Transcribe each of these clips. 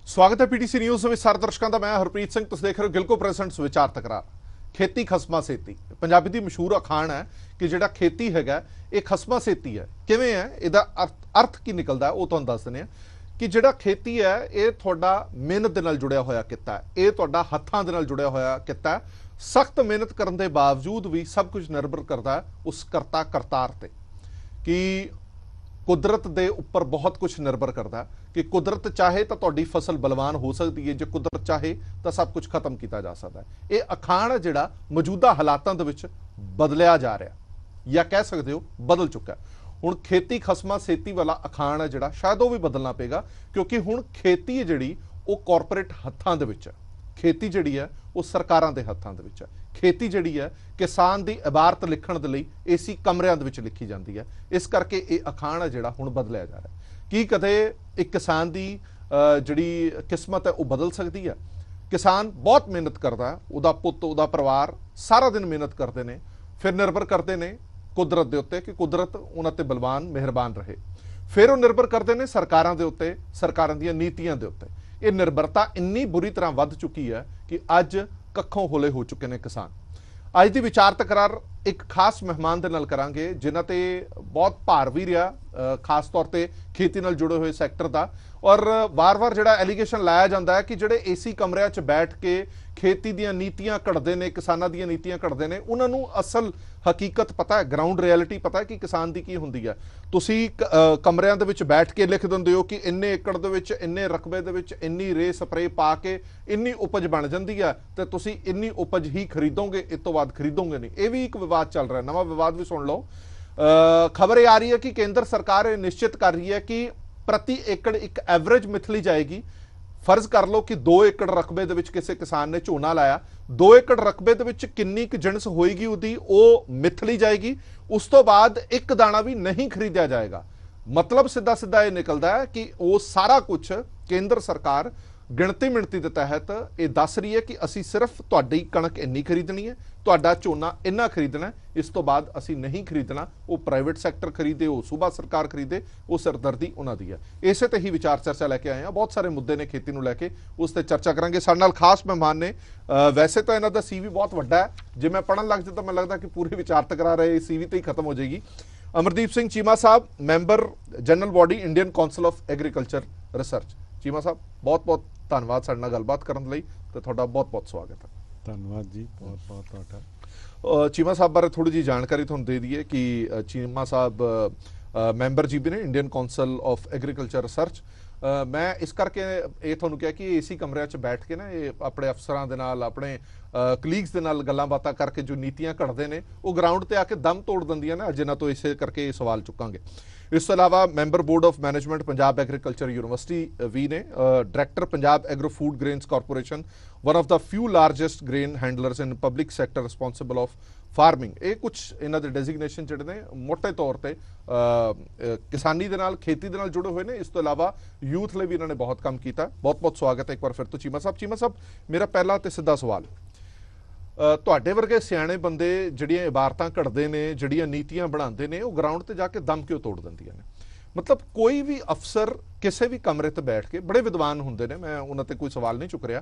स्वागत है PTC news ਵਿੱਚ ਸਾਰੇ ਦਰਸ਼ਕਾਂ ਦਾ। ਮੈਂ ਹਰਪ੍ਰੀਤ ਸਿੰਘ, ਤੁਸੀਂ ਦੇਖ ਰਹੇ ਹੋ ਗਿਲਕੋ ਪ੍ਰੈਜ਼ੈਂਟਸ ਵਿਚਾਰ ਤਕਰਾਰ। खेती खसमा सेती पंजाबी दी मशहूर अखाण है कि जिहड़ा खेती हैगा ये खसमा सेती है। किवें है इहदा अर्थ की निकलदा है वो तुहानूं दस दिंदे आ कि जिहड़ा खेती है ये तुहाडा मेहनत दे नाल जुड़िया होया किता है, ये तुहाडा हत्थां दे नाल जुड़िया होया किता है। सख्त मेहनत करन दे बावजूद भी सब कुछ निर्भर करता है उस करता करतार ते कि कुदरत दे उपर बहुत कुछ निर्भर करता है कि कुदरत चाहे तो तुहाडी फसल बलवान हो सकती है, जो कुदरत चाहे तो सब कुछ खत्म किया जा सकता है। ये अखाण है जिहड़ा मौजूदा हालातों दे विच बदलिया जा रहा या कह सकते हो बदल चुका है। हुण खेती खसमा सेती वाला अखाण है जिहड़ा शायद वो भी बदलना पेगा, क्योंकि हुण खेती है जिहड़ी वो कॉरपोरेट हत्थां दे विच है, खेती जिहड़ी है वो सरकारां दे हत्थां दे विच है। खेती जिहड़ी है किसान दी इबारत लिखण दे लई एसी कमरिਆਂ ਦੇ ਵਿੱਚ लिखी जाती है। इस करके ये अखाण है जिहड़ा हुण बदलिया जा रहा है कि कदे एक किसान दी जिहड़ी किस्मत है वो बदल सकती है। किसान बहुत मेहनत करता है, उहदा पुੱਤ उहदा परिवार सारा दिन मेहनत करते हैं, फिर निर्भर करते हैं कुदरत के उत्ते कि कुदरत उन्हां ते बलवान मेहरबान रहे। फिर वो निर्भर करते हैं सरकारां दे उत्ते, सरकारां दीयां नीतियां दे उत्ते। ये निर्भरता इन्नी बुरी तरह वध चुकी है कि अज कखों होले हो चुके हैं किसान। अज की विचार तकरार एक खास मेहमान के नाल करांगे जिन्हां ते बहुत भार भी रहा, खास तौर पर खेती नाल जुड़े हुए सैक्टर का। और वार वार जिहड़ा एलीगेशन लाया जाता है कि जिहड़े एसी कमरिਆਂ 'ਚ बैठ के खेती ਦੀਆਂ नीतियां घड़ते हैं, किसानां ਦੀਆਂ नीतियां घड़ते हैं, उन्हां नूं असल हकीकत पता है, ग्राउंड रियलिटी पता है कि किसान की हुंदी है। तुसीं कमरिਆਂ ਦੇ ਵਿੱਚ बैठ के लिख दिंदे हो कि इन्ने एकड़ ਦੇ ਵਿੱਚ इन्ने रकबे ਦੇ ਵਿੱਚ इन्नी रे स्प्रे पा के इन्नी उपज बन जाती है तो तुसीं इन्नी उपज ही खरीदोगे, इस तो बाद खरीदोगे नहीं। ये भी एक विवाद चल रहा है, नवा विवाद भी सुन लो। खबर ये आ रही है कि केंद्र सरकार निश्चित कर रही है कि प्रति एकड़ एक एवरेज मिथली जाएगी। फर्ज कर लो कि 2 एकड़ रकबे दे विच किसी किसान ने झोना लाया, 2 एकड़ रकबे दे विच किन्नी क जिणस होएगी उहदी वो मिथली जाएगी। उस तो बाद एक दाना भी नहीं खरीदा जाएगा। मतलब सीधा सीधा ये निकलता है कि वो सारा कुछ केंद्र सरकार गिणती मिणती के तहत ये दस रही है कि असी सिर्फ तुहाडी कणक इन्नी खरीदनी है, तुहाडा झोना इन्ना खरीदना है, इस तो बाद असी नहीं खरीदना। वो प्राइवेट सैक्टर खरीदे, वो सूबा सरकार खरीदे, वो सिरदर्दी उन्हां दी है। इसे ते ही विचार चर्चा लैके आए हैं। बहुत सारे मुद्दे ने खेती नूं लैके, उस ते चर्चा करांगे। साडे नाल खास मेहमान ने, वैसे तो इन्हां दा सीवी बहुत वड्डा है, जे मैं पढ़न लग जाता मैं लगता कि पूरी विचार तकरार है सीवी ते ही खत्म हो जाएगी। अमरदीप सिंह चीमा साहब, member general body Indian council of agriculture research. Cheema साहब बहुत बहुत धन्यवाद साडे नाल गलबात करन लई ते तुहाडा बहुत बहुत स्वागत है। धन्यवाद जी, बहुत बहुत तुहाडा। चीमा साहब बारे थोड़ी जी जानकारी तुहानूं दे दईए कि चीमा साहब मैंबर जी भी ने Indian council of agriculture research. मैं इस करके ये तुहानूं कहा कि एसी कमरिਆਂ 'ਚ बैठ के ना ये अपने अफसरां दे नाल अपने कलीग्स दे नाल गल्लां बातां करके जो नीतियां घड़ते हैं वो ग्राउंड ते आके दम तोड़ दिंदियां ने। जिन्हां तो इसे करके सवाल चुकांगे। इस तो इलावा member board of management Punjab agriculture university भी ने, director Punjab agro food grains corporation, one of the few largest grain handlers in public sector responsible of farming. ये कुछ इन्हां दे डेजिग्नेशन जिहड़े ने मोटे तौर पर किसानी दे नाल खेती दे नाल जुड़े हुए हैं। इस तो इलावा यूथ लिए भी इन्होंने बहुत काम किया। बहुत बहुत स्वागत है एक बार फिर तो चीमा साहब। चीमा साहब मेरा पहला तो सीधा सवाल, ਤੁਹਾਡੇ ਵਰਗੇ ਸਿਆਣੇ ਬੰਦੇ ਜਿਹੜੀਆਂ ਇਬਾਰਤਾਂ ਘੜਦੇ ਨੇ, ਜਿਹੜੀਆਂ ਨੀਤੀਆਂ ਬਣਾਉਂਦੇ ਨੇ, ਉਹ ਗਰਾਊਂਡ ਤੇ ਜਾ ਕੇ ਦਮ ਕਿਉਂ ਤੋੜ ਦਿੰਦੀਆਂ ਨੇ? मतलब कोई भी अफसर किसी भी कमरे ते बैठ के, बड़े विद्वान होंदे ने, मैं उन्हां ते कोई सवाल नहीं चुक रहा,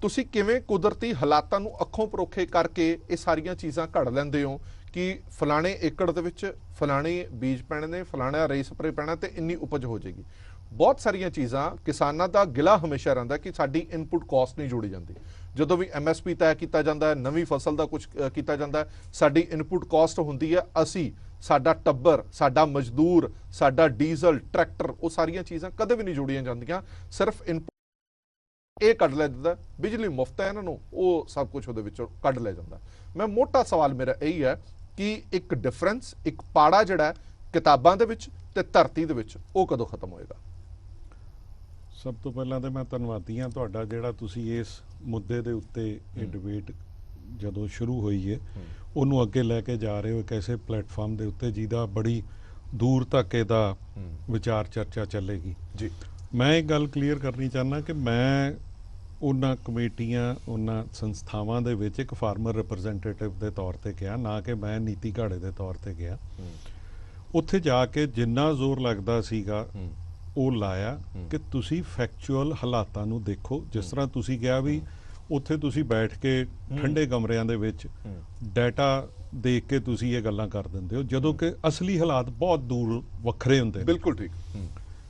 तुसीं किवें कुदरती हालातां नूं अखों परोखे करके ये सारियां चीज़ां घड़ लैंदे हो कि फलाणे एकड़ दे विच फलाणे बीज पैणे ने, फलाणा रे स्प्रे पैणा ते इन्नी उपज हो जाएगी। बहुत सारिया चीज़ां किसानां दा गिला हमेशा रहिंदा कि साडी इनपुट कॉस्ट नहीं जोड़ी जाती। जदों भी MSP तय किया जाता है, नवीं फसल का कुछ किया जाता है, साडी इनपुट कॉस्ट हुंदी है, असी साडा टब्बर, साडा मजदूर, साडा डीजल, ट्रैक्टर, वो सारिया चीज़ां कदे भी नहीं जोड़ियां जांदियां। सिर्फ इनपुट ये कढ़ लिया जाता, बिजली मुफ्त है इन्हां नूं, वो सब कुछ उहदे विचों कढ़ लिया जाता। मैं मोटा सवाल मेरा यही है कि एक डिफरेंस, एक पाड़ा जिहड़ा किताबां दे विच ते धरती दे विच वो कदों खत्म होएगा? सब तो पहला तो मैं धन्नवादी हाँ तुहाडा जिहड़ा तुसीं इस मुद्दे दे उत्ते ये डिबेट जदों शुरू हुई है उन्होंने अगे लैके जा रहे हो एक ऐसे प्लेटफॉर्म के उत्ते जिहदा बड़ी दूर तक इहदा विचार चर्चा चलेगी जी। मैं एक गल क्लीयर करनी चाहना कि मैं उन्हां कमेटियां उन्हां संस्थावां दे विच एक फार्मर रिप्रजेंटेटिव के तौर पर गया, ना कि मैं नीति घाड़े के तौर पर गया। उत्थे जाके जिन्ना जोर लगता सीगा ਉਹ ਲਾਇਆ ਕਿ ਤੁਸੀਂ ਫੈਕਚੁਅਲ ਹਾਲਾਤਾਂ ਨੂੰ ਦੇਖੋ। ਜਿਸ ਤਰ੍ਹਾਂ ਤੁਸੀਂ ਕਿਹਾ ਵੀ ਉੱਥੇ ਤੁਸੀਂ ਬੈਠ ਕੇ ਠੰਡੇ ਕਮਰਿਆਂ ਦੇ ਵਿੱਚ ਡਾਟਾ ਦੇਖ ਕੇ ਤੁਸੀਂ ਇਹ ਗੱਲਾਂ ਕਰ ਦਿੰਦੇ ਹੋ, ਜਦੋਂ ਕਿ ਅਸਲੀ ਹਾਲਾਤ ਬਹੁਤ ਦੂਰ ਵੱਖਰੇ ਹੁੰਦੇ ਨੇ। ਬਿਲਕੁਲ ਠੀਕ।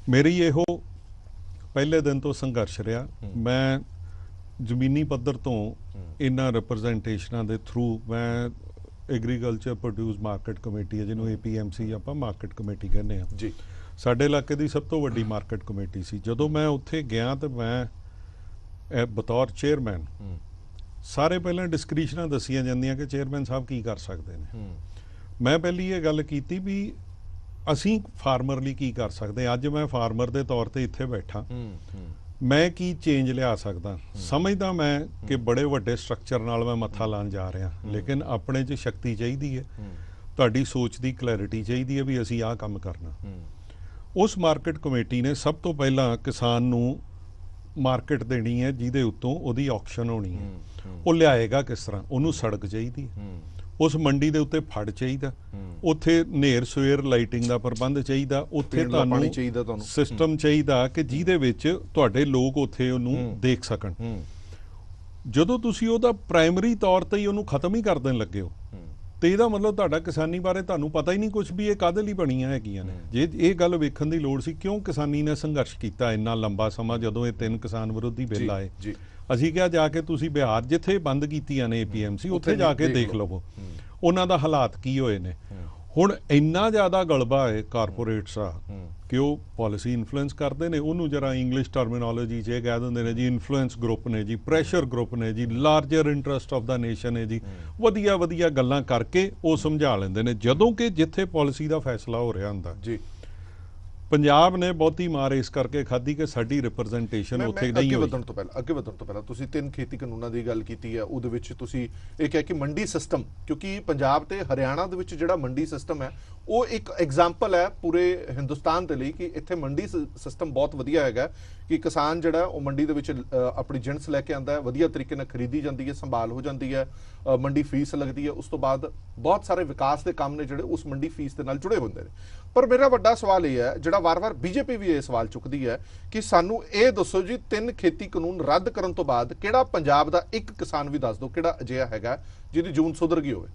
ਮੇਰੀ ਇਹੋ ਪਹਿਲੇ ਦਿਨ ਤੋਂ ਸੰਘਰਸ਼ ਰਿਹਾ। ਮੈਂ ਜ਼ਮੀਨੀ ਪੱਧਰ ਤੋਂ ਇਹਨਾਂ ਰਿਪਰੈਜ਼ੈਂਟੇਸ਼ਨਾਂ ਦੇ ਥਰੂ ਮੈਂ ਐਗਰੀਕਲਚਰ ਪ੍ਰੋਡਿਊਸ ਮਾਰਕੀਟ ਕਮੇਟੀ ਹੈ, ਜਿਹਨੂੰ APMC ਆਪਾਂ ਮਾਰਕੀਟ ਕਮੇਟੀ ਕਹਿੰਦੇ ਆ ਜੀ, ਸਾਡੇ ਇਲਾਕੇ ਦੀ ਸਭ ਤੋਂ ਵੱਡੀ ਮਾਰਕੀਟ ਕਮੇਟੀ ਸੀ। ਜਦੋਂ ਮੈਂ ਉੱਥੇ ਗਿਆ ਤੇ ਮੈਂ ਬਤੌਰ ਚੇਅਰਮੈਨ ਸਾਰੇ ਪਹਿਲਾਂ ਡਿਸਕ੍ਰਿਪਸ਼ਨਾਂ ਦੱਸੀਆਂ ਜਾਂਦੀਆਂ ਕਿ ਚੇਅਰਮੈਨ ਸਾਹਿਬ ਕੀ ਕਰ ਸਕਦੇ ਨੇ। ਮੈਂ ਪਹਿਲੀ ਇਹ ਗੱਲ ਕੀਤੀ ਵੀ ਅਸੀਂ ਫਾਰਮਰ ਲਈ ਕੀ ਕਰ ਸਕਦੇ। ਅੱਜ ਮੈਂ ਫਾਰਮਰ ਦੇ ਤੌਰ ਤੇ ਇੱਥੇ ਬੈਠਾ, ਮੈਂ ਕੀ ਚੇਂਜ ਲਿਆ ਸਕਦਾ। ਸਮਝਦਾ ਮੈਂ ਕਿ ਬੜੇ ਵੱਡੇ ਸਟਰਕਚਰ ਨਾਲ ਮੈਂ ਮੱਥਾ ਲਾਣ ਜਾ ਰਿਹਾ, ਲੇਕਿਨ ਆਪਣੇ 'ਚ ਸ਼ਕਤੀ ਚਾਹੀਦੀ ਹੈ, ਤੁਹਾਡੀ ਸੋਚ ਦੀ ਕਲੈਰਿਟੀ ਚਾਹੀਦੀ ਹੈ ਵੀ ਅਸੀਂ ਆਹ ਕੰਮ ਕਰਨਾ। ਉਸ ਮਾਰਕੀਟ ਕਮੇਟੀ ਨੇ ਸਭ ਤੋਂ ਪਹਿਲਾਂ ਕਿਸਾਨ ਨੂੰ ਮਾਰਕੀਟ ਦੇਣੀ ਹੈ ਜਿਹਦੇ ਉੱਤੋਂ ਉਹਦੀ ਆਕਸ਼ਨ ਹੋਣੀ ਹੈ। ਉਹ ਲਿਆਏਗਾ ਕਿਸ ਤਰ੍ਹਾਂ? ਉਹਨੂੰ ਸੜਕ ਚਾਹੀਦੀ, ਉਸ ਮੰਡੀ ਦੇ ਉੱਤੇ ਫੜ ਚਾਹੀਦਾ, ਉੱਥੇ ਨੇਰ ਸਵੇਰ ਲਾਈਟਿੰਗ ਦਾ ਪ੍ਰਬੰਧ ਚਾਹੀਦਾ, ਉੱਥੇ ਤੁਹਾਨੂੰ ਸਿਸਟਮ ਚਾਹੀਦਾ ਕਿ ਜਿਹਦੇ ਵਿੱਚ ਤੁਹਾਡੇ ਲੋਕ ਉੱਥੇ ਉਹਨੂੰ ਦੇਖ ਸਕਣ। ਜਦੋਂ ਤੁਸੀਂ ਉਹਦਾ ਪ੍ਰਾਇਮਰੀ ਤੌਰ ਤੇ ਹੀ ਉਹਨੂੰ ਖਤਮ ਹੀ ਕਰ ਦੇਣ ਲੱਗੇ ਹੋ ਤੇ ਇਹਦਾ ਮਤਲਬ ਤੁਹਾਡਾ ਕਿਸਾਨੀ ਬਾਰੇ ਤੁਹਾਨੂੰ ਪਤਾ ਹੀ ਨਹੀਂ ਕੁਝ ਵੀ ਇਹ ਕਾਹਦੇ ਲਈ ਬਣੀਆਂ ਹੈਗੀਆਂ ਨੇ। ਜੇ ਇਹ ਗੱਲ ਵੇਖਣ ਦੀ ਲੋੜ ਸੀ ਕਿਉਂ ਕਿਸਾਨੀ ਨੇ ਸੰਘਰਸ਼ ਕੀਤਾ ਇੰਨਾ ਲੰਬਾ ਸਮਾਂ। ਜਦੋਂ ਇਹ 3 ਕਿਸਾਨ ਵਿਰੋਧੀ ਬਿੱਲ ਆਏ, ਅਸੀਂ ਕਿਹਾ ਜਾ ਕੇ ਤੁਸੀਂ ਬਿਹਾਰ ਜਿੱਥੇ ਬੰਦ ਕੀਤੀਆਂ ਨੇ APMC ਉੱਥੇ ਜਾ ਕੇ ਦੇਖ ਲਵੋ ਉਹਨਾਂ ਦਾ ਹਾਲਾਤ ਕੀ ਹੋਏ ਨੇ। ਹੁਣ ਇੰਨਾ ਜ਼ਿਆਦਾ ਗਲਬਾ ਹੈ ਕਾਰਪੋਰੇਟਸ ਆ ਕਿ ਉਹ ਪਾਲਿਸੀ ਇਨਫਲੂਐਂਸ ਕਰਦੇ ਨੇ। ਉਹਨੂੰ ਜਰਾ ਇੰਗਲਿਸ਼ ਟਰਮੀਨੋਲੋਜੀ 'ਚ ਇਹ ਕਹਿ ਦਿੰਦੇ ਨੇ ਜੀ ਇਨਫਲੂਐਂਸ ਗਰੁੱਪ ਨੇ ਜੀ, ਪ੍ਰੈਸ਼ਰ ਗਰੁੱਪ ਨੇ ਜੀ, larger interest of the nation ਹੈ ਜੀ, ਵਧੀਆ ਵਧੀਆ ਗੱਲਾਂ ਕਰਕੇ ਉਹ ਸਮਝਾ ਲੈਂਦੇ ਨੇ। ਜਦੋਂ ਕਿ ਜਿੱਥੇ ਪਾਲਿਸੀ ਦਾ ਫੈਸਲਾ ਹੋ ਰਿਹਾ ਹੁੰਦਾ ਜੀ, ਪੰਜਾਬ ਨੇ ਬਹੁਤੀ ਮਾਰ ਇਸ ਕਰਕੇ ਖਾਧੀ ਕਿ ਸਾਡੀ ਰਿਪਰੈਜ਼ੈਂਟੇਸ਼ਨ ਉੱਥੇ ਨਹੀਂ ਹੋਈ। ਅੱਗੇ ਵਧਣ ਤੋਂ ਪਹਿਲਾਂ ਤੁਸੀਂ 3 ਖੇਤੀ ਕਾਨੂੰਨਾਂ ਦੀ ਗੱਲ ਕੀਤੀ ਹੈ, ਉਹਦੇ ਵਿੱਚ ਤੁਸੀਂ ਇਹ ਕਿਹਾ ਕਿ ਮੰਡੀ ਸਿਸਟਮ, ਕਿਉਂਕਿ ਪੰਜਾਬ ਤੇ ਹਰਿਆਣਾ ਦੇ ਵਿੱਚ ਜਿਹੜਾ ਮੰਡੀ ਸਿਸਟਮ ਹੈ ਉਹ ਇੱਕ ਐਗਜ਼ਾਮਪਲ ਹੈ ਪੂਰੇ ਹਿੰਦੁਸਤਾਨ ਦੇ ਲਈ ਕਿ ਇੱਥੇ ਮੰਡੀ ਸਿਸਟਮ ਬਹੁਤ ਵਧੀਆ ਹੈਗਾ ਕਿ ਕਿਸਾਨ ਜਿਹੜਾ ਉਹ ਮੰਡੀ ਦੇ ਵਿੱਚ ਆਪਣੀ ਜਿਣਸ ਲੈ ਕੇ ਆਉਂਦਾ ਹੈ, ਵਧੀਆ ਤਰੀਕੇ ਨਾਲ ਖਰੀਦੀ ਜਾਂਦੀ ਹੈ, ਸੰਭਾਲ ਹੋ ਜਾਂਦੀ ਹੈ, ਮੰਡੀ ਫੀਸ ਲੱਗਦੀ ਹੈ, ਉਸ ਤੋਂ ਬਾਅਦ ਬਹੁਤ ਸਾਰੇ ਵਿਕਾਸ ਦੇ ਕੰਮ ਨੇ ਜਿਹੜੇ ਉਸ ਮੰਡੀ ਫੀਸ ਦੇ ਨਾਲ ਜੁੜੇ ਹੁੰਦੇ ਨੇ। ਪਰ ਮੇਰਾ ਵੱਡਾ ਸਵਾਲ ਇਹ ਹੈ ਜਿਹੜਾ ਵਾਰ-ਵਾਰ BJP ਵੀ ਇਹ ਸਵਾਲ ਚੁੱਕਦੀ ਹੈ ਕਿ ਸਾਨੂੰ ਇਹ ਦੱਸੋ ਜੀ 3 ਖੇਤੀ ਕਾਨੂੰਨ ਰੱਦ ਕਰਨ ਤੋਂ ਬਾਅਦ ਕਿਹੜਾ ਪੰਜਾਬ ਦਾ ਇੱਕ ਕਿਸਾਨ ਵੀ ਦੱਸ ਦਿਓ ਕਿਹੜਾ ਅਜਿਹਾ ਹੈਗਾ ਜਿਹਦੀ ਜੂਨ ਸੁਧਰ ਗਈ ਹੋਵੇ,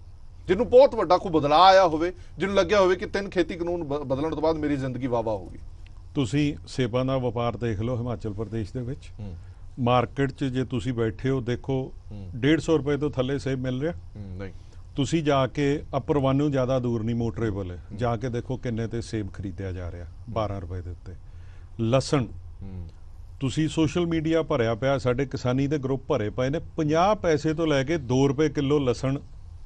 ਜਿਹਨੂੰ ਬਹੁਤ ਵੱਡਾ ਕੋਈ ਬਦਲਾਅ ਆਇਆ ਹੋਵੇ, ਜਿਹਨੂੰ ਲੱਗਿਆ ਹੋਵੇ ਕਿ 3 ਖੇਤੀ ਕਾਨੂੰਨ ਬਦਲਣ ਤੋਂ ਬਾਅਦ ਮੇਰੀ ਜ਼ਿੰਦਗੀ ਵਾਹ-ਵਾਹ ਹੋਊਗੀ। ਤੁਸੀਂ ਸੇਬਾਂ ਦਾ ਵਪਾਰ ਦੇਖ ਲਓ ਹਿਮਾਚਲ ਪ੍ਰਦੇਸ਼ ਦੇ ਵਿੱਚ, ਮਾਰਕੀਟ 'ਚ ਜੇ ਤੁਸੀਂ ਬੈਠੇ ਹੋ ਦੇਖੋ 150 ਰੁਪਏ ਤੋਂ ਥੱਲੇ ਸੇਬ ਮਿਲ ਰਿਹਾ ਨਹੀਂ। ਤੁਸੀਂ ਜਾ ਕੇ ਅਪਰ ਵਨ ਨੂੰ ਜ਼ਿਆਦਾ ਦੂਰ ਨਹੀਂ, ਮੋਟਰੇਬਲ ਹੈ, ਜਾ ਕੇ ਦੇਖੋ ਕਿੰਨੇ ਤੇ ਸੇਬ ਖਰੀਦਿਆ ਜਾ ਰਿਹਾ 12 ਰੁਪਏ ਦੇ ਉੱਤੇ। ਲਸਣ ਤੁਸੀਂ ਸੋਸ਼ਲ ਮੀਡੀਆ ਭਰਿਆ ਪਿਆ, ਸਾਡੇ ਕਿਸਾਨੀ ਦੇ ਗਰੁੱਪ ਭਰੇ ਪਏ ਨੇ, 50 ਪੈਸੇ ਤੋਂ ਲੈ ਕੇ 2 ਰੁਪਏ ਕਿਲੋ ਲਸਣ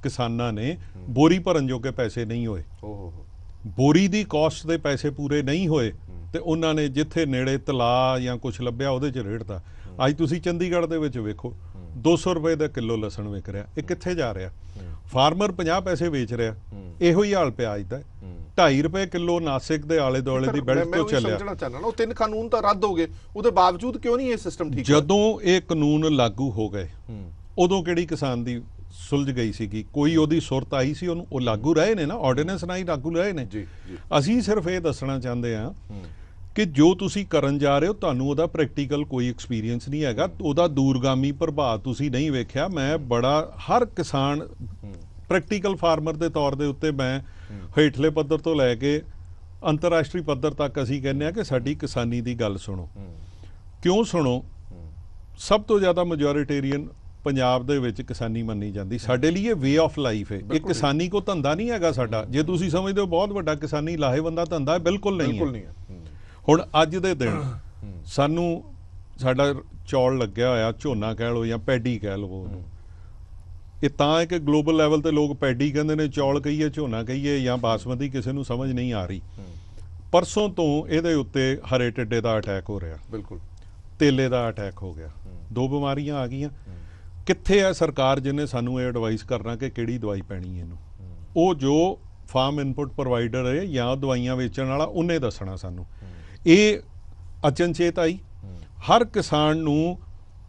ਕਿਸਾਨਾਂ ਨੇ ਬੋਰੀ ਭਰਨ ਜੋਗੇ ਪੈਸੇ ਨਹੀਂ ਹੋਏ। ਬੋਰੀ ਦੀ ਕਾਸਟ ਦੇ ਪੈਸੇ ਪੂਰੇ ਨਹੀਂ ਹੋਏ ਤੇ ਉਹਨਾਂ ਨੇ ਜਿੱਥੇ ਨੇੜੇ ਤਲਾ ਜਾਂ ਕੁਝ ਲੱਭਿਆ ਉਹਦੇ 'ਚ ਰੇੜਤਾ। ਅੱਜ ਤੁਸੀਂ ਚੰਡੀਗੜ੍ਹ ਦੇ ਵਿੱਚ ਵੇਖੋ 200 ਰੁਪਏ ਦਾ ਕਿਲੋ ਲਸਣ ਵਿਕ ਰਿਹਾ। ਇਹ ਕਿੱਥੇ ਜਾ ਰਿਹਾ? ਫਾਰਮਰ 50 ਪੈਸੇ ਵੇਚ ਰਿਹਾ। ਇਹੋ ਹੀ ਹਾਲ ਪਿਆ ਅੱਜ ਦਾ। 2.5 ਰੁਪਏ ਕਿਲੋ ਨਾਸਿਕ ਦੇ ਆਲੇ ਦੁਆਲੇ ਦੀ ਬੈਲਟ ਤੋਂ ਚੱਲਿਆ। ਉਹ 3 ਕਾਨੂੰਨ ਤਾਂ ਰੱਦ ਹੋ ਗਏ, ਉਹਦੇ ਬਾਵਜੂਦ ਕਿਉਂ ਨਹੀਂ ਇਹ ਸਿਸਟਮ ਠੀਕ? ਜਦੋਂ ਇਹ ਕਾਨੂੰਨ ਲਾਗੂ ਹੋ ਗਏ ਉਦੋਂ ਕਿਹੜੀ ਕਿਸਾਨ ਦੀ ਸੁਲਝ ਗਈ ਸੀਗੀ? ਕੋਈ ਉਹਦੀ ਸੁਰਤ ਆਈ ਸੀ ਉਹਨੂੰ? ਉਹ ਲਾਗੂ ਰਹੇ ਨੇ ਨਾ, ਆਰਡੀਨੈਂਸ ਨਾਲ ਹੀ ਲਾਗੂ ਰਹੇ ਨੇ। ਅਸੀਂ ਸਿਰਫ ਇਹ ਦੱਸਣਾ ਚਾਹੁੰਦੇ ਹਾਂ ਕਿ ਜੋ ਤੁਸੀਂ ਕਰਨ ਜਾ ਰਹੇ ਹੋ ਤੁਹਾਨੂੰ ਉਹਦਾ ਪ੍ਰੈਕਟੀਕਲ ਕੋਈ ਐਕਸਪੀਰੀਅੰਸ ਨਹੀਂ ਹੈਗਾ, ਉਹਦਾ ਦੂਰਗਾਮੀ ਪ੍ਰਭਾਵ ਤੁਸੀਂ ਨਹੀਂ ਵੇਖਿਆ। ਮੈਂ ਬੜਾ ਹਰ ਕਿਸਾਨ ਪ੍ਰੈਕਟੀਕਲ ਫਾਰਮਰ ਦੇ ਤੌਰ ਦੇ ਉੱਤੇ ਮੈਂ ਹੇਠਲੇ ਪੱਧਰ ਤੋਂ ਲੈ ਕੇ ਅੰਤਰਰਾਸ਼ਟਰੀ ਪੱਧਰ ਤੱਕ ਅਸੀਂ ਕਹਿੰਦੇ ਹਾਂ ਕਿ ਸਾਡੀ ਕਿਸਾਨੀ ਦੀ ਗੱਲ ਸੁਣੋ। ਕਿਉਂ ਸੁਣੋ? ਸਭ ਤੋਂ ਜ਼ਿਆਦਾ ਮੈਜੋਰਿਟੇਰੀਅਨ ਪੰਜਾਬ ਦੇ ਵਿੱਚ ਕਿਸਾਨੀ ਮੰਨੀ ਜਾਂਦੀ। ਸਾਡੇ ਲਈ ਇਹ ਵੇ ਆਫ ਲਾਈਫ ਹੈ, ਇਹ ਕਿਸਾਨੀ ਕੋ ਧੰਦਾ ਨਹੀਂ ਹੈਗਾ ਸਾਡਾ। ਜੇ ਤੁਸੀਂ ਸਮਝਦੇ ਹੋ ਬਹੁਤ ਵੱਡਾ ਕਿਸਾਨੀ ਲਾਹੇਵੰਦਾ ਧੰਦਾ ਹੈ, ਬਿਲਕੁਲ ਨਹੀਂ ਹੈ। ਹੁਣ ਅੱਜ ਦੇ ਦਿਨ ਸਾਨੂੰ ਸਾਡਾ ਚੌਲ ਲੱਗਿਆ ਹੋਇਆ, ਝੋਨਾ ਕਹਿ ਲਓ ਜਾਂ ਪੈਡੀ ਕਹਿ ਲਓ ਉਹਨੂੰ, ਇਹ ਤਾਂ ਹੈ ਕਿ ਗਲੋਬਲ ਲੈਵਲ ਤੇ ਲੋਕ ਪੈਡੀ ਕਹਿੰਦੇ ਨੇ, ਚੌਲ ਕਹੀਏ, ਝੋਨਾ ਕਹੀਏ ਜਾਂ ਬਾਸਮਤੀ, ਕਿਸੇ ਨੂੰ ਸਮਝ ਨਹੀਂ ਆ ਰਹੀ। ਪਰਸੋਂ ਤੋਂ ਇਹਦੇ ਉੱਤੇ ਹਰੇ ਟਿੱਡੇ ਦਾ ਅਟੈਕ ਹੋ ਰਿਹਾ, ਬਿਲਕੁਲ ਤੇਲੇ ਦਾ ਅਟੈਕ ਹੋ ਗਿਆ, 2 ਬਿਮਾਰੀਆਂ ਆ ਗਈਆਂ। ਕਿੱਥੇ ਹੈ ਸਰਕਾਰ ਜਿਹਨੇ ਸਾਨੂੰ ਇਹ ਐਡਵਾਈਸ ਕਰਨਾ ਕਿ ਕਿਹੜੀ ਦਵਾਈ ਪੈਣੀ ਇਹਨੂੰ? ਉਹ ਜੋ ਫਾਰਮ ਇਨਪੁਟ ਪ੍ਰੋਵਾਈਡਰ ਹੈ ਜਾਂ ਦਵਾਈਆਂ ਵੇਚਣ ਵਾਲਾ, ਉਹਨੇ ਦੱਸਣਾ ਸਾਨੂੰ। ਇਹ ਅਚਨਚੇਤ ਆਈ। ਹਰ ਕਿਸਾਨ ਨੂੰ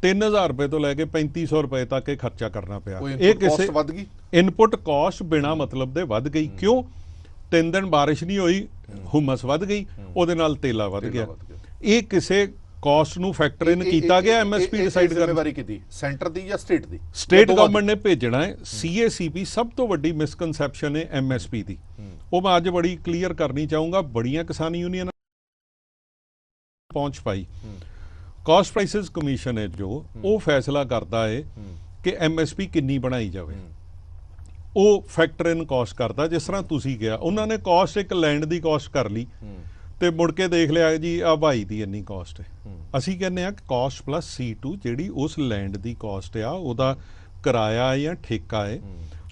3000 ਰੁਪਏ ਤੋਂ ਲੈ ਕੇ 3500 ਰੁਪਏ ਤੱਕ ਇਹ ਖਰਚਾ ਕਰਨਾ ਪਿਆ। ਇਹ ਕਿਸੇ ਵੱਧ ਗਈ, ਇਨਪੁਟ ਕਾਸਟ ਬਿਨਾਂ ਮਤਲਬ ਦੇ ਵੱਧ ਗਈ। ਕਿਉਂ? 3 ਦਿਨ ਬਾਰਿਸ਼ ਨਹੀਂ ਹੋਈ, ਹੁਮਸ ਵੱਧ ਗਈ, ਉਹਦੇ ਨਾਲ ਤੇਲਾ ਵੱਧ ਗਿਆ। ਇਹ ਕਿਸੇ ਕਾਸਟ ਨੂੰ ਫੈਕਟਰ ਇਨ ਕੀਤਾ ਗਿਆ ਐਮਐਸਪੀ ਡਿਸਾਈਡ ਕਰਨ ਜ਼ਿੰਮੇਵਾਰੀ ਕਿਹਦੀ ਸੈਂਟਰ ਦੀ ਜਾਂ ਸਟੇਟ ਦੀ ਸਟੇਟ ਗਵਰਨਮੈਂਟ ਨੇ ਭੇਜਣਾ ਹੈ ਸੀਏਸੀਪੀ ਸਭ ਤੋਂ ਵੱਡੀ ਮਿਸਕਨਸੈਪਸ਼ਨ ਹੈ ਐਮਐਸਪੀ ਦੀ ਉਹ ਮੈਂ ਅੱਜ ਬੜੀ ਕਲੀਅਰ ਕਰਨੀ ਚਾਹੂੰਗਾ ਬੜੀਆਂ ਕਿਸਾਨ ਯੂਨੀਅਨ ਪਹੁੰਚ ਪਾਈ ਕਾਸਟ ਪ੍ਰਾਈਸਿਸ ਕਮਿਸ਼ਨ ਹੈ ਜੋ ਉਹ ਫੈਸਲਾ ਕਰਦਾ ਹੈ ਕਿ ਐਮਐਸਪੀ ਕਿੰਨੀ ਬਣਾਈ ਜਾਵੇ ਉਹ ਫੈਕਟਰ ਇਨ ਕਾਸਟ ਕਰਦਾ ਜਿਸ ਤਰ੍ਹਾਂ ਤੁਸੀਂ ਗਿਆ ਉਹਨਾਂ ਨੇ ਕਾਸਟ ਇੱਕ ਲੈਂਡ ਦੀ ਕਾਸਟ ਕਰ ਲਈ ਤੇ ਮੁੜ ਕੇ ਦੇਖ ਲਿਆ ਜੀ ਆ ਭਾਈ ਦੀ ਇੰਨੀ ਕਾਸਟ ਹੈ ਅਸੀਂ ਕਹਿੰਦੇ ਆ ਕਾਸਟ ਪਲੱਸ C2 ਜਿਹੜੀ ਉਸ ਲੈਂਡ ਦੀ ਕਾਸਟ ਆ ਉਹਦਾ ਕਿਰਾਇਆ ਜਾਂ ਠੇਕਾ ਹੈ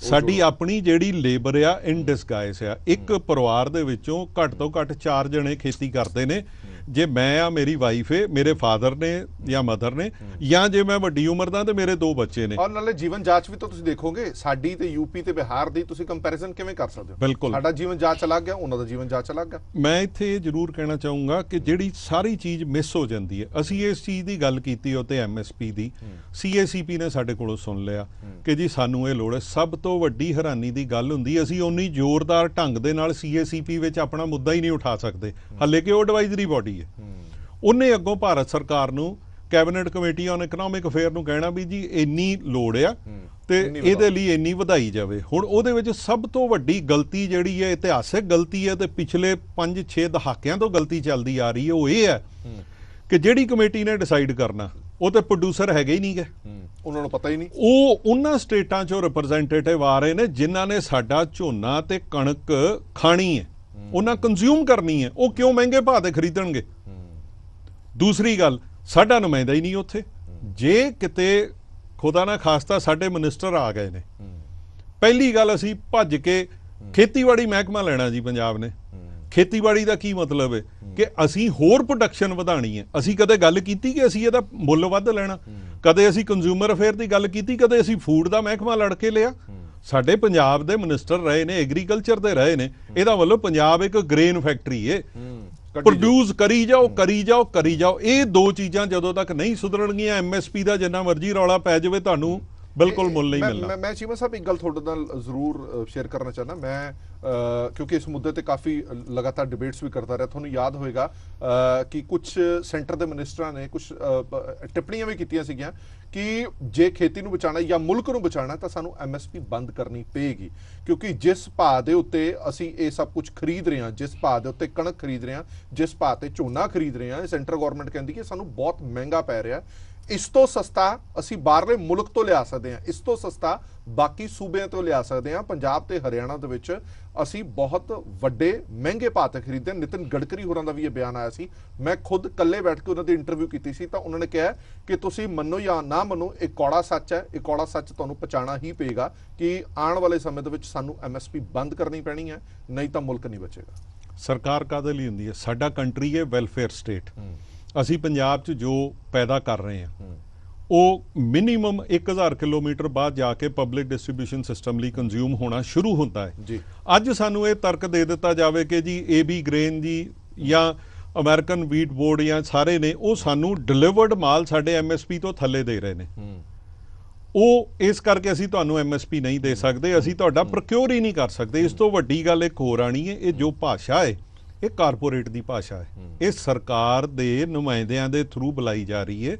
ਸਾਡੀ ਆਪਣੀ ਜਿਹੜੀ ਲੇਬਰ ਆ ਇਨ ਡਿਸਗਾਈਜ਼ ਆ ਇੱਕ ਪਰਿਵਾਰ ਦੇ ਵਿੱਚੋਂ ਘੱਟ ਤੋਂ ਘੱਟ 4 ਜਣੇ ਖੇਤੀ ਕਰਦੇ ਨੇ ਜੇ ਮੈਂ ਆ ਮੇਰੀ ਵਾਈਫ ਹੈ ਮੇਰੇ ਫਾਦਰ ਨੇ ਜਾਂ ਮਦਰ ਨੇ ਜਾਂ ਜੇ ਮੈਂ ਵੱਡੀ ਉਮਰ ਦਾ ਤੇ ਮੇਰੇ 2 ਬੱਚੇ ਨੇ ਔਰ ਨਾਲੇ ਜੀਵਨ ਜਾਂਚ ਵੀ ਤਾਂ ਤੁਸੀਂ ਦੇਖੋਗੇ ਸਾਡੀ ਤੇ ਯੂਪੀ ਤੇ ਬਿਹਾਰ ਦੀ ਤੁਸੀਂ ਕੰਪੈਰੀਜ਼ਨ ਕਿਵੇਂ ਕਰ ਸਕਦੇ ਹੋ ਬਿਲਕੁਲ ਸਾਡਾ ਜੀਵਨ ਜਾਂਚ ਅਲੱਗ ਹੈ ਉਹਨਾਂ ਦਾ ਜੀਵਨ ਜਾਂਚ ਅਲੱਗ ਹੈ ਮੈਂ ਇੱਥੇ ਇਹ ਜ਼ਰੂਰ ਕਹਿਣਾ ਚਾਹੂੰਗਾ ਕਿ ਜਿਹੜੀ ਸਾਰੀ ਚੀਜ਼ ਮਿਸ ਹੋ ਜਾਂਦੀ ਹੈ ਅਸੀਂ ਇਸ ਚੀਜ਼ ਦੀ ਗੱਲ ਕੀਤੀ ਉਹ ਤੇ ਐਮਐਸਪੀ ਦੀ ਸੀਏਸੀਪੀ ਨੇ ਸਾਡੇ ਕੋਲੋਂ ਸੁਣ ਲਿਆ ਕਿ ਜੀ ਸਾਨੂੰ ਇਹ ਲੋੜ ਹੈ ਸਭ ਤੋਂ ਵੱਡੀ ਹੈਰਾਨੀ ਦੀ ਗੱਲ ਹੁੰਦੀ ਅਸੀਂ ਉਨੀ ਜ਼ੋਰਦਾਰ ਢੰਗ ਦੇ ਨਾਲ ਸੀਏਸੀਪੀ ਵਿੱਚ ਆਪਣਾ ਮੁੱਦਾ ਹੀ ਨਹੀਂ ਉਠਾ ਸਕਦੇ ਹਾਲੇ ਕਿ ਉਹ ਐਡਵਾਈਜ਼ਰੀ ਬਾਡੀ ਹੈ ਉਹਨੇ ਅੱਗੋਂ ਭਾਰਤ ਸਰਕਾਰ ਨੂੰ cabinet committee on economic affair ਨੂੰ ਕਹਿਣਾ ਵੀ ਜੀ ਇੰਨੀ ਲੋੜ ਆ ਤੇ ਇਹਦੇ ਲਈ ਇੰਨੀ ਵਧਾਈ ਜਾਵੇ ਹੁਣ ਉਹਦੇ ਵਿੱਚ ਸਭ ਤੋਂ ਵੱਡੀ ਗਲਤੀ ਜਿਹੜੀ ਹੈ ਇਤਿਹਾਸਕ ਗਲਤੀ ਹੈ ਤੇ ਪਿਛਲੇ 5-6 ਦਹਾਕਿਆਂ ਤੋਂ ਗਲਤੀ ਚੱਲਦੀ ਆ ਰਹੀ ਹੈ ਉਹ ਇਹ ਹੈ ਕਿ ਜਿਹੜੀ ਕਮੇਟੀ ਨੇ ਡਿਸਾਈਡ ਕਰਨਾ ਉਹ ਤੇ ਪ੍ਰੋਡਿਊਸਰ ਹੈਗੇ ਹੀ ਨਹੀਂ ਗੇ ਉਹਨਾਂ ਨੂੰ ਪਤਾ ਹੀ ਨਹੀਂ ਉਹ ਉਹਨਾਂ ਸਟੇਟਾਂ 'ਚੋਂ ਰਿਪਰੈਜ਼ੈਂਟੇਟਿਵ ਆ ਰਹੇ ਨੇ ਜਿਨ੍ਹਾਂ ਨੇ ਸਾਡਾ ਝੋਨਾ ਤੇ ਕਣਕ ਖਾਣੀ ਹੈ ਉਹਨਾਂ ਕੰਜ਼ਿਊਮ ਕਰਨੀ ਹੈ ਉਹ ਕਿਉਂ ਮਹਿੰਗੇ ਭਾਅ ਤੇ ਖਰੀਦਣਗੇ ਦੂਸਰੀ ਗੱਲ ਸਾਡਾ ਨੁਮਾਇੰਦਾ ਹੀ ਨਹੀਂ ਉੱਥੇ ਜੇ ਕਿਤੇ ਖੁਦਾ ਨਾ ਖਾਸਤਾ ਸਾਡੇ ਮਿਨਿਸਟਰ ਆ ਗਏ ਨੇ ਪਹਿਲੀ ਗੱਲ ਅਸੀਂ ਭੱਜ ਕੇ ਖੇਤੀਬਾੜੀ ਮਹਿਕਮਾ ਲੈਣਾ ਜੀ ਪੰਜਾਬ ਨੇ ਖੇਤੀਬਾੜੀ ਦਾ ਕੀ ਮਤਲਬ ਹੈ ਕਿ ਅਸੀਂ ਹੋਰ ਪ੍ਰੋਡਕਸ਼ਨ ਵਧਾਣੀ ਹੈ ਅਸੀਂ ਕਦੇ ਗੱਲ ਕੀਤੀ ਕਿ ਅਸੀਂ ਇਹਦਾ ਮੁੱਲ ਵੱਧ ਲੈਣਾ ਕਦੇ ਅਸੀਂ ਕੰਜ਼ਿਊਮਰ ਅਫੇਅਰ ਦੀ ਗੱਲ ਕੀਤੀ ਕਦੇ ਅਸੀਂ ਫੂਡ ਦਾ ਮਹਿਕਮਾ ਲੜ ਕੇ ਲਿਆ ਸਾਡੇ ਪੰਜਾਬ ਦੇ ਮਿਨਿਸਟਰ ਰਹੇ ਨੇ ਐਗਰੀਕਲਚਰ ਦੇ ਰਹੇ ਨੇ ਇਹਦਾ ਵੱਲੋਂ ਪੰਜਾਬ ਇੱਕ ਗ੍ਰੇਨ ਫੈਕਟਰੀ ਹੈ ਪ੍ਰੋਡਿਊਸ ਕਰੀ ਜਾਓ ਇਹ 2 ਚੀਜ਼ਾਂ ਜਦੋਂ ਤੱਕ ਨਹੀਂ ਸੁਧਰਨਗੀਆਂ ਐਮਐਸਪੀ ਦਾ ਜਿੰਨਾ ਮਰਜ਼ੀ ਰੌਲਾ ਪੈ ਜਾਵੇ ਤੁਹਾਨੂੰ ਬਿਲਕੁਲ ਮੁੱਲ ਨਹੀਂ ਮਿਲਣਾ ਮੈਂ ਚੀਮਾ ਸਾਹਿਬ ਇੱਕ ਗੱਲ ਤੁਹਾਡੇ ਨਾਲ ਜ਼ਰੂਰ ਸ਼ੇਅਰ ਕਰਨਾ ਚਾਹੁੰਦਾ ਮੈਂ ਕਿਉਂਕਿ ਇਸ ਮੁੱਦੇ ਤੇ ਕਾਫੀ ਲਗਾਤਾਰ ਡਿਬੇਟਸ ਵੀ ਕਰਦਾ ਰਿਹਾ ਤੁਹਾਨੂੰ ਯਾਦ ਹੋਏਗਾ ਕਿ ਕੁਝ ਸੈਂਟਰ ਦੇ ਮਿਨਿਸਟਰਾਂ ਨੇ ਕੁਝ ਟਿੱਪਣੀਆਂ ਵੀ ਕੀਤੀਆਂ ਸੀਗੀਆਂ ਕਿ ਜੇ ਖੇਤੀ ਨੂੰ ਬਚਾਉਣਾ ਜਾਂ ਮੁਲਕ ਨੂੰ ਬਚਾਉਣਾ ਤਾਂ ਸਾਨੂੰ ਐਮਐਸਪੀ ਬੰਦ ਕਰਨੀ ਪਏਗੀ ਕਿਉਂਕਿ ਜਿਸ ਭਾਅ ਦੇ ਉੱਤੇ ਅਸੀਂ ਇਹ ਸਭ ਕੁਝ ਖਰੀਦ ਰਹੇ ਹਾਂ ਜਿਸ ਭਾਅ ਦੇ ਉੱਤੇ ਕਣਕ ਖਰੀਦ ਰਹੇ ਹਾਂ ਜਿਸ ਭਾਅ ਤੇ ਝੋਨਾ ਖਰੀਦ ਰਹੇ ਹਾਂ ਸੈਂਟਰ ਗਵਰਨਮੈਂਟ ਕਹਿੰਦੀ ਕਿ ਸਾਨੂੰ ਬਹੁਤ ਮਹਿੰਗਾ ਪੈ ਰਿਹਾ ਇਸ ਤੋਂ ਸਸਤਾ ਅਸੀਂ ਬਾਹਰਲੇ ਮੁਲਕ ਤੋਂ ਲਿਆ ਸਕਦੇ ਹਾਂ ਇਸ ਤੋਂ ਸਸਤਾ ਬਾਕੀ ਸੂਬਿਆਂ ਤੋਂ ਲਿਆ ਸਕਦੇ ਹਾਂ ਪੰਜਾਬ ਤੇ ਹਰਿਆਣਾ ਦੇ ਵਿੱਚ ਅਸੀਂ ਬਹੁਤ ਵੱਡੇ ਮਹਿੰਗੇ ਭਾਅ ਤੇ ਖਰੀਦਦੇ ਨਿਤਿਨ ਗਡਕਰੀ ਹੋਰਾਂ ਦਾ ਵੀ ਇਹ ਬਿਆਨ ਆਇਆ ਸੀ ਮੈਂ ਖੁਦ ਇਕੱਲੇ ਬੈਠ ਕੇ ਉਹਨਾਂ ਦੀ ਇੰਟਰਵਿਊ ਕੀਤੀ ਸੀ ਤਾਂ ਉਹਨਾਂ ਨੇ ਕਿਹਾ ਕਿ ਤੁਸੀਂ ਮੰਨੋ ਜਾਂ ਨਾ ਮੰਨੋ ਇਹ ਕੌੜਾ ਸੱਚ ਹੈ ਇਹ ਕੌੜਾ ਸੱਚ ਤੁਹਾਨੂੰ ਪਛਾਣਾ ਹੀ ਪਏਗਾ ਕਿ ਆਉਣ ਵਾਲੇ ਸਮੇਂ ਦੇ ਵਿੱਚ ਸਾਨੂੰ ਐਮਐਸਪੀ ਬੰਦ ਕਰਨੀ ਪੈਣੀ ਹੈ ਨਹੀਂ ਤਾਂ ਮੁਲਕ ਨਹੀਂ ਬਚੇਗਾ ਸਰਕਾਰ ਕਾਹਦੇ ਲਈ ਹੁੰਦੀ ਹੈ ਸਾਡਾ ਕੰਟਰੀ ਹੈ ਵੈਲਫੇਅਰ ਸਟੇਟ ਅਸੀਂ ਪੰਜਾਬ 'ਚ ਜੋ ਪੈਦਾ ਕਰ ਰਹੇ ਹਾਂ ਉਹ ਮਿਨੀਮਮ 1000 ਕਿਲੋਮੀਟਰ ਬਾਅਦ ਜਾ ਕੇ ਪਬਲਿਕ ਡਿਸਟ੍ਰੀਬਿਊਸ਼ਨ ਸਿਸਟਮ ਲਈ ਕੰਜ਼ਿਊਮ ਹੋਣਾ ਸ਼ੁਰੂ ਹੁੰਦਾ ਹੈ ਜੀ ਅੱਜ ਸਾਨੂੰ ਇਹ ਤਰਕ ਦੇ ਦਿੱਤਾ ਜਾਵੇ ਕਿ ਜੀ ਏਬੀ ਗ੍ਰੇਨ ਜੀ ਜਾਂ ਅਮਰੀਕਨ ਵੀਟ ਬੋਰਡ ਜਾਂ ਸਾਰੇ ਨੇ ਉਹ ਸਾਨੂੰ ਡਿਲੀਵਰਡ ਮਾਲ ਸਾਡੇ ਐਮਐਸਪੀ ਤੋਂ ਥੱਲੇ ਦੇ ਰਹੇ ਨੇ ਉਹ ਇਸ ਕਰਕੇ ਅਸੀਂ ਤੁਹਾਨੂੰ ਐਮਐਸਪੀ ਨਹੀਂ ਦੇ ਸਕਦੇ ਅਸੀਂ ਤੁਹਾਡਾ ਪ੍ਰੋਕਿਉਰ ਹੀ ਨਹੀਂ ਕਰ ਸਕਦੇ ਇਸ ਤੋਂ ਵੱਡੀ ਗੱਲ ਇੱਕ ਹੋਰ ਆਣੀ ਹੈ ਇਹ ਜੋ ਭਾਸ਼ਾ ਹੈ ਇਹ ਕਾਰਪੋਰੇਟ ਦੀ ਭਾਸ਼ਾ ਹੈ ਇਹ ਸਰਕਾਰ ਦੇ ਨੁਮਾਇੰਦਿਆਂ ਦੇ ਥਰੂ ਬੁਲਾਈ ਜਾ ਰਹੀ ਹੈ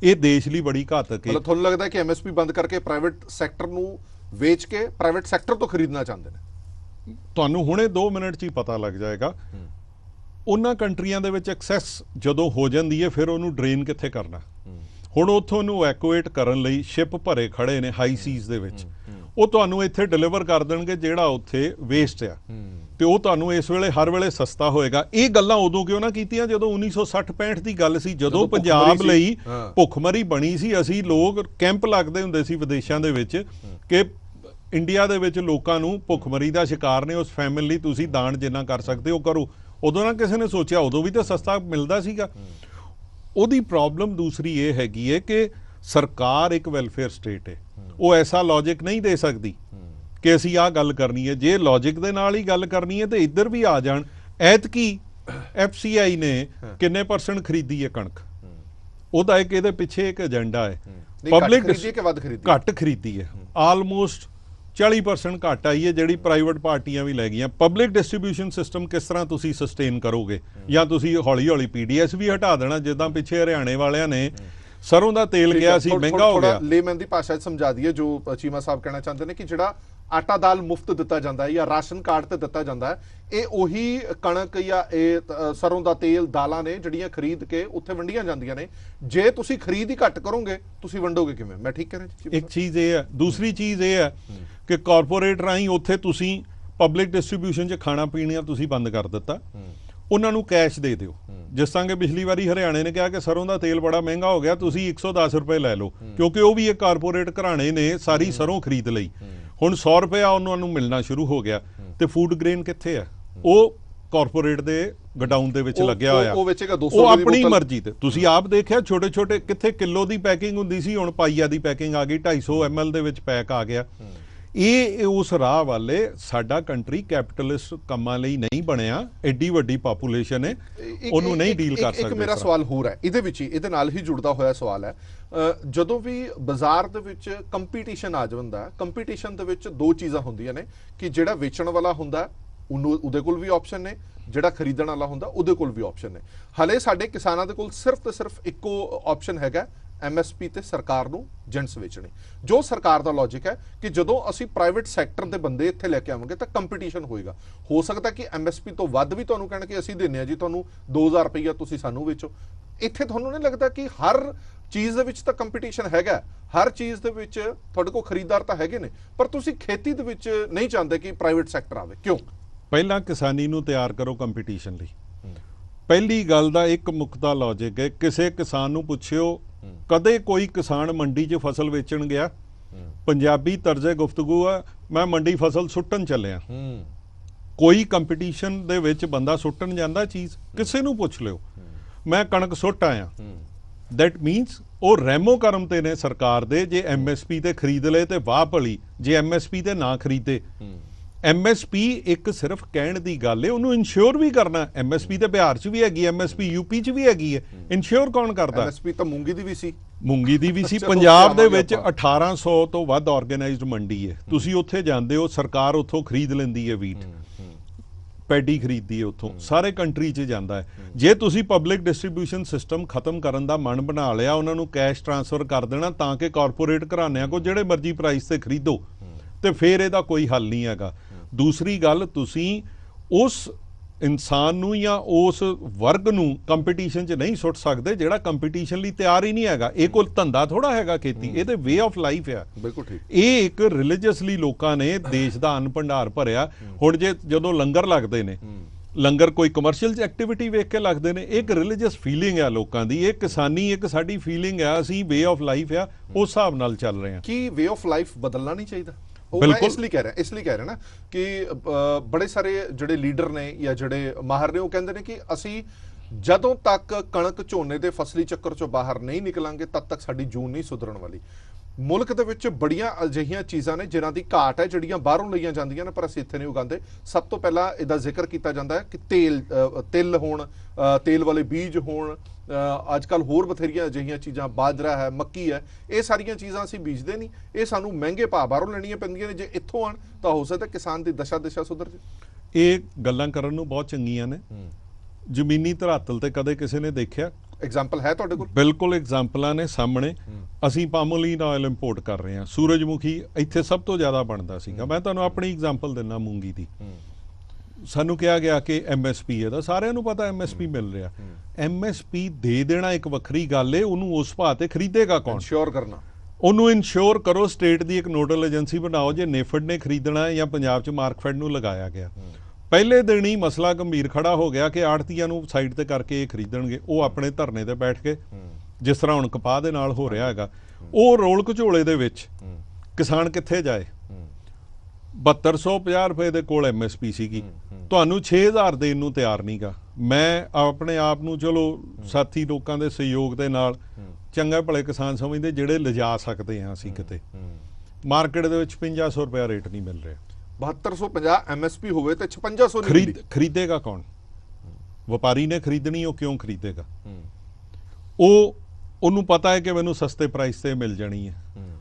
ਇਹ ਦੇਸ਼ ਲਈ ਬੜੀ ਘਾਤਕ ਹੈ ਮਤਲਬ ਤੁਹਾਨੂੰ ਲੱਗਦਾ ਕਿ ਐਮਐਸਪੀ ਬੰਦ ਕਰਕੇ ਪ੍ਰਾਈਵੇਟ ਸੈਕਟਰ ਨੂੰ ਵੇਚ ਕੇ ਪ੍ਰਾਈਵੇਟ ਸੈਕਟਰ ਤੋਂ ਖਰੀਦਣਾ ਚਾਹੁੰਦੇ ਨੇ ਤੁਹਾਨੂੰ ਹੁਣੇ 2 ਮਿੰਟ 'ਚ ਹੀ ਪਤਾ ਲੱਗ ਜਾਏਗਾ ਉਹਨਾਂ ਕੰਟਰੀਆਂ ਦੇ ਵਿੱਚ ਐਕਸੈਸ ਜਦੋਂ ਹੋ ਜਾਂਦੀ ਹੈ ਫਿਰ ਉਹਨੂੰ ਡਰੇਨ ਕਿੱਥੇ ਕਰਨਾ ਹੁਣ ਉੱਥੋਂ ਨੂੰ ਐਕੂਏਟ ਕਰਨ ਲਈ ਸ਼ਿਪ ਭਰੇ ਖੜੇ ਨੇ ਹਾਈ ਸੀਜ਼ ਦੇ ਵਿੱਚ ਉਹ ਤੁਹਾਨੂੰ ਇੱਥੇ ਡਿਲੀਵਰ ਕਰ ਦੇਣਗੇ ਜਿਹੜਾ ਉੱਥੇ ਵੇਸਟ ਆ ਤੇ ਉਹ ਤੁਹਾਨੂੰ ਇਸ ਵੇਲੇ ਹਰ ਵੇਲੇ ਸਸਤਾ ਹੋਏਗਾ ਇਹ ਗੱਲਾਂ ਉਦੋਂ ਕਿਉਂ ਨਾ ਕੀਤੀਆਂ ਜਦੋਂ 1960-65 ਦੀ ਗੱਲ ਸੀ ਜਦੋਂ ਪੰਜਾਬ ਲਈ ਭੁੱਖਮਰੀ ਬਣੀ ਸੀ ਅਸੀਂ ਲੋਕ ਕੈਂਪ ਲੱਗਦੇ ਹੁੰਦੇ ਸੀ ਵਿਦੇਸ਼ਾਂ ਦੇ ਵਿੱਚ ਕਿ ਇੰਡੀਆ ਦੇ ਵਿੱਚ ਲੋਕਾਂ ਨੂੰ ਭੁੱਖਮਰੀ ਦਾ ਸ਼ਿਕਾਰ ਨੇ ਉਸ ਫੈਮਿਲੀ ਲਈ ਤੁਸੀਂ ਦਾਨ ਜਿੰਨਾ ਕਰ ਸਕਦੇ ਹੋ ਕਰੋ ਉਦੋਂ ਨਾ ਕਿਸੇ ਨੇ ਸੋਚਿਆ ਉਦੋਂ ਵੀ ਤਾਂ ਸਸਤਾ ਮਿਲਦਾ ਸੀਗਾ ਉਹਦੀ ਪ੍ਰੋਬਲਮ ਦੂਸਰੀ ਇਹ ਹੈਗੀ ਹੈ ਕਿ ਸਰਕਾਰ ਇੱਕ ਵੈਲਫੇਅਰ ਸਟੇਟ ਹੈ ਉਹ ਐਸਾ ਲੌਜਿਕ ਨਹੀਂ ਦੇ ਸਕਦੀ ਕਿ ਅਸੀਂ ਆਹ ਗੱਲ ਕਰਨੀ ਹੈ ਜੇ ਲੌਜਿਕ ਦੇ ਨਾਲ ਹੀ ਗੱਲ ਕਰਨੀ ਹੈ ਤੇ ਇੱਧਰ ਵੀ ਆ ਜਾਣ ਐਤਕੀ FCI ਨੇ ਕਿੰਨੇ % ਖਰੀਦੀ ਹੈ ਕਣਕ ਉਹਦਾ ਇੱਕ ਇਹਦੇ ਪਿੱਛੇ ਇੱਕ ਏਜੰਡਾ ਹੈ ਪਬਲਿਕ ਘੱਟ ਖਰੀਦੀ ਹੈ ਆਲਮੋਸਟ 40% ਘਟ ਆਈ ਹੈ ਜਿਹੜੀ ਪ੍ਰਾਈਵੇਟ ਪਾਰਟੀਆਂ ਵੀ ਲੈ ਗਈਆਂ। ਪਬਲਿਕ ਡਿਸਟ੍ਰੀਬਿਊਸ਼ਨ ਸਿਸਟਮ ਕਿਸ ਤਰ੍ਹਾਂ ਤੁਸੀਂ ਸਸਟੇਨ ਕਰੋਗੇ? ਜਾਂ ਤੁਸੀਂ ਹੌਲੀ ਹੌਲੀ ਪੀਡੀਐਸ ਵੀ ਹਟਾ ਦੇਣਾ, ਜਿੱਦਾਂ ਪਿੱਛੇ ਹਰਿਆਣੇ ਵਾਲਿਆਂ ਨੇ ਸਰੋਂ ਦਾ ਤੇਲ ਗਿਆ ਸੀ ਮਹਿੰਗਾ ਹੋ ਗਿਆ। ਲੇਮਨ ਦੀ ਭਾਸ਼ਾ 'ਚ ਸਮਝਾ ਦਈਏ ਜੋ ਚੀਮਾ ਸਾਹਿਬ ਕਹਿਣਾ ਚਾਹੁੰਦੇ ਨੇ ਕਿ ਜਿਹੜਾ ਆਟਾ ਦਾਲ ਮੁਫਤ ਦਿੱਤਾ ਜਾਂਦਾ ਹੈ ਜਾਂ ਰਾਸ਼ਨ ਕਾਰਡ ਤੇ ਦਿੱਤਾ ਜਾਂਦਾ ਹੈ, ਇਹ ਉਹੀ ਕਣਕ ਜਾਂ ਇਹ ਸਰੋਂ ਦਾ ਤੇਲ, ਦਾਲਾਂ ਨੇ ਜਿਹੜੀਆਂ ਖਰੀਦ ਕੇ ਉੱਥੇ ਵੰਡੀਆਂ ਜਾਂਦੀਆਂ ਨੇ। ਜੇ ਤੁਸੀਂ ਖਰੀਦ ਹੀ ਘੱਟ ਕਰੋਗੇ ਤੁਸੀਂ ਵੰਡੋਗੇ ਕਿਵੇਂ? ਮੈਂ ਠੀਕ ਕਹਿ ਰਿਹਾ? ਇੱਕ ਚੀਜ਼ ਇਹ ਹੈ। ਦੂਸਰੀ ਚੀਜ਼ ਇਹ ਹੈ ਕਿ ਕਾਰਪੋਰੇਟ ਰਾਹੀਂ ਉੱਥੇ ਤੁਸੀਂ ਪਬਲਿਕ ਡਿਸਟ੍ਰੀਬਿਊਸ਼ਨ 'ਚ ਖਾਣਾ ਪੀਣਾ ਤੁਸੀਂ ਬੰਦ ਕਰ ਦਿੱਤਾ, ਉਹਨਾਂ ਨੂੰ ਕੈਸ਼ ਦੇ ਦਿਓ। ਜਿਸ ਤਰ੍ਹਾਂ ਕਿ ਪਿਛਲੀ ਵਾਰੀ ਹਰਿਆਣੇ ਨੇ ਕਿਹਾ ਕਿ ਸਰੋਂ ਦਾ ਤੇਲ ਬੜਾ ਮਹਿੰਗਾ ਹੋ ਗਿਆ, ਤੁਸੀਂ 110 ਰੁਪਏ ਲੈ ਲਓ, ਕਿਉਂਕਿ ਉਹ ਵੀ ਇੱਕ ਕਾਰਪੋਰੇਟ ਘਰਾਣੇ ਨੇ ਸਾਰੀ ਸਰੋਂ ਖਰੀਦ ਲਈ। ਹੁਣ 100 ਰੁਪਇਆ ਉਹਨਾਂ ਨੂੰ ਮਿਲਣਾ ਸ਼ੁਰੂ ਹੋ ਗਿਆ। ਤੇ ਫੂਡ ਗ੍ਰੇਨ ਕਿੱਥੇ ਹੈ? ਉਹ ਕਾਰਪੋਰੇਟ ਦੇ ਗਡਾਊਨ ਦੇ ਵਿੱਚ ਲੱਗਿਆ ਹੋਇਆ, ਉਹ ਆਪਣੀ ਮਰਜ਼ੀ ਤੇ। ਤੁਸੀਂ ਆਪ ਦੇਖਿਆ ਛੋਟੇ ਛੋਟੇ ਕਿੱਥੇ ਕਿਲੋ ਦੀ ਪੈਕਿੰਗ ਹੁੰਦੀ ਸੀ, ਹੁਣ ਪਾਈਆ ਦੀ ਪੈਕਿੰਗ ਆ ਗਈ, 250 ml ਦੇ ਵਿੱਚ ਪੈਕ ਆ ਗਿਆ। ਇਹ ਉਸ ਰਾਹ ਵਾਲੇ ਸਾਡਾ ਕੰਟਰੀ ਕੈਪੀਟਲਿਸਟ ਕੰਮਾਂ ਲਈ ਨਹੀਂ ਬਣਿਆ। ਐਡੀ ਵੱਡੀ ਪਾਪੂਲੇਸ਼ਨ ਹੈ, ਉਹਨੂੰ ਨਹੀਂ ਡੀਲ ਕਰ ਸਕਦੇ। ਇੱਕ ਮੇਰਾ ਸਵਾਲ ਹੋਰ ਹੈ ਇਹਦੇ ਵਿੱਚ ਹੀ, ਇਹਦੇ ਨਾਲ ਹੀ ਜੁੜਦਾ ਹੋਇਆ ਸਵਾਲ ਹੈ। ਜਦੋਂ ਵੀ ਬਾਜ਼ਾਰ ਦੇ ਵਿੱਚ ਕੰਪੀਟੀਸ਼ਨ ਆ ਜਾਂਦਾ, ਕੰਪੀਟੀਸ਼ਨ ਦੇ ਵਿੱਚ ਦੋ ਚੀਜ਼ਾਂ ਹੁੰਦੀਆਂ ਨੇ ਕਿ ਜਿਹੜਾ ਵੇਚਣ ਵਾਲਾ ਹੁੰਦਾ ਉਹਨੂੰ ਉਹਦੇ ਕੋਲ ਵੀ ਆਪਸ਼ਨ ਨੇ, ਜਿਹੜਾ ਖਰੀਦਣ ਵਾਲਾ ਹੁੰਦਾ ਉਹਦੇ ਕੋਲ ਵੀ ਆਪਸ਼ਨ ਨੇ। ਹਲੇ ਸਾਡੇ ਕਿਸਾਨਾਂ ਦੇ ਕੋਲ ਸਿਰਫ ਤੇ ਸਿਰਫ ਇੱਕੋ ਆਪਸ਼ਨ ਹੈਗਾ, MSP ਤੇ ਸਰਕਾਰ ਨੂੰ ਜਿੰਸ ਵੇਚਣੀ। ਜੋ ਸਰਕਾਰ ਦਾ ਲੌਜਿਕ ਹੈ ਕਿ ਜਦੋਂ ਅਸੀਂ ਪ੍ਰਾਈਵੇਟ ਸੈਕਟਰ ਦੇ ਬੰਦੇ ਇੱਥੇ ਲੈ ਕੇ ਆਵਾਂਗੇ ਤਾਂ ਕੰਪੀਟੀਸ਼ਨ ਹੋਏਗਾ। ਹੋ ਸਕਦਾ ਕਿ MSP ਤੋਂ ਵੱਧ ਵੀ ਤੁਹਾਨੂੰ ਕਹਿਣ ਕਿ ਅਸੀਂ ਦਿੰਨੇ ਆ ਜੀ ਤੁਹਾਨੂੰ 2000 ਰੁਪਈਆ, ਤੁਸੀਂ ਸਾਨੂੰ ਵੇਚੋ। ਇੱਥੇ ਤੁਹਾਨੂੰ ਨਹੀਂ ਲੱਗਦਾ ਕਿ ਹਰ ਚੀਜ਼ ਦੇ ਵਿੱਚ ਤਾਂ ਕੰਪੀਟੀਸ਼ਨ ਹੈਗਾ, ਹਰ ਚੀਜ਼ ਦੇ ਵਿੱਚ ਤੁਹਾਡੇ ਕੋਲ ਖਰੀਦਦਾਰ ਤਾਂ ਹੈਗੇ ਨੇ, ਪਰ ਤੁਸੀਂ ਖੇਤੀ ਦੇ ਵਿੱਚ ਨਹੀਂ ਚਾਹੁੰਦੇ ਕਿ ਪ੍ਰਾਈਵੇਟ ਸੈਕਟਰ ਆਵੇ? ਕਿਉਂ? ਪਹਿਲਾਂ ਕਿਸਾਨੀ ਨੂੰ ਤਿਆਰ ਕਰੋ ਕੰਪੀਟੀਸ਼ਨ ਲਈ। ਪਹਿਲੀ ਗੱਲ ਦਾ ਇੱਕ ਮੁੱਕਦਾ ਲੌਜਿਕ ਹੈ, ਕਿਸੇ ਕਿਸਾਨ ਨੂੰ ਪੁੱਛਿਓ ਕਦੇ ਕੋਈ ਕਿਸਾਨ ਮੰਡੀ 'ਚ ਫਸਲ ਵੇਚਣ ਗਿਆ? ਪੰਜਾਬੀ ਤਰਜ਼ੇ ਗੁਫ਼ਤਗੂ ਆ, ਮੈਂ ਮੰਡੀ ਫਸਲ ਸੁੱਟਣ ਚੱਲਿਆ। ਕੋਈ ਕੰਪੀਟੀਸ਼ਨ ਦੇ ਵਿੱਚ ਬੰਦਾ ਸੁੱਟਣ ਜਾਂਦਾ ਚੀਜ਼? ਕਿਸੇ ਨੂੰ ਪੁੱਛ ਲਿਓ, ਮੈਂ ਕਣਕ ਸੁੱਟ ਆਇਆ। ਦੈਟ ਮੀਨਸ ਉਹ ਰੈਮੋ ਕਰਮ ਤੇ ਨੇ ਸਰਕਾਰ ਦੇ। ਜੇ MSP ਤੇ ਖਰੀਦ ਲਏ ਤੇ ਵਾਹ ਭਲੀ, ਜੇ MSP ਤੇ ਨਾ ਖਰੀਦੇ। MSP ਇੱਕ ਸਿਰਫ ਕਹਿਣ ਦੀ ਗੱਲ ਹੈ, ਉਹਨੂੰ ਇਨਸ਼ੋਰ ਵੀ ਕਰਨਾ। MSP ਤੇ ਬਿਹਾਰ 'ਚ ਵੀ ਹੈਗੀ, MSP UP 'ਚ ਵੀ ਹੈਗੀ ਹੈ। ਇਨਸ਼ੋਰ ਕੌਣ ਕਰਦਾ? MSP ਤਾਂ ਮੂੰਗੀ ਦੀ ਵੀ ਸੀ, ਮੂੰਗੀ ਦੀ ਵੀ ਸੀ। ਪੰਜਾਬ ਦੇ ਵਿੱਚ 1800 ਤੋਂ ਵੱਧ ਆਰਗੇਨਾਈਜ਼ਡ ਮੰਡੀ ਹੈ। ਤੁਸੀਂ ਉੱਥੇ ਜਾਂਦੇ ਹੋ, ਸਰਕਾਰ ਉੱਥੋਂ ਖਰੀਦ ਲੈਂਦੀ ਹੈ ਵੀਟ, ਪੈਡੀ ਖਰੀਦਦੀ ਹੈ ਉੱਥੋਂ, ਸਾਰੇ ਕੰਟਰੀ 'ਚ ਜਾਂਦਾ ਹੈ। ਜੇ ਤੁਸੀਂ ਪਬਲਿਕ ਡਿਸਟ੍ਰੀਬਿਊਸ਼ਨ ਸਿਸਟਮ ਖਤਮ ਕਰਨ ਦਾ ਮਨ ਬਣਾ ਲਿਆ, ਉਹਨਾਂ ਨੂੰ ਕੈਸ਼ ਟ੍ਰਾਂਸਫਰ ਕਰ ਦੇਣਾ ਤਾਂ ਕਿ ਕਾਰਪੋਰੇਟ ਘਰਾਣਿਆਂ ਕੋਲ ਜਿਹੜੇ ਮਰਜ਼ੀ ਪ੍ਰਾਈਸ ਤੇ ਖਰੀਦੋ, ਤੇ ਫਿਰ ਇਹਦਾ ਕੋਈ ਹੱਲ ਨਹੀਂ ਹੈਗਾ। ਦੂਸਰੀ ਗੱਲ, ਤੁਸੀਂ ਉਸ ਇਨਸਾਨ ਨੂੰ ਜਾਂ ਉਸ ਵਰਗ ਨੂੰ ਕੰਪੀਟੀਸ਼ਨ 'ਚ ਨਹੀਂ ਸੁੱਟ ਸਕਦੇ ਜਿਹੜਾ ਕੰਪੀਟੀਸ਼ਨ ਲਈ ਤਿਆਰ ਹੀ ਨਹੀਂ ਹੈਗਾ। ਇਹ ਕੋਈ ਧੰਦਾ ਥੋੜਾ ਹੈਗਾ ਖੇਤੀ, ਇਹ ਤੇ ਵੇ ਆਫ ਲਾਈਫ ਆ। ਬਿਲਕੁਲ ਠੀਕ। ਇਹ ਇੱਕ ਰਿਲੀਜੀਅਸਲੀ ਲੋਕਾਂ ਨੇ ਦੇਸ਼ ਦਾ ਅੰਨ ਭੰਡਾਰ ਭਰਿਆ। ਹੁਣ ਜਦੋਂ ਲੰਗਰ ਲੱਗਦੇ ਨੇ, ਲੰਗਰ ਕੋਈ ਕਮਰਸ਼ੀਅਲ ਐਕਟੀਵਿਟੀ ਵੇਖ ਕੇ ਲੱਗਦੇ ਨੇ, ਇੱਕ ਰਿਲੀਜੀਅਸ ਫੀਲਿੰਗ ਆ ਲੋਕਾਂ ਦੀ, ਇਹ ਕਿਸਾਨੀ ਇੱਕ ਸਾਡੀ ਫੀਲਿੰਗ ਆ, ਅਸੀਂ ਵੇ ਆਫ ਲਾਈਫ ਆ, ਉਸ ਹਿਸਾਬ ਨਾਲ ਚੱਲ ਰਹੇ ਹਾਂ। ਕੀ ਵੇ ਆਫ ਲਾਈਫ ਬਦਲਣਾ ਨਹੀਂ ਚਾਹੀਦਾ? ਮੈਂ ਇਸ ਲਈ ਕਹਿ ਰਿਹਾ ਨਾ ਕਿ ਬੜੇ ਸਾਰੇ ਜਿਹੜੇ ਲੀਡਰ ਨੇ ਜਾਂ ਜਿਹੜੇ ਮਾਹਰ ਨੇ ਉਹ ਕਹਿੰਦੇ ਨੇ ਕਿ ਅਸੀਂ ਜਦੋਂ ਤੱਕ ਕਣਕ ਝੋਨੇ ਦੇ ਫਸਲੀ ਚੱਕਰ ਚੋਂ ਬਾਹਰ ਨਹੀਂ ਨਿਕਲਾਂਗੇ ਤਦ ਤੱਕ ਸਾਡੀ ਜੂਨ ਨਹੀਂ ਸੁਧਰਨ ਵਾਲੀ। ਮੁਲਕ ਦੇ ਵਿੱਚ ਬੜੀਆਂ ਅਜਿਹੀਆਂ ਚੀਜ਼ਾਂ ਨੇ ਜਿਨ੍ਹਾਂ ਦੀ ਘਾਟ ਹੈ, ਜਿਹੜੀਆਂ ਬਾਹਰੋਂ ਲਈਆਂ ਜਾਂਦੀਆਂ ਨੇ ਪਰ ਅਸੀਂ ਇੱਥੇ ਨਹੀਂ ਉਗਾਉਂਦੇ। ਸਭ ਤੋਂ ਪਹਿਲਾਂ ਇਹਦਾ ਜ਼ਿਕਰ ਕੀਤਾ ਜਾਂਦਾ ਹੈ ਕਿ ਤਿਲ ਹੋਣ, ਤੇਲ ਵਾਲੇ ਬੀਜ ਹੋਣ, ਅੱਜ ਕੱਲ੍ਹ ਹੋਰ ਬਥੇਰੀਆਂ ਅਜਿਹੀਆਂ ਚੀਜ਼ਾਂ, ਬਾਜਰਾ ਹੈ, ਮੱਕੀ ਹੈ, ਇਹ ਸਾਰੀਆਂ ਚੀਜ਼ਾਂ ਅਸੀਂ ਬੀਜਦੇ ਨਹੀਂ, ਇਹ ਸਾਨੂੰ ਮਹਿੰਗੇ ਭਾਅ ਬਾਹਰੋਂ ਲੈਣੀਆਂ ਪੈਂਦੀਆਂ ਨੇ। ਜੇ ਇੱਥੋਂ ਆਣ ਤਾਂ ਹੋ ਸਕਦਾ ਕਿਸਾਨ ਦੀ ਦਿਸ਼ਾ ਸੁਧਰ ਜਾਏ। ਇਹ ਗੱਲਾਂ ਕਰਨ ਨੂੰ ਬਹੁਤ ਚੰਗੀਆਂ ਨੇ, ਜ਼ਮੀਨੀ ਧਰਾਤਲ ਤੇ ਕਦੇ ਕਿਸੇ ਨੇ ਦੇਖਿਆ? ਐਗਜ਼ਾਮਪਲ ਹੈ ਤੁਹਾਡੇ ਕੋਲ? ਬਿਲਕੁਲ ਐਗਜ਼ਾਮਪਲਾਂ ਨੇ ਸਾਹਮਣੇ। ਅਸੀਂ ਪਾਮੋਲੀਨ ਆਇਲ ਇੰਪੋਰਟ ਕਰ ਰਹੇ ਹਾਂ, ਸੂਰਜਮੁਖੀ ਇੱਥੇ ਸਭ ਤੋਂ ਜ਼ਿਆਦਾ ਬਣਦਾ ਸੀਗਾ। ਮੈਂ ਤੁਹਾਨੂੰ ਆਪਣੀ ਐਗਜ਼ਾਮਪਲ ਦਿੰਦਾ ਮੂੰਗੀ ਦੀ। ਸਾਨੂੰ ਕਿਹਾ ਗਿਆ ਕਿ MSP ਇਹਦਾ, ਸਾਰਿਆਂ ਨੂੰ ਪਤਾ MSP ਮਿਲ ਰਿਹਾ। MSP ਦੇ ਦੇਣਾ ਇੱਕ ਵੱਖਰੀ ਗੱਲ ਏ, ਉਹਨੂੰ ਉਸ ਭਾਅ ਤੇ ਖਰੀਦੇਗਾ ਕੌਣ? ਇੰਸ਼ੋਰ ਕਰਨਾ, ਉਹਨੂੰ ਇੰਸ਼ੋਰ ਕਰੋ। ਸਟੇਟ ਦੀ ਇੱਕ ਨੋਡਲ ਏਜੰਸੀ ਬਣਾਓ। ਜੇ ਨੇਫਡ ਨੇ ਖਰੀਦਣਾ ਹੈ ਜਾਂ ਪੰਜਾਬ 'ਚ ਮਾਰਕਫੈਡ ਨੂੰ ਲਗਾਇਆ ਗਿਆ, ਪਹਿਲੇ ਦਿਨ ਹੀ ਮਸਲਾ ਗੰਭੀਰ ਖੜਾ ਹੋ ਗਿਆ ਕਿ ਆੜਤੀਆਂ ਨੂੰ ਸਾਈਡ ਤੇ ਕਰਕੇ ਇਹ ਖਰੀਦਣਗੇ। ਉਹ ਆਪਣੇ ਧਰਨੇ ਤੇ ਬੈਠ ਕੇ, ਜਿਸ ਤਰ੍ਹਾਂ ਹੁਣ ਕਪਾਹ ਦੇ ਨਾਲ ਹੋ ਰਿਹਾ ਹੈਗਾ, ਉਹ ਰੋਲ ਘਚੋਲੇ ਦੇ ਵਿੱਚ ਕਿਸਾਨ ਕਿੱਥੇ ਜਾਏ? 7250 ਰੁਪਏ ਦੇ ਕੋਲ MSP ਸੀਗੀ, ਤੁਹਾਨੂੰ 6000 ਦੇਣ ਨੂੰ ਤਿਆਰ ਨਹੀਂਗਾ। ਮੈਂ ਆਪਣੇ ਆਪ ਨੂੰ ਚਲੋ ਸਾਥੀ ਲੋਕਾਂ ਦੇ ਸਹਿਯੋਗ ਦੇ ਨਾਲ ਚੰਗਾ ਭਲੇ ਕਿਸਾਨ ਸਮਝਦੇ ਜਿਹੜੇ ਲਿਜਾ ਸਕਦੇ ਹਾਂ ਅਸੀਂ ਕਿਤੇ। ਮਾਰਕੀਟ ਦੇ ਵਿੱਚ 5500 ਰੁਪਏ ਰੇਟ ਨਹੀਂ ਮਿਲ ਰਿਹਾ। 7250 MSP ਹੋਵੇ ਤੇ 5600 ਖਰੀਦੇਗਾ ਕੌਣ? ਵਪਾਰੀ ਨੇ ਖਰੀਦਣੀ, ਉਹ ਕਿਉਂ ਖਰੀਦੇਗਾ? ਉਹਨੂੰ ਪਤਾ ਹੈ ਕਿ ਮੈਨੂੰ ਸਸਤੇ ਪ੍ਰਾਈਸ ਤੇ ਮਿਲ ਜਾਣੀ ਹੈ।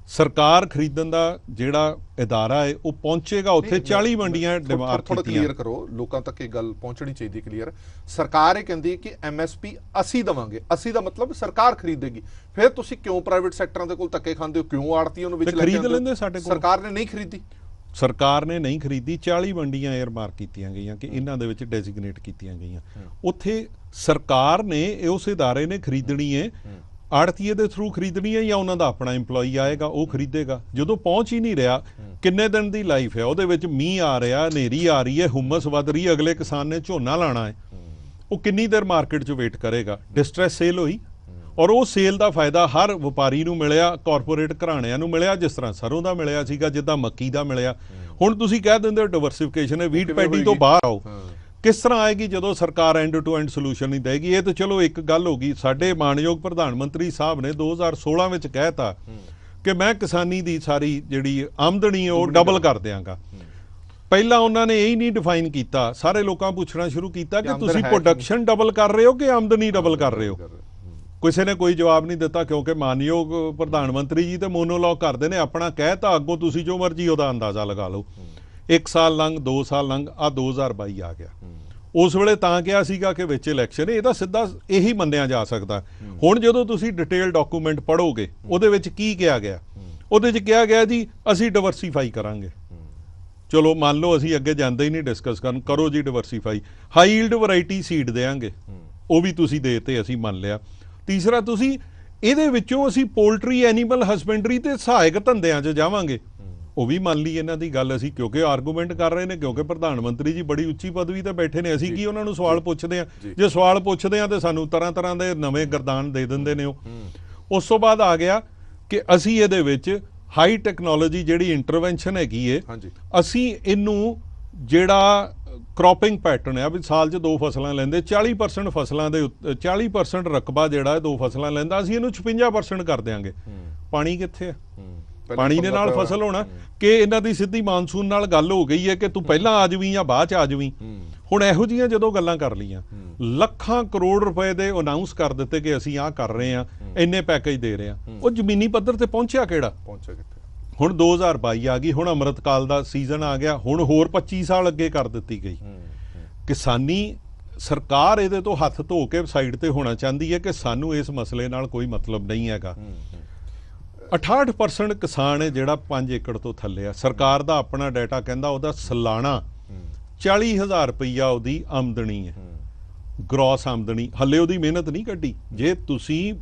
ਸਰਕਾਰ ਖਰੀਦਣ ਦਾ ਜਿਹੜਾ ਇਦਾਰਾ ਹੈ ਉਹ ਪਹੁੰਚੇਗਾ ਉੱਥੇ 40 ਮੰਡੀਆਂ ਡਿਮਾਂਡ ਥੋੜਾ ਕਲੀਅਰ ਕਰੋ, ਲੋਕਾਂ ਤੱਕ ਇਹ ਗੱਲ ਪਹੁੰਚਣੀ ਚਾਹੀਦੀ ਕਲੀਅਰ। ਸਰਕਾਰ ਇਹ ਕਹਿੰਦੀ ਹੈ ਕਿ MSP ਅਸੀਂ ਦਵਾਂਗੇ, ਅਸੀਂ ਦਾ ਮਤਲਬ ਸਰਕਾਰ ਖਰੀਦੇਗੀ, ਫਿਰ ਤੁਸੀਂ ਕਿਉਂ ਪ੍ਰਾਈਵੇਟ ਸੈਕਟਰਾਂ ਦੇ ਕੋਲ ਧੱਕੇ ਖਾਂਦੇ ਹੋ, ਕਿਉਂ ਆੜਤੀਆਂ ਨੂੰ ਵਿੱਚ ਲੈ ਕੇ ਖਰੀਦ ਲੈਂਦੇ? ਸਾਡੇ ਕੋਲ ਸਰਕਾਰ ਨੇ ਨਹੀਂ ਖਰੀਦੀ, ਸਰਕਾਰ ਨੇ ਨਹੀਂ ਖਰੀਦੀ। 40 ਮੰਡੀਆਂ ਏਅਰਮਾਰਕ ਕੀਤੀਆਂ ਗਈਆਂ ਕਿ ਇਹਨਾਂ ਦੇ ਵਿੱਚ ਡੈਜ਼ਿਗਨੇਟ ਕੀਤੀਆਂ ਗਈਆਂ, ਉੱਥੇ ਸਰਕਾਰ ਨੇ ਉਸ ਇਦਾਰੇ ਨੇ ਖਰੀਦਣੀ ਹੈ, ਆੜਤੀਏ ਦੇ ਥਰੂ ਖਰੀਦਣੀ ਹੈ ਜਾਂ ਉਹਨਾਂ ਦਾ ਆਪਣਾ EMPLOYEE ਆਏਗਾ ਉਹ ਖਰੀਦੇਗਾ। ਜਦੋਂ ਪਹੁੰਚ ਹੀ ਨਹੀਂ ਰਿਹਾ, ਕਿੰਨੇ ਦਿਨ ਦੀ ਲਾਈਫ ਹੈ, ਉਹਦੇ ਵਿੱਚ ਮੀਂਹ ਆ ਰਿਹਾ, ਹਨੇਰੀ ਆ ਰਹੀ ਹੈ, ਹੁਮਸ ਵੱਧ ਰਹੀ ਹੈ, ਅਗਲੇ ਕਿਸਾਨ ਨੇ ਝੋਨਾ ਲਾਣਾ ਹੈ, ਉਹ ਕਿੰਨੀ ਦੇਰ ਮਾਰਕੀਟ 'ਚ ਵੇਟ ਕਰੇਗਾ? ਡਿਸਟ੍ਰੈਸ ਸੇਲ ਹੋਈ, ਔਰ ਉਹ ਸੇਲ ਦਾ ਫਾਇਦਾ ਹਰ ਵਪਾਰੀ ਨੂੰ ਮਿਲਿਆ, ਕਾਰਪੋਰੇਟ ਘਰਾਣਿਆਂ ਨੂੰ ਮਿਲਿਆ, ਜਿਸ ਤਰ੍ਹਾਂ ਸਰੋਂ ਦਾ ਮਿਲਿਆ ਸੀਗਾ, ਜਿੱਦਾਂ ਮੱਕੀ ਦਾ ਮਿਲਿਆ। ਹੁਣ ਤੁਸੀਂ ਕਹਿ ਦਿੰਦੇ ਹੋ ਡਿਵਰਸਿਫਿਕੇਸ਼ਨ ਹੈ, ਵੀਟ ਪੈਡੀ ਤੋਂ ਬਾਹਰ ਆਓ। ਕਿਸ ਤਰ੍ਹਾਂ ਆਏਗੀ ਜਦੋਂ ਸਰਕਾਰ ਐਂਡ ਟੂ ਐਂਡ ਸੋਲੂਸ਼ਨ ਨਹੀਂ ਦੇਗੀ? ਇਹ ਤਾਂ ਚਲੋ ਇੱਕ ਗੱਲ ਹੋ ਗਈ। ਸਾਡੇ ਮਾਨਯੋਗ ਪ੍ਰਧਾਨ ਮੰਤਰੀ ਸਾਹਿਬ ਨੇ 2016 ਵਿੱਚ ਕਹਿਤਾ ਕਿ ਮੈਂ ਕਿਸਾਨੀ ਦੀ ਸਾਰੀ ਜਿਹੜੀ ਆਮਦਨੀ ਉਹ ਡਬਲ ਕਰ ਦਿਆਂਗਾ। ਪਹਿਲਾਂ ਉਹਨਾਂ ਨੇ ਇਹ ਨਹੀਂ ਡਿਫਾਈਨ ਕੀਤਾ, ਸਾਰੇ ਲੋਕਾਂ ਪੁੱਛਣਾ ਸ਼ੁਰੂ ਕੀਤਾ ਕਿ ਤੁਸੀਂ ਪ੍ਰੋਡਕਸ਼ਨ ਡਬਲ ਕਰ ਰਹੇ ਹੋ ਕਿ ਆਮਦਨੀ ਡਬਲ ਕਰ ਰਹੇ ਹੋ? ਕਿਸੇ ਨੇ ਕੋਈ ਜਵਾਬ ਨਹੀਂ ਦਿੱਤਾ, ਕਿਉਂਕਿ ਮਾਨਯੋਗ ਪ੍ਰਧਾਨ ਮੰਤਰੀ ਜੀ ਤੇ ਮੋਨੋਲੌਗ ਕਰਦੇ ਨੇ, ਆਪਣਾ ਕਹਿਤਾ, ਅੱਗੋਂ ਤੁਸੀਂ ਜੋ ਮਰਜ਼ੀ ਉਹਦਾ ਅੰਦਾਜ਼ਾ ਲਗਾ ਲਓ। 1 ਸਾਲ ਲੰਘ, 2 ਸਾਲ ਲੰਘ, ਆ 2022 ਆ ਗਿਆ। ਉਸ ਵੇਲੇ ਤਾਂ ਕਿਹਾ ਸੀਗਾ ਕਿ ਵਿੱਚ ਇਲੈਕਸ਼ਨ, ਇਹਦਾ ਸਿੱਧਾ ਇਹੀ ਮੰਨਿਆ ਜਾ ਸਕਦਾ। ਹੁਣ ਜਦੋਂ ਤੁਸੀਂ ਡਿਟੇਲ ਡਾਕੂਮੈਂਟ ਪੜ੍ਹੋਗੇ, ਉਹਦੇ ਵਿੱਚ ਕੀ ਕਿਹਾ ਗਿਆ? ਉਹਦੇ 'ਚ ਕਿਹਾ ਗਿਆ ਜੀ ਅਸੀਂ ਡਿਵਰਸੀਫਾਈ ਕਰਾਂਗੇ। ਚਲੋ ਮੰਨ ਲਓ ਅਸੀਂ ਅੱਗੇ ਜਾਂਦੇ ਹੀ ਨਹੀਂ ਡਿਸਕਸ ਕਰਨ, ਕਰੋ ਜੀ ਡਿਵਰਸੀਫਾਈ। ਹਾਈ ਯੀਲਡ ਵੈਰਾਈਟੀ ਸੀਡ ਦੇਾਂਗੇ, ਉਹ ਵੀ ਤੁਸੀਂ ਦੇਤੇ, ਅਸੀਂ ਮੰਨ ਲਿਆ। ਤੀਸਰਾ, ਤੁਸੀਂ ਇਹਦੇ ਵਿੱਚੋਂ ਅਸੀਂ ਪੋਲਟਰੀ ਐਨੀਮਲ ਹਸਬੈਂਡਰੀ ਤੇ ਸਹਾਇਕ ਧੰਦਿਆਂ 'ਚ ਜਾਵਾਂਗੇ, ਉਹ ਵੀ ਮੰਨ ਲਈ ਇਹਨਾਂ ਦੀ ਗੱਲ ਅਸੀਂ, ਕਿਉਂਕਿ ਆਰਗੂਮੈਂਟ ਕਰ ਰਹੇ ਨੇ, ਕਿਉਂਕਿ ਪ੍ਰਧਾਨ ਮੰਤਰੀ ਜੀ ਬੜੀ ਉੱਚੀ ਪਦਵੀ ਤੇ ਬੈਠੇ ਨੇ। ਅਸੀਂ ਕੀ ਉਹਨਾਂ ਨੂੰ ਸਵਾਲ ਪੁੱਛਦੇ ਆ? ਜੇ ਸਵਾਲ ਪੁੱਛਦੇ ਆ ਤੇ ਸਾਨੂੰ ਤਰ੍ਹਾਂ ਤਰ੍ਹਾਂ ਦੇ ਨਵੇਂ ਗਰਦਾਨ ਦੇ ਦਿੰਦੇ ਨੇ ਉਹ। ਉਸ ਤੋਂ ਬਾਅਦ ਆ ਗਿਆ ਕਿ ਅਸੀਂ ਇਹਦੇ ਵਿੱਚ ਹਾਈ ਟੈਕਨੋਲੋਜੀ ਜਿਹੜੀ ਇੰਟਰਵੈਂਸ਼ਨ ਹੈਗੀ ਏ, ਅਸੀਂ ਇਹਨੂੰ ਜਿਹੜਾ ਕ੍ਰੌਪਿੰਗ ਪੈਟਰਨ ਹੈ ਵੀ ਸਾਲ 'ਚ 2 ਫਸਲਾਂ ਲੈਂਦੇ, 40% ਫਸਲਾਂ ਦੇ 40% ਰਕਬਾ ਜਿਹੜਾ ਹੈ 2 ਫਸਲਾਂ ਲੈਂਦਾ, ਅਸੀਂ ਇਹਨੂੰ 56% ਕਰ ਦਿਆਂਗੇ। ਪਾਣੀ ਕਿੱਥੇ ਹੈ? ਪਾਣੀ ਦੇ ਨਾਲ ਫਸਲ ਹੋਣਾ ਕਿ ਇਹਨਾਂ ਦੀ ਸਿੱਧੀ ਮਾਨਸੂਨ ਨਾਲ ਗੱਲ ਹੋ ਗਈ ਹੈ ਕਿ ਤੂੰ ਪਹਿਲਾਂ ਆ ਜਾਵੀਂ ਜਾਂ ਬਾਅਦ 'ਚ ਆ ਜਾਵੀਂ। ਹੁਣ ਇਹੋ ਜਿਹੀਆਂ ਜਦੋਂ ਗੱਲਾਂ ਕਰ ਲਈਆਂ, ਲੱਖਾਂ ਕਰੋੜ ਰੁਪਏ ਦੇ ਅਨਾਉਂਸ ਕਰ ਦਿੱਤੇ ਕਿ ਅਸੀਂ ਆਹ ਕਰ ਰਹੇ ਹਾਂ, ਇੰਨੇ ਪੈਕੇਜ ਦੇ ਰਹੇ ਹਾਂ, ਉਹ ਜ਼ਮੀਨੀ ਪੱਧਰ ਤੇ ਪਹੁੰਚਿਆ ਕਿਹੜਾ? ਹੁਣ 2022 ਆ ਗਈ, ਹੁਣ ਅੰਮ੍ਰਿਤਕਾਲ ਦਾ ਸੀਜ਼ਨ ਆ ਗਿਆ, ਹੁਣ ਹੋਰ 25 ਸਾਲ ਅੱਗੇ ਕਰ ਦਿੱਤੀ ਗਈ। ਕਿਸਾਨੀ ਸਰਕਾਰ ਇਹਦੇ ਤੋਂ ਹੱਥ ਧੋ ਕੇ ਸਾਈਡ ਤੇ ਹੋਣਾ ਚਾਹੁੰਦੀ ਹੈ ਕਿ ਸਾਨੂੰ ਇਸ ਮਸਲੇ ਨਾਲ ਕੋਈ ਮਤਲਬ ਨਹੀਂ ਹੈਗਾ। 68% ਕਿਸਾਨ ਹੈ ਜਿਹੜਾ 5 ਏਕੜ ਤੋਂ ਥੱਲੇ ਆ। ਸਰਕਾਰ ਦਾ ਆਪਣਾ ਡਾਟਾ ਕਹਿੰਦਾ ਉਹਦਾ ਸਾਲਾਨਾ 40,000 ਰੁਪਈਆ ਉਹਦੀ ਆਮਦਨੀ ਹੈ, ਗ੍ਰੋਸ ਆਮਦਨੀ। ਹੱਲੇ ਉਹਦੀ ਮਿਹਨਤ ਨਹੀਂ ਕੱਢੀ। ਜੇ ਤੁਸੀਂ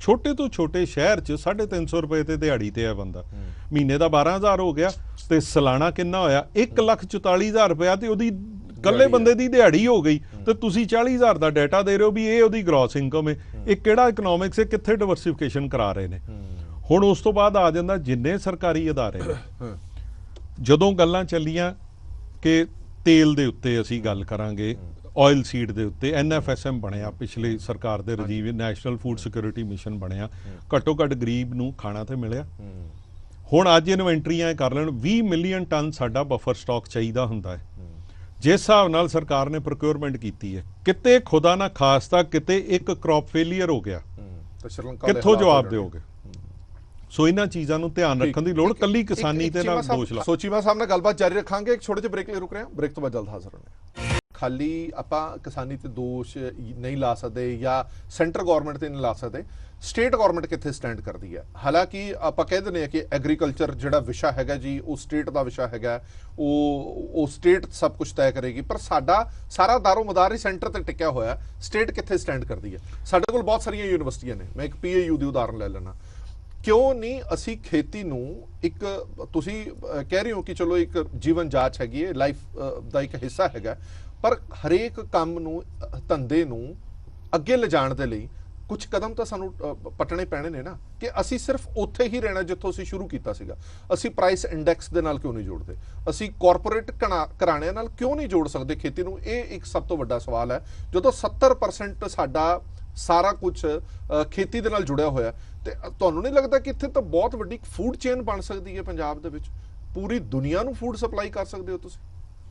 ਛੋਟੇ ਤੋਂ ਛੋਟੇ ਸ਼ਹਿਰ 'ਚ 350 ਰੁਪਏ ਤੇ ਦਿਹਾੜੀ ਤੇ ਆ ਬੰਦਾ, ਮਹੀਨੇ ਦਾ 12,000 ਹੋ ਗਿਆ, ਤੇ ਸਾਲਾਨਾ ਕਿੰਨਾ ਹੋਇਆ? 1,44,000 ਰੁਪਇਆ ਤੇ ਉਹਦੀ ਇਕੱਲੇ ਬੰਦੇ ਦੀ ਦਿਹਾੜੀ ਹੋ ਗਈ। ਤੇ ਤੁਸੀਂ 40,000 ਦਾ ਡਾਟਾ ਦੇ ਰਹੇ ਹੋ ਵੀ ਇਹ ਉਹਦੀ ਗ੍ਰੋਸ ਇਨਕਮ ਹੈ। ਇਹ ਕਿਹੜਾ ਇਕਨੋਮਿਕਸ ਹੈ? ਕਿੱਥੇ ਡਿਵਰਸਿਫਿਕੇਸ਼ਨ ਕਰਾ ਰਹੇ ਨੇ? ਹੁਣ ਉਸ ਤੋਂ ਬਾਅਦ ਆ ਜਾਂਦਾ ਜਿੰਨੇ ਸਰਕਾਰੀ ਅਦਾਰੇ ਨੇ। ਜਦੋਂ ਗੱਲਾਂ ਚੱਲੀਆਂ ਕਿ ਤੇਲ ਦੇ ਉੱਤੇ ਅਸੀਂ ਗੱਲ ਕਰਾਂਗੇ, ਆਇਲ ਸੀਡ ਦੇ ਉੱਤੇ NFSM ਬਣਿਆ ਪਿਛਲੀ ਸਰਕਾਰ ਦੇ Rajiv, national food security mission ਬਣਿਆ, ਘੱਟੋ ਘੱਟ ਗਰੀਬ ਨੂੰ ਖਾਣਾ ਤੇ ਮਿਲਿਆ। ਹੁਣ ਅੱਜ ਇਨਵੈਂਟਰੀਆਂ ਕਰ ਲੈਣ, 20 ਮਿਲੀਅਨ ਟਨ ਸਾਡਾ ਬਫਰ ਸਟਾਕ ਚਾਹੀਦਾ ਹੁੰਦਾ ਹੈ। ਜਿਸ ਹਿਸਾਬ ਨਾਲ ਸਰਕਾਰ ਨੇ ਪ੍ਰੋਕਿਉਰਮੈਂਟ ਕੀਤੀ ਹੈ, ਕਿਤੇ ਖੁਦਾ ਨਾ ਖਾਸਤਾ ਕਿਤੇ ਇੱਕ ਕ੍ਰੌਪ ਫੇਲੀਅਰ ਹੋ ਗਿਆ, ਕਿੱਥੋਂ ਜਵਾਬ ਦਿਓਗੇ? ਸੋ ਇਹਨਾਂ ਚੀਜ਼ਾਂ ਨੂੰ ਧਿਆਨ ਰੱਖਣ ਦੀ ਲੋੜ, ਕੱਲੀ ਕਿਸਾਨੀ ਤੇ ਨਾਲ ਦੋਸ਼ ਲਾ। ਚੀਮਾ ਸਾਹਿਬ ਨਾਲ ਗੱਲਬਾਤ ਜਾਰੀ ਰੱਖਾਂਗੇ, ਇੱਕ ਛੋਟੇ ਜਿਹੇ ਬ੍ਰੇਕ ਲਈ ਰੁਕ ਰਹੇ ਹਾਂ, ਬ੍ਰੇਕ ਤੋਂ ਬਾਅਦ ਜਲਦ ਹਾਜ਼ਰ ਹੋਣੇ। ਖਾਲੀ ਆਪਾਂ ਕਿਸਾਨੀ ਤੇ ਦੋਸ਼ ਨਹੀਂ ਲਾ ਸਕਦੇ ਜਾਂ ਸੈਂਟਰ ਗਵਰਨਮੈਂਟ ਤੇ ਨਹੀਂ ਲਾ ਸਕਦੇ, ਸਟੇਟ ਗਵਰਨਮੈਂਟ ਕਿੱਥੇ ਸਟੈਂਡ ਕਰਦੀ ਹੈ? ਹਾਲਾਂਕਿ ਆਪਾਂ ਕਹਿ ਦਿੰਦੇ ਹਾਂ ਕਿ ਐਗਰੀਕਲਚਰ ਜਿਹੜਾ ਵਿਸ਼ਾ ਹੈਗਾ ਜੀ, ਉਹ ਸਟੇਟ ਦਾ ਵਿਸ਼ਾ ਹੈਗਾ, ਉਹ ਸਟੇਟ ਸਭ ਕੁਝ ਤੈਅ ਕਰੇਗੀ, ਪਰ ਸਾਡਾ ਸਾਰਾ ਦਾਰੋ ਮਦਾਰ ਹੀ ਸੈਂਟਰ ਤੇ ਟਿਕਿਆ ਹੋਇਆ। ਸਟੇਟ ਕਿੱਥੇ ਸਟੈਂਡ ਕਰਦੀ ਹੈ? ਸਾਡੇ ਕੋਲ ਬਹੁਤ ਸਾਰੀਆਂ ਯੂਨੀਵਰਸਿਟੀਆਂ ਨੇ, ਮੈਂ ਇੱਕ PAU ਦੀ ਉਦਾਹਰਨ ਲੈ ਲੈਣਾ। ਕਿਉਂ ਨਹੀਂ ਅਸੀਂ ਖੇਤੀ ਨੂੰ ਇੱਕ, ਤੁਸੀਂ ਕਹਿ ਰਹੇ ਹੋ ਕਿ ਚਲੋ ਇੱਕ ਜੀਵਨ ਜਾਂਚ ਹੈਗੀ ਹੈ, ਲਾਈਫ ਦਾ ਇੱਕ ਹਿੱਸਾ ਹੈਗਾ, ਪਰ ਹਰੇਕ ਕੰਮ ਨੂੰ, ਧੰਦੇ ਨੂੰ ਅੱਗੇ ਲਿਜਾਣ ਦੇ ਲਈ ਕੁਝ ਕਦਮ ਤਾਂ ਸਾਨੂੰ ਪੱਟਣੇ ਪੈਣੇ ਨੇ ਨਾ, ਕਿ ਅਸੀਂ ਸਿਰਫ ਉੱਥੇ ਹੀ ਰਹਿਣਾ ਜਿੱਥੋਂ ਅਸੀਂ ਸ਼ੁਰੂ ਕੀਤਾ ਸੀਗਾ। ਅਸੀਂ ਪ੍ਰਾਈਸ ਇੰਡੈਕਸ ਦੇ ਨਾਲ ਕਿਉਂ ਨਹੀਂ ਜੋੜਦੇ? ਅਸੀਂ ਕਾਰਪੋਰੇਟ ਘਰਾਣਿਆਂ ਨਾਲ ਕਿਉਂ ਨਹੀਂ ਜੋੜ ਸਕਦੇ ਖੇਤੀ ਨੂੰ? ਇਹ ਇੱਕ ਸਭ ਤੋਂ ਵੱਡਾ ਸਵਾਲ ਹੈ। ਜਦੋਂ 70% ਸਾਡਾ ਸਾਰਾ ਕੁਝ ਖੇਤੀ ਦੇ ਨਾਲ ਜੁੜਿਆ ਹੋਇਆ, ਤੇ ਤੁਹਾਨੂੰ ਨਹੀਂ ਲੱਗਦਾ ਕਿ ਇੱਥੇ ਤਾਂ ਬਹੁਤ ਵੱਡੀ ਫੂਡ ਚੇਨ ਬਣ ਸਕਦੀ ਹੈ ਪੰਜਾਬ ਦੇ ਵਿੱਚ? ਪੂਰੀ ਦੁਨੀਆ ਨੂੰ ਫੂਡ ਸਪਲਾਈ ਕਰ ਸਕਦੇ ਹੋ ਤੁਸੀਂ।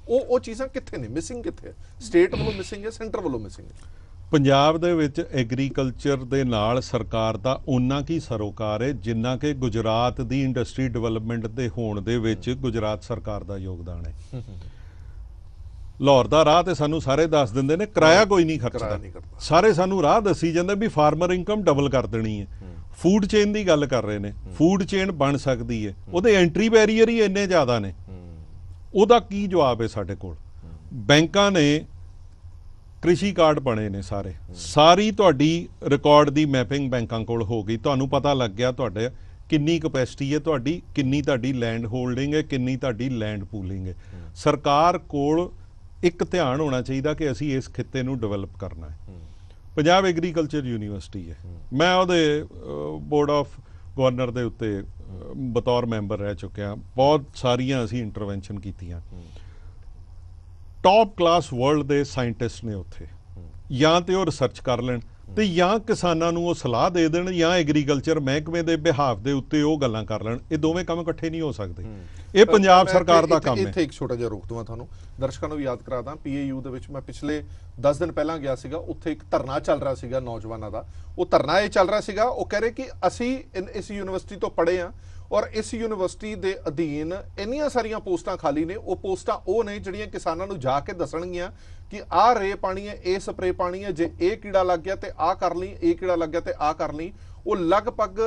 ਉਹ ਚੀਜ਼ਾਂ ਕਿੱਥੇ ਨੇ? ਮਿਸਿੰਗ ਕਿੱਥੇ ਹੈ? ਸਟੇਟ ਵੱਲੋਂ ਮਿਸਿੰਗ ਹੈ, ਸੈਂਟਰ ਵੱਲੋਂ ਮਿਸਿੰਗ ਹੈ? ਪੰਜਾਬ ਦੇ ਵਿੱਚ ਐਗਰੀਕਲਚਰ ਦੇ ਨਾਲ ਸਰਕਾਰ ਦਾ ਓਨਾ ਕੀ ਸਰੋਕਾਰ ਹੈ ਜਿੰਨਾ ਕਿ ਗੁਜਰਾਤ ਦੀ ਇੰਡਸਟਰੀ ਡਿਵੈਲਪਮੈਂਟ ਦੇ ਹੋਣ ਦੇ ਵਿੱਚ ਗੁਜਰਾਤ ਸਰਕਾਰ ਦਾ ਯੋਗਦਾਨ ਹੈ। ਲਾਹੌਰ ਦਾ ਰਾਹ ਤੇ ਸਾਨੂੰ ਸਾਰੇ ਦੱਸ ਦਿੰਦੇ ਨੇ, ਕਿਰਾਇਆ ਕੋਈ ਨਹੀਂ ਖਰਚਦਾ, ਸਾਰੇ ਸਾਨੂੰ ਰਾਹ ਦੱਸੀ ਜਾਂਦੇ ਵੀ ਫਾਰਮਰ ਇਨਕਮ ਡਬਲ ਕਰ ਦੇਣੀ ਹੈ। ਫੂਡ ਚੇਨ ਦੀ ਗੱਲ ਕਰ ਰਹੇ ਨੇ, ਫੂਡ ਚੇਨ ਬਣ ਸਕਦੀ ਹੈ, ਉਹਦੇ ਐਂਟਰੀ ਬੈਰੀਅਰ ਹੀ ਇੰਨੇ ਜ਼ਿਆਦਾ ਨੇ, ਉਹਦਾ ਕੀ ਜਵਾਬ ਹੈ ਸਾਡੇ ਕੋਲ? ਬੈਂਕਾਂ ਨੇ ਕ੍ਰਿਸ਼ੀ ਕਾਰਡ ਬਣੇ ਨੇ ਸਾਰੇ, ਸਾਰੀ ਤੁਹਾਡੀ ਰਿਕਾਰਡ ਦੀ ਮੈਪਿੰਗ ਬੈਂਕਾਂ ਕੋਲ ਹੋ ਗਈ, ਤੁਹਾਨੂੰ ਪਤਾ ਲੱਗ ਗਿਆ ਤੁਹਾਡੇ ਕਿੰਨੀ ਕਪੈਸਿਟੀ ਹੈ ਤੁਹਾਡੀ, ਕਿੰਨੀ ਤੁਹਾਡੀ ਲੈਂਡ ਹੋਲਡਿੰਗ ਹੈ, ਕਿੰਨੀ ਤੁਹਾਡੀ ਲੈਂਡ ਪੂਲਿੰਗ ਹੈ। ਸਰਕਾਰ ਕੋਲ ਇੱਕ ਧਿਆਨ ਹੋਣਾ ਚਾਹੀਦਾ ਕਿ ਅਸੀਂ ਇਸ ਖਿੱਤੇ ਨੂੰ ਡਿਵੈਲਪ ਕਰਨਾ ਹੈ। ਪੰਜਾਬ ਐਗਰੀਕਲਚਰ ਯੂਨੀਵਰਸਿਟੀ ਹੈ, ਮੈਂ ਉਹਦੇ ਬੋਰਡ ਆਫ ਗਵਰਨਰ ਦੇ ਉੱਤੇ ਬਤੌਰ ਮੈਂਬਰ ਰਹਿ ਚੁੱਕਿਆ, ਬਹੁਤ ਸਾਰੀਆਂ ਅਸੀਂ ਇੰਟਰਵੈਂਸ਼ਨ ਕੀਤੀਆਂ। ਟੌਪ ਕਲਾਸ ਵਰਲਡ ਦੇ ਸਾਇੰਟਿਸਟ ਨੇ ਉੱਥੇ, ਜਾਂ ਤੇ ਉਹ ਰਿਸਰਚ ਕਰ ਲੈਣ ਤੇ ਜਾਂ ਕਿਸਾਨਾਂ ਨੂੰ ਉਹ ਸਲਾਹ ਦੇ ਦੇਣ, ਜਾਂ ਐਗਰੀਕਲਚਰ ਮਹਿਕਮੇ ਦੇ ਬਿਹਾਫ ਦੇ ਉੱਤੇ ਉਹ ਗੱਲਾਂ ਕਰ ਲੈਣ। ਇਹ ਦੋਵੇਂ ਕੰਮ ਇਕੱਠੇ ਨਹੀਂ ਹੋ ਸਕਦੇ, ਇਹ ਪੰਜਾਬ ਸਰਕਾਰ ਦਾ ਕੰਮ ਹੈ। ਇੱਥੇ ਇੱਕ ਛੋਟਾ ਜਿਹਾ ਰੋਕ ਦਵਾਂ ਤੁਹਾਨੂੰ, ਦਰਸ਼ਕਾਂ ਨੂੰ ਵੀ ਯਾਦ ਕਰਾ ਦਾਂ, PAU ਦੇ ਵਿੱਚ ਮੈਂ ਪਿਛਲੇ 10 ਦਿਨ ਪਹਿਲਾਂ ਗਿਆ ਸੀਗਾ, ਉੱਥੇ ਇੱਕ ਧਰਨਾ ਚੱਲ ਰਿਹਾ ਸੀਗਾ ਨੌਜਵਾਨਾਂ ਦਾ। ਉਹ ਧਰਨਾ ਇਹ ਚੱਲ ਰਿਹਾ ਸੀਗਾ, ਉਹ ਕਹਿ ਰਹੇ ਕਿ ਅਸੀਂ ਇਸ ਯੂਨੀਵਰਸਿਟੀ ਤੋਂ ਪੜ੍ਹੇ ਹਾਂ ਔਰ ਇਸ ਯੂਨੀਵਰਸਿਟੀ ਦੇ ਅਧੀਨ ਇੰਨੀਆਂ ਸਾਰੀਆਂ ਪੋਸਟਾਂ ਖਾਲੀ ਨੇ, ਉਹ ਪੋਸਟਾਂ ਉਹ ਨੇ ਜਿਹੜੀਆਂ ਕਿਸਾਨਾਂ ਨੂੰ ਜਾ ਕੇ ਦੱਸਣਗੀਆਂ ਕਿ ਆਹ ਰੇ ਪਾਣੀ ਹੈ, ਇਹ ਸਪਰੇ ਪਾਣੀ ਹੈ, ਜੇ ਇਹ ਕੀੜਾ ਲੱਗ ਗਿਆ ਤੇ ਆਹ ਕਰ ਲਈ, ਇਹ ਕੀੜਾ ਲੱਗ ਗਿਆ ਤੇ ਆਹ ਕਰ ਲਈ। ਉਹ ਲਗਭਗ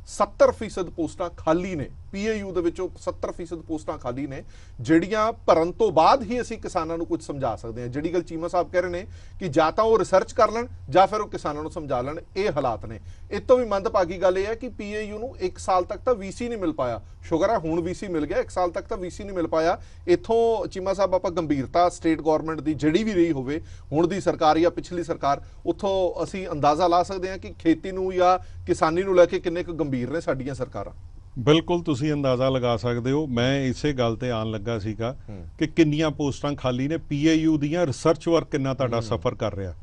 70% ਪੋਸਟਾਂ ਖਾਲੀ ਨੇ, PAU ਦੇ ਵਿੱਚੋਂ 70% ਪੋਸਟਾਂ ਖਾਲੀ ਨੇ, ਜਿਹੜੀਆਂ ਭਰਨ ਤੋਂ ਬਾਅਦ ਹੀ ਅਸੀਂ ਕਿਸਾਨਾਂ ਨੂੰ ਕੁਝ ਸਮਝਾ ਸਕਦੇ ਹਾਂ। ਜਿਹੜੀ ਗੱਲ ਚੀਮਾ ਸਾਹਿਬ ਕਹਿ ਰਹੇ ਨੇ ਕਿ ਜਾਂ ਤਾਂ ਉਹ ਰਿਸਰਚ ਕਰ ਲੈਣ ਜਾਂ ਫਿਰ ਉਹ ਕਿਸਾਨਾਂ ਨੂੰ ਸਮਝਾ ਲੈਣ, ਇਹ ਹਾਲਾਤ ਨੇ। ਇਸ ਤੋਂ ਵੀ ਮੰਦਭਾਗੀ ਗੱਲ ਇਹ ਹੈ ਕਿ PAU ਨੂੰ 1 ਸਾਲ ਤੱਕ ਤਾਂ VC ਨਹੀਂ ਮਿਲ ਪਾਇਆ। ਸ਼ੁਕਰ ਹੈ ਹੁਣ VC ਮਿਲ ਗਿਆ, 1 ਸਾਲ ਤੱਕ ਤਾਂ VC ਨਹੀਂ ਮਿਲ ਪਾਇਆ। ਇੱਥੋਂ ਚੀਮਾ ਸਾਹਿਬ ਆਪਾਂ ਗੰਭੀਰਤਾ ਸਟੇਟ ਗਵਰਨਮੈਂਟ ਦੀ ਜਿਹੜੀ ਵੀ ਰਹੀ ਹੋਵੇ, ਹੁਣ ਦੀ ਸਰਕਾਰ ਜਾਂ ਪਿਛਲੀ ਸਰਕਾਰ, ਉੱਥੋਂ ਅਸੀਂ ਅੰਦਾਜ਼ਾ ਲਾ ਸਕਦੇ ਹਾਂ ਕਿ ਖੇਤੀ ਨੂੰ ਜਾਂ ਕਿਸਾਨੀ ਨੂੰ ਲੈ ਕੇ ਕਿੰਨੇ ਕੁ ਗੰਭੀਰ ਨੇ ਸਾਡੀਆਂ ਸਰਕਾਰਾਂ। ਬਿਲਕੁਲ ਤੁਸੀਂ ਅੰਦਾਜ਼ਾ ਲਗਾ ਸਕਦੇ ਹੋ। ਮੈਂ ਇਸੇ ਗੱਲ ਤੇ ਆਉਣ ਲੱਗਾ ਸੀਗਾ ਕਿ ਕਿੰਨੀਆਂ ਪੋਸਟਾਂ ਖਾਲੀ ਨੇ, PAU ਦੀਆਂ ਰਿਸਰਚ ਵਰਕ ਕਿੰਨਾ ਤੁਹਾਡਾ ਸਫਰ ਕਰ ਰਿਹਾ।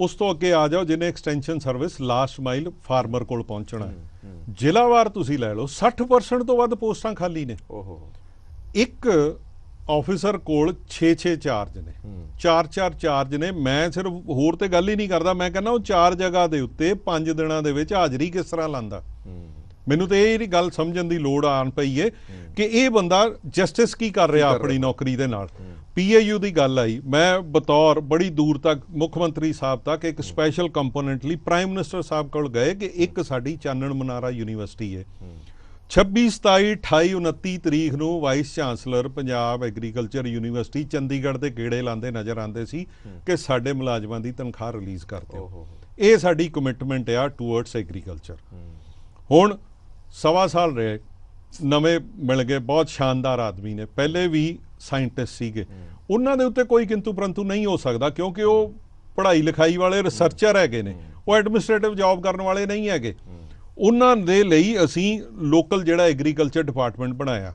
ਉਸ ਤੋਂ ਅੱਗੇ ਆ ਜਾਓ, ਜਿਹਨੇ extension service last mile farmer ਕੋਲ ਪਹੁੰਚਣਾ, ਜ਼ਿਲ੍ਹਾਵਾਰ ਤੁਸੀਂ ਲੈ ਲਓ, 60% ਤੋਂ ਵੱਧ ਪੋਸਟਾਂ ਖਾਲੀ ਨੇ। ਇੱਕ ਆਫਿਸਰ ਕੋਲ 6 ਚਾਰਜ ਨੇ, 4 ਚਾਰਜ ਨੇ। ਮੈਂ ਸਿਰਫ ਹੋਰ ਤੇ ਗੱਲ ਹੀ ਨਹੀਂ ਕਰਦਾ, ਮੈਂ ਕਹਿੰਦਾ ਉਹ 4 ਜਗ੍ਹਾ ਦੇ ਉੱਤੇ 5 ਦਿਨਾਂ ਦੇ ਵਿੱਚ ਹਾਜ਼ਰੀ ਕਿਸ ਤਰ੍ਹਾਂ ਲਾਂਦਾ। ਮੈਨੂੰ ਤੇ ਇਹ ਗੱਲ ਸਮਝਣ ਦੀ ਲੋੜ ਆਣ ਪਈ ਏ ਕਿ ਇਹ ਬੰਦਾ ਜਸਟਿਸ ਕੀ ਕਰ ਰਿਹਾ ਆਪਣੀ ਨੌਕਰੀ ਦੇ ਨਾਲ। PAU ਦੀ ਗੱਲ ਆਈ, ਮੈਂ ਬਤੌਰ ਬੜੀ ਦੂਰ ਤੱਕ ਮੁੱਖ ਮੰਤਰੀ ਸਾਹਿਬ ਤੱਕ ਇੱਕ ਸਪੈਸ਼ਲ ਕੰਪੋਨੈਂਟ ਲਈ ਪ੍ਰਾਈਮ ਮਿਨਿਸਟਰ ਸਾਹਿਬ ਕੋਲ ਗਏ ਕਿ ਇੱਕ ਸਾਡੀ ਚਾਨਣ ਮਨਾਰਾ ਯੂਨੀਵਰਸਿਟੀ ਹੈ। 26, 27, 28, 29 ਤਰੀਕ ਨੂੰ vice chancellor Punjab agriculture university Chandigarh ਦੇ ਗੇੜੇ ਲਾਉਂਦੇ ਨਜ਼ਰ ਆਉਂਦੇ ਸੀ ਕਿ ਸਾਡੇ ਮੁਲਾਜ਼ਮਾਂ ਦੀ ਤਨਖਾਹ ਰਿਲੀਜ਼ ਕਰ ਦਿਓ। ਇਹ ਸਾਡੀ ਕਮਿਟਮੈਂਟ ਆ ਟੂਵਰਡਸ ਐਗਰੀਕਲਚਰ। ਹੁਣ 1.25 ਸਾਲ ਰਹੇ, ਨਵੇਂ ਮਿਲ ਗਏ, ਬਹੁਤ ਸ਼ਾਨਦਾਰ ਆਦਮੀ ਨੇ, ਪਹਿਲੇ ਵੀ ਸਾਇੰਟਿਸਟ ਸੀਗੇ, ਉਹਨਾਂ ਦੇ ਉੱਤੇ ਕੋਈ ਕਿੰਤੂ ਪਰੰਤੂ ਨਹੀਂ ਹੋ ਸਕਦਾ ਕਿਉਂਕਿ ਉਹ ਪੜ੍ਹਾਈ ਲਿਖਾਈ ਵਾਲੇ ਰਿਸਰਚਰ ਹੈਗੇ ਨੇ, ਉਹ ਐਡਮਿਨਿਸਟ੍ਰੇਟਿਵ ਜੌਬ ਕਰਨ ਵਾਲੇ ਨਹੀਂ ਹੈਗੇ। ਉਹਨਾਂ ਦੇ ਲਈ ਅਸੀਂ ਲੋਕਲ ਜਿਹੜਾ ਐਗਰੀਕਲਚਰ ਡਿਪਾਰਟਮੈਂਟ ਬਣਾਇਆ,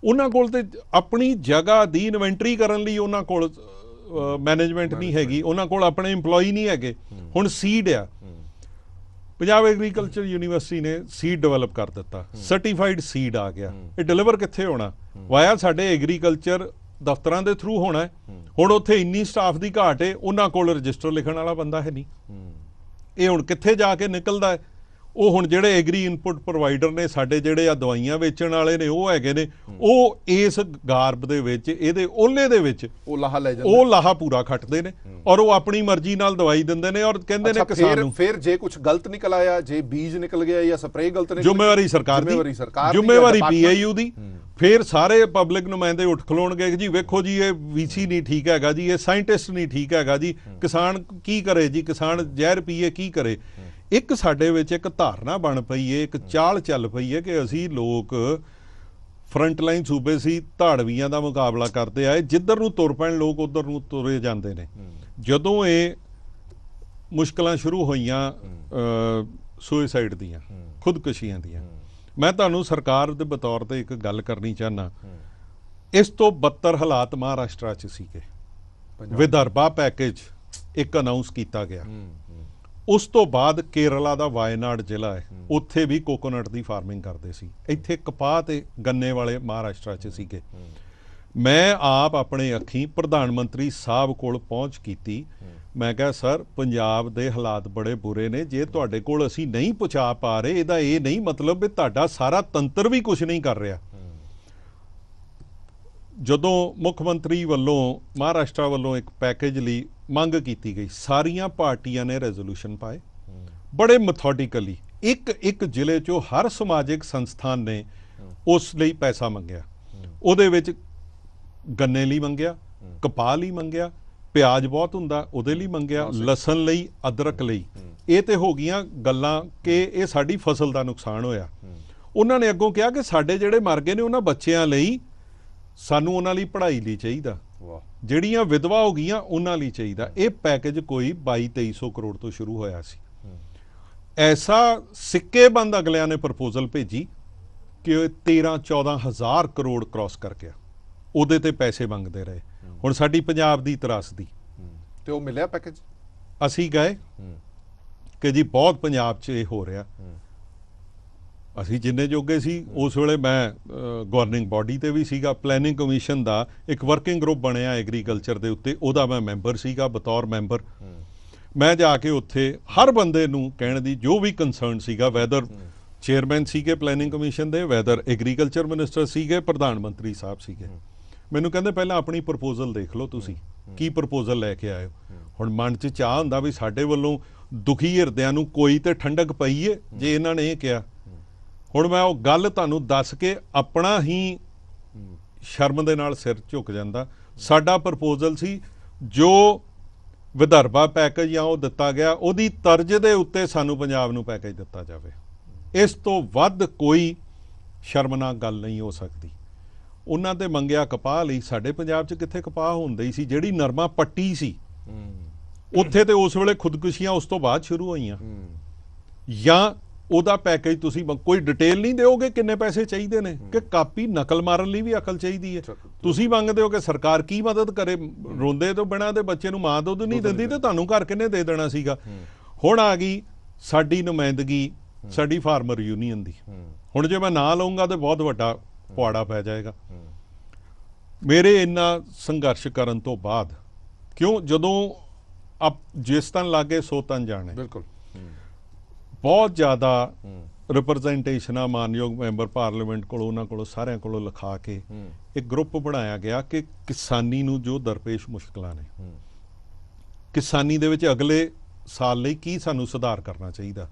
ਉਹਨਾਂ ਕੋਲ ਤੇ ਆਪਣੀ ਜਗ੍ਹਾ ਦੀ ਇਨਵੈਂਟਰੀ ਕਰਨ ਲਈ ਉਹਨਾਂ ਕੋਲ ਮੈਨੇਜਮੈਂਟ ਨਹੀਂ ਹੈਗੀ, ਉਹਨਾਂ ਕੋਲ ਆਪਣੇ EMPLOYE ਨਹੀਂ ਹੈਗੇ। ਹੁਣ ਸੀਡ ਆ, ਪੰਜਾਬ ਐਗਰੀਕਲਚਰ ਯੂਨੀਵਰਸਿਟੀ ਨੇ ਸੀਡ ਡਿਵੈਲਪ ਕਰ ਦਿੱਤਾ, ਸਰਟੀਫਾਈਡ ਸੀਡ ਆ ਗਿਆ। ਇਹ ਡਿਲੀਵਰ ਕਿੱਥੇ ਹੋਣਾ? ਵਾਇਆ ਸਾਡੇ ਐਗਰੀਕਲਚਰ ਦਫ਼ਤਰਾਂ ਦੇ ਥਰੂ ਹੋਣਾ। ਹੁਣ ਉੱਥੇ ਇੰਨੀ ਸਟਾਫ ਦੀ ਘਾਟ ਹੈ, ਉਹਨਾਂ ਕੋਲ ਰਜਿਸਟਰ ਲਿਖਣ ਵਾਲਾ ਬੰਦਾ ਹੈ ਨਹੀਂ। ਇਹ ਹੁਣ ਕਿੱਥੇ ਜਾ ਕੇ ਨਿਕਲਦਾ ਹੈ? ਉਹ ਹੁਣ ਜਿਹੜੇ ਐਗਰੀ ਇਨਪੁਟ ਪ੍ਰੋਵਾਈਡਰ ਨੇ ਸਾਡੇ, ਜਿਹੜੇ ਆ ਦਵਾਈਆਂ ਵੇਚਣ ਵਾਲੇ ਨੇ, ਉਹ ਹੈਗੇ ਨੇ, ਉਹ ਇਸ ਗਾਰਬ ਦੇ ਵਿੱਚ, ਇਹਦੇ ਓਲੇ ਦੇ ਵਿੱਚ ਉਹ ਲਾਹਾ ਪੂਰਾ ਖੱਟਦੇ ਨੇ ਔਰ ਉਹ ਆਪਣੀ ਮਰਜ਼ੀ ਨਾਲ ਦਵਾਈ ਦਿੰਦੇ ਨੇ ਔਰ ਕਹਿੰਦੇ ਨੇ ਕਿਸਾਨ ਨੂੰ। ਫਿਰ ਜੇ ਕੁਝ ਗਲਤ ਨਿਕਲ ਆਇਆ, ਜੇ ਬੀਜ ਨਿਕਲ ਗਿਆ ਜਾਂ ਸਪਰੇ ਗਲਤ ਨਿਕਲ, ਜ਼ਿੰਮੇਵਾਰੀ ਸਰਕਾਰ ਦੀ, ਜ਼ਿੰਮੇਵਾਰੀ PAU ਦੀ। ਫਿਰ ਸਾਰੇ ਪਬਲਿਕ ਨੁਮਾਇੰਦੇ ਉੱਠ ਖਲੋਣਗੇ ਜੀ, ਵੇਖੋ ਜੀ ਇਹ VC ਨਹੀਂ ਠੀਕ ਹੈਗਾ ਜੀ, ਇਹ ਸਾਇੰਟਿਸਟ ਨਹੀਂ ਠੀਕ ਹੈਗਾ ਜੀ, ਕਿਸਾਨ ਕੀ ਕਰੇ ਜੀ, ਕਿਸਾਨ ਜ਼ਹਿਰ ਪੀਏ ਕੀ ਕਰੇ। ਇੱਕ ਸਾਡੇ ਵਿੱਚ ਇੱਕ ਧਾਰਨਾ ਬਣ ਪਈ ਹੈ, ਇੱਕ ਚਾਲ ਚੱਲ ਪਈ ਹੈ ਕਿ ਅਸੀਂ ਲੋਕ ਫਰੰਟ ਲਾਈਨ ਸੂਬੇ ਸੀ, ਧਾੜਵੀਆਂ ਦਾ ਮੁਕਾਬਲਾ ਕਰਦੇ ਆਏ, ਜਿੱਧਰ ਨੂੰ ਤੁਰ ਪੈਣ ਲੋਕ ਉਧਰ ਨੂੰ ਤੁਰੇ ਜਾਂਦੇ ਨੇ। ਜਦੋਂ ਇਹ ਮੁਸ਼ਕਲਾਂ ਸ਼ੁਰੂ ਹੋਈਆਂ ਸੁਇਸਾਈਡ ਦੀਆਂ, ਖੁਦਕੁਸ਼ੀਆਂ ਦੀਆਂ, ਮੈਂ ਤੁਹਾਨੂੰ ਸਰਕਾਰ ਦੇ ਬਤੌਰ ਤੇ ਇੱਕ ਗੱਲ ਕਰਨੀ ਚਾਹੁੰਦਾ। ਇਸ ਤੋਂ 72 ਹਾਲਾਤ ਮਹਾਰਾਸ਼ਟਰ 'ਚ ਸੀਗੇ। ਵਿਦਰਭਾ ਪੈਕੇਜ ਇੱਕ ਅਨਾਉਂਸ ਕੀਤਾ ਗਿਆ। ਉਸ ਤੋਂ ਬਾਅਦ ਕੇਰਲਾ ਦਾ ਵਾਇਨਾਡ ਜ਼ਿਲ੍ਹਾ ਹੈ, ਉੱਥੇ ਵੀ ਕੋਕੋਨਟ ਦੀ ਫਾਰਮਿੰਗ ਕਰਦੇ ਸੀ। ਇੱਥੇ ਕਪਾਹ ਤੇ ਗੰਨੇ ਵਾਲੇ ਮਹਾਰਾਸ਼ਟਰ 'ਚ ਸੀਗੇ। ਮੈਂ ਆਪ ਆਪਣੇ ਅੱਖੀਂ ਪ੍ਰਧਾਨ ਮੰਤਰੀ ਸਾਹਿਬ ਕੋਲ ਪਹੁੰਚ ਕੀਤੀ। ਮੈਂ ਕਿਹਾ ਸਰ ਪੰਜਾਬ ਦੇ ਹਾਲਾਤ ਬੜੇ ਬੁਰੇ ਨੇ, ਜੇ ਤੁਹਾਡੇ ਕੋਲ ਅਸੀਂ ਨਹੀਂ ਪਹੁੰਚਾ ਪਾ ਰਹੇ ਇਹਦਾ ਇਹ ਨਹੀਂ ਮਤਲਬ ਵੀ ਤੁਹਾਡਾ ਸਾਰਾ ਤੰਤਰ ਵੀ ਕੁਝ ਨਹੀਂ ਕਰ ਰਿਹਾ। ਜਦੋਂ ਮੁੱਖ ਮੰਤਰੀ ਵੱਲੋਂ ਮਹਾਰਾਸ਼ਟਰ ਵੱਲੋਂ ਇੱਕ ਪੈਕੇਜ ਲਈ ਮੰਗ ਕੀਤੀ ਗਈ, ਸਾਰੀਆਂ ਪਾਰਟੀਆਂ ਨੇ ਰੈਜ਼ੋਲੂਸ਼ਨ ਪਾਏ ਬੜੇ ਮੈਥੋਡਿਕਲੀ, ਇੱਕ ਜ਼ਿਲ੍ਹੇ 'ਚੋਂ ਹਰ ਸਮਾਜਿਕ ਸੰਸਥਾਨ ਨੇ ਉਸ ਲਈ ਪੈਸਾ ਮੰਗਿਆ। ਉਹਦੇ ਵਿੱਚ ਗੰਨੇ ਲਈ ਮੰਗਿਆ, ਕਪਾਹ ਲਈ ਮੰਗਿਆ, ਪਿਆਜ਼ ਬਹੁਤ ਹੁੰਦਾ ਉਹਦੇ ਲਈ ਮੰਗਿਆ, ਲਸਣ ਲਈ, ਅਦਰਕ ਲਈ। ਇਹ ਤੇ ਹੋ ਗਈਆਂ ਗੱਲਾਂ ਕਿ ਇਹ ਸਾਡੀ ਫਸਲ ਦਾ ਨੁਕਸਾਨ ਹੋਇਆ। ਉਹਨਾਂ ਨੇ ਅੱਗੋਂ ਕਿਹਾ ਕਿ ਸਾਡੇ ਜਿਹੜੇ ਮਰ ਗਏ ਨੇ ਉਹਨਾਂ ਬੱਚਿਆਂ ਲਈ, ਸਾਨੂੰ ਉਹਨਾਂ ਲਈ ਪੜ੍ਹਾਈ ਲਈ ਚਾਹੀਦਾ, ਜਿਹੜੀਆਂ ਵਿਧਵਾ ਹੋ ਗਈਆਂ ਉਹਨਾਂ ਲਈ ਚਾਹੀਦਾ। ਇਹ ਪੈਕੇਜ ਕੋਈ 2200-2300 ਕਰੋੜ ਤੋਂ ਸ਼ੁਰੂ ਹੋਇਆ ਸੀ। ਐਸਾ ਸਿੱਕੇ ਬੰਦ ਅਗਲਿਆਂ ਨੇ ਪ੍ਰਪੋਜ਼ਲ ਭੇਜੀ ਕਿ 13-14 ਹਜ਼ਾਰ ਕਰੋੜ ਕ੍ਰਾਸ ਕਰ ਗਿਆ, ਉਹਦੇ ਤੇ ਪੈਸੇ ਮੰਗਦੇ ਰਹੇ। ਹੁਣ ਸਾਡੀ ਪੰਜਾਬ ਦੀ ਤਰਾਸਦੀ, ਤੇ ਉਹ ਮਿਲਿਆ ਪੈਕੇਜ। ਅਸੀਂ ਗਏ ਕਿ ਜੀ ਬਹੁਤ ਪੰਜਾਬ 'ਚ ਇਹ ਹੋ ਰਿਹਾ। ਅਸੀਂ ਜਿੰਨੇ ਜੋਗੇ ਸੀ ਉਸ ਵੇਲੇ, ਮੈਂ ਗਵਰਨਿੰਗ ਬਾਡੀ ਤੇ ਵੀ ਸੀਗਾ, ਪਲੈਨਿੰਗ ਕਮਿਸ਼ਨ ਦਾ ਇੱਕ ਵਰਕਿੰਗ ਗਰੁੱਪ ਬਣਿਆ ਐਗਰੀਕਲਚਰ ਦੇ ਉੱਤੇ, ਉਹਦਾ ਮੈਂ ਮੈਂਬਰ ਸੀਗਾ ਬਤੌਰ ਮੈਂਬਰ। ਮੈਂ ਜਾ ਕੇ ਉੱਥੇ ਹਰ ਬੰਦੇ ਨੂੰ ਕਹਿਣ ਦੀ ਜੋ ਵੀ ਕੰਸਰਨ ਸੀਗਾ, ਵੈਦਰ ਚੇਅਰਮੈਨ ਸੀਗੇ ਪਲੈਨਿੰਗ ਕਮਿਸ਼ਨ ਦੇ, ਵੈਦਰ ਐਗਰੀਕਲਚਰ ਮਿਨਿਸਟਰ ਸੀਗੇ, ਪ੍ਰਧਾਨ ਮੰਤਰੀ ਸਾਹਿਬ ਸੀਗੇ। ਮੈਨੂੰ ਕਹਿੰਦੇ ਪਹਿਲਾਂ ਆਪਣੀ ਪ੍ਰਪੋਜ਼ਲ ਦੇਖ ਲਓ, ਤੁਸੀਂ ਕੀ ਪ੍ਰਪੋਜ਼ਲ ਲੈ ਕੇ ਆਏ ਹੋ। ਹੁਣ ਮਨ 'ਚ ਚਾਹ ਹੁੰਦਾ ਵੀ ਸਾਡੇ ਵੱਲੋਂ ਦੁਖੀ ਹਿਰਦਿਆਂ ਨੂੰ ਕੋਈ ਤੇ ਠੰਡਕ ਪਈ ਏ ਜੇ ਇਹਨਾਂ ਨੇ ਇਹ ਕਿਹਾ। ਹੁਣ ਮੈਂ ਉਹ ਗੱਲ ਤੁਹਾਨੂੰ ਦੱਸ ਕੇ ਆਪਣਾ ਹੀ ਸ਼ਰਮ ਦੇ ਨਾਲ ਸਿਰ ਝੁਕ ਜਾਂਦਾ। ਸਾਡਾ ਪ੍ਰਪੋਜ਼ਲ ਸੀ ਜੋ ਵਿਦਰਭਾ ਪੈਕੇਜ ਜਾਂ ਉਹ ਦਿੱਤਾ ਗਿਆ, ਉਹਦੀ ਤਰਜ਼ ਦੇ ਉੱਤੇ ਸਾਨੂੰ ਪੰਜਾਬ ਨੂੰ ਪੈਕੇਜ ਦਿੱਤਾ ਜਾਵੇ। ਇਸ ਤੋਂ ਵੱਧ ਕੋਈ ਸ਼ਰਮਨਾਕ ਗੱਲ ਨਹੀਂ ਹੋ ਸਕਦੀ। ਉਹਨਾਂ ਤੇ ਮੰਗਿਆ ਕਪਾਹ ਲਈ, ਸਾਡੇ ਪੰਜਾਬ 'ਚ ਕਿੱਥੇ ਕਪਾਹ ਹੁੰਦੀ ਸੀ। ਜਿਹੜੀ ਨਰਮਾ ਪੱਟੀ ਸੀ ਉੱਥੇ ਤੇ ਉਸ ਵੇਲੇ ਖੁਦਕੁਸ਼ੀਆਂ ਉਸ ਤੋਂ ਬਾਅਦ ਸ਼ੁਰੂ ਹੋਈਆਂ। ਜਾਂ ਉਹਦਾ ਪੈਕੇਜ ਤੁਸੀਂ ਕੋਈ ਡਿਟੇਲ ਨਹੀਂ ਦਿਓਗੇ ਕਿੰਨੇ ਪੈਸੇ ਚਾਹੀਦੇ ਨੇ, ਕਿ ਕਾਪੀ ਨਕਲ ਮਾਰਨ ਲਈ ਵੀ ਅਕਲ ਚਾਹੀਦੀ ਹੈ। ਤੁਸੀਂ ਮੰਗਦੇ ਹੋ ਕਿ ਸਰਕਾਰ ਕੀ ਮਦਦ ਕਰੇ, ਰੋਂਦੇ ਤੋਂ ਬਿਨਾਂ ਦੇ ਬੱਚੇ ਨੂੰ ਮਾਂ ਦੁੱਧ ਨਹੀਂ ਦਿੰਦੀ ਤੇ ਤੁਹਾਨੂੰ ਘਰ ਕਿੰਨੇ ਦੇ ਦੇਣਾ ਸੀਗਾ। ਹੁਣ ਆ ਗਈ ਸਾਡੀ ਨੁਮਾਇੰਦਗੀ ਸਾਡੀ ਫਾਰਮਰ ਯੂਨੀਅਨ ਦੀ। ਹੁਣ ਜੇ ਮੈਂ ਨਾਂ ਲਊਂਗਾ ਤੇ ਬਹੁਤ ਵੱਡਾ ਪੁਆੜਾ ਪੈ ਜਾਏਗਾ। ਮੇਰੇ ਇੰਨਾ ਸੰਘਰਸ਼ ਕਰਨ ਤੋਂ ਬਾਅਦ, ਕਿਉਂ ਜਦੋਂ ਜਿਸ ਤਨ ਲਾਗੇ ਸੋ ਤਨ ਜਾਣੇ, ਬਿਲਕੁਲ ਬਹੁਤ ਜ਼ਿਆਦਾ ਰਿਪਰੈਜ਼ੈਂਟੇਸ਼ਨਾਂ ਮਾਨਯੋਗ ਮੈਂਬਰ ਪਾਰਲੀਮੈਂਟ ਕੋਲੋਂ, ਉਹਨਾਂ ਕੋਲੋਂ, ਸਾਰਿਆਂ ਕੋਲੋਂ ਲਿਖਾ ਕੇ ਇੱਕ ਗਰੁੱਪ ਬਣਾਇਆ ਗਿਆ ਕਿ ਕਿਸਾਨੀ ਨੂੰ ਜੋ ਦਰਪੇਸ਼ ਮੁਸ਼ਕਲਾਂ ਨੇ, ਕਿਸਾਨੀ ਦੇ ਵਿੱਚ ਅਗਲੇ ਸਾਲ ਲਈ ਕੀ ਸਾਨੂੰ ਸੁਧਾਰ ਕਰਨਾ ਚਾਹੀਦਾ।